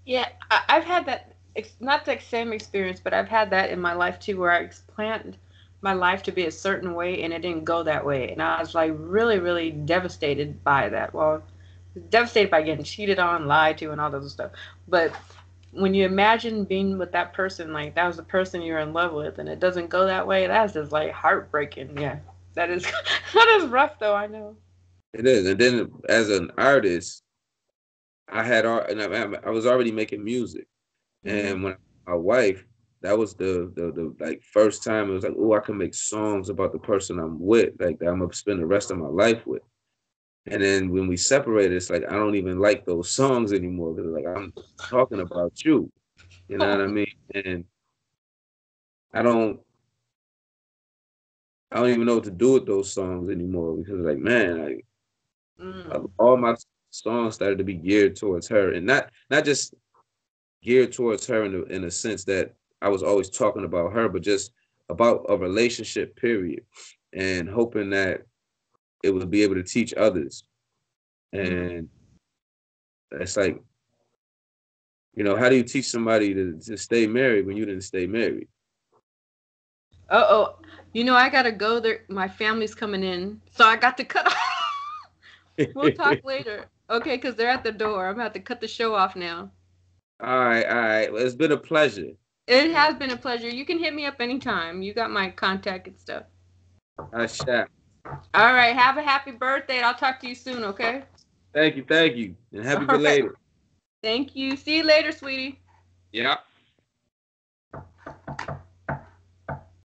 Yeah, I've had that, not the same experience, but I've had that in my life too, where I planned my life to be a certain way, and it didn't go that way, and I was like really, really devastated by that. Well, devastated by getting cheated on, lied to, and all that other stuff. But when you imagine being with that person, like that was the person you're in love with, and it doesn't go that way, that's just like heartbreaking. Yeah, that is that is rough, though. I know. It is. And then as an artist, I was already making music. Mhm. And when my wife, that was the like first time it was like, oh, I can make songs about the person I'm with, like that I'm gonna spend the rest of my life with. And then when we separated, it's like I don't even like those songs anymore because like I'm talking about you. You know what I mean? And I don't I don't even know what to do with those songs anymore because like man, like Mm. all my songs started to be geared towards her, and not just geared towards her in a sense that I was always talking about her, but just about a relationship period, and hoping that it would be able to teach others. Mm. And it's like, how do you teach somebody to stay married when you didn't stay married? Oh, I gotta go. There, my family's coming in, so I got to cut off. We'll talk later, okay? Because they're at the door. I'm gonna have to cut the show off now. All right. Well, it's been a pleasure. It has been a pleasure. You can hit me up anytime. You got my contact and stuff. I shall. All right. Have a happy birthday, and I'll talk to you soon, okay? Thank you, and happy All right. belated. Thank you. See you later, sweetie. Yeah.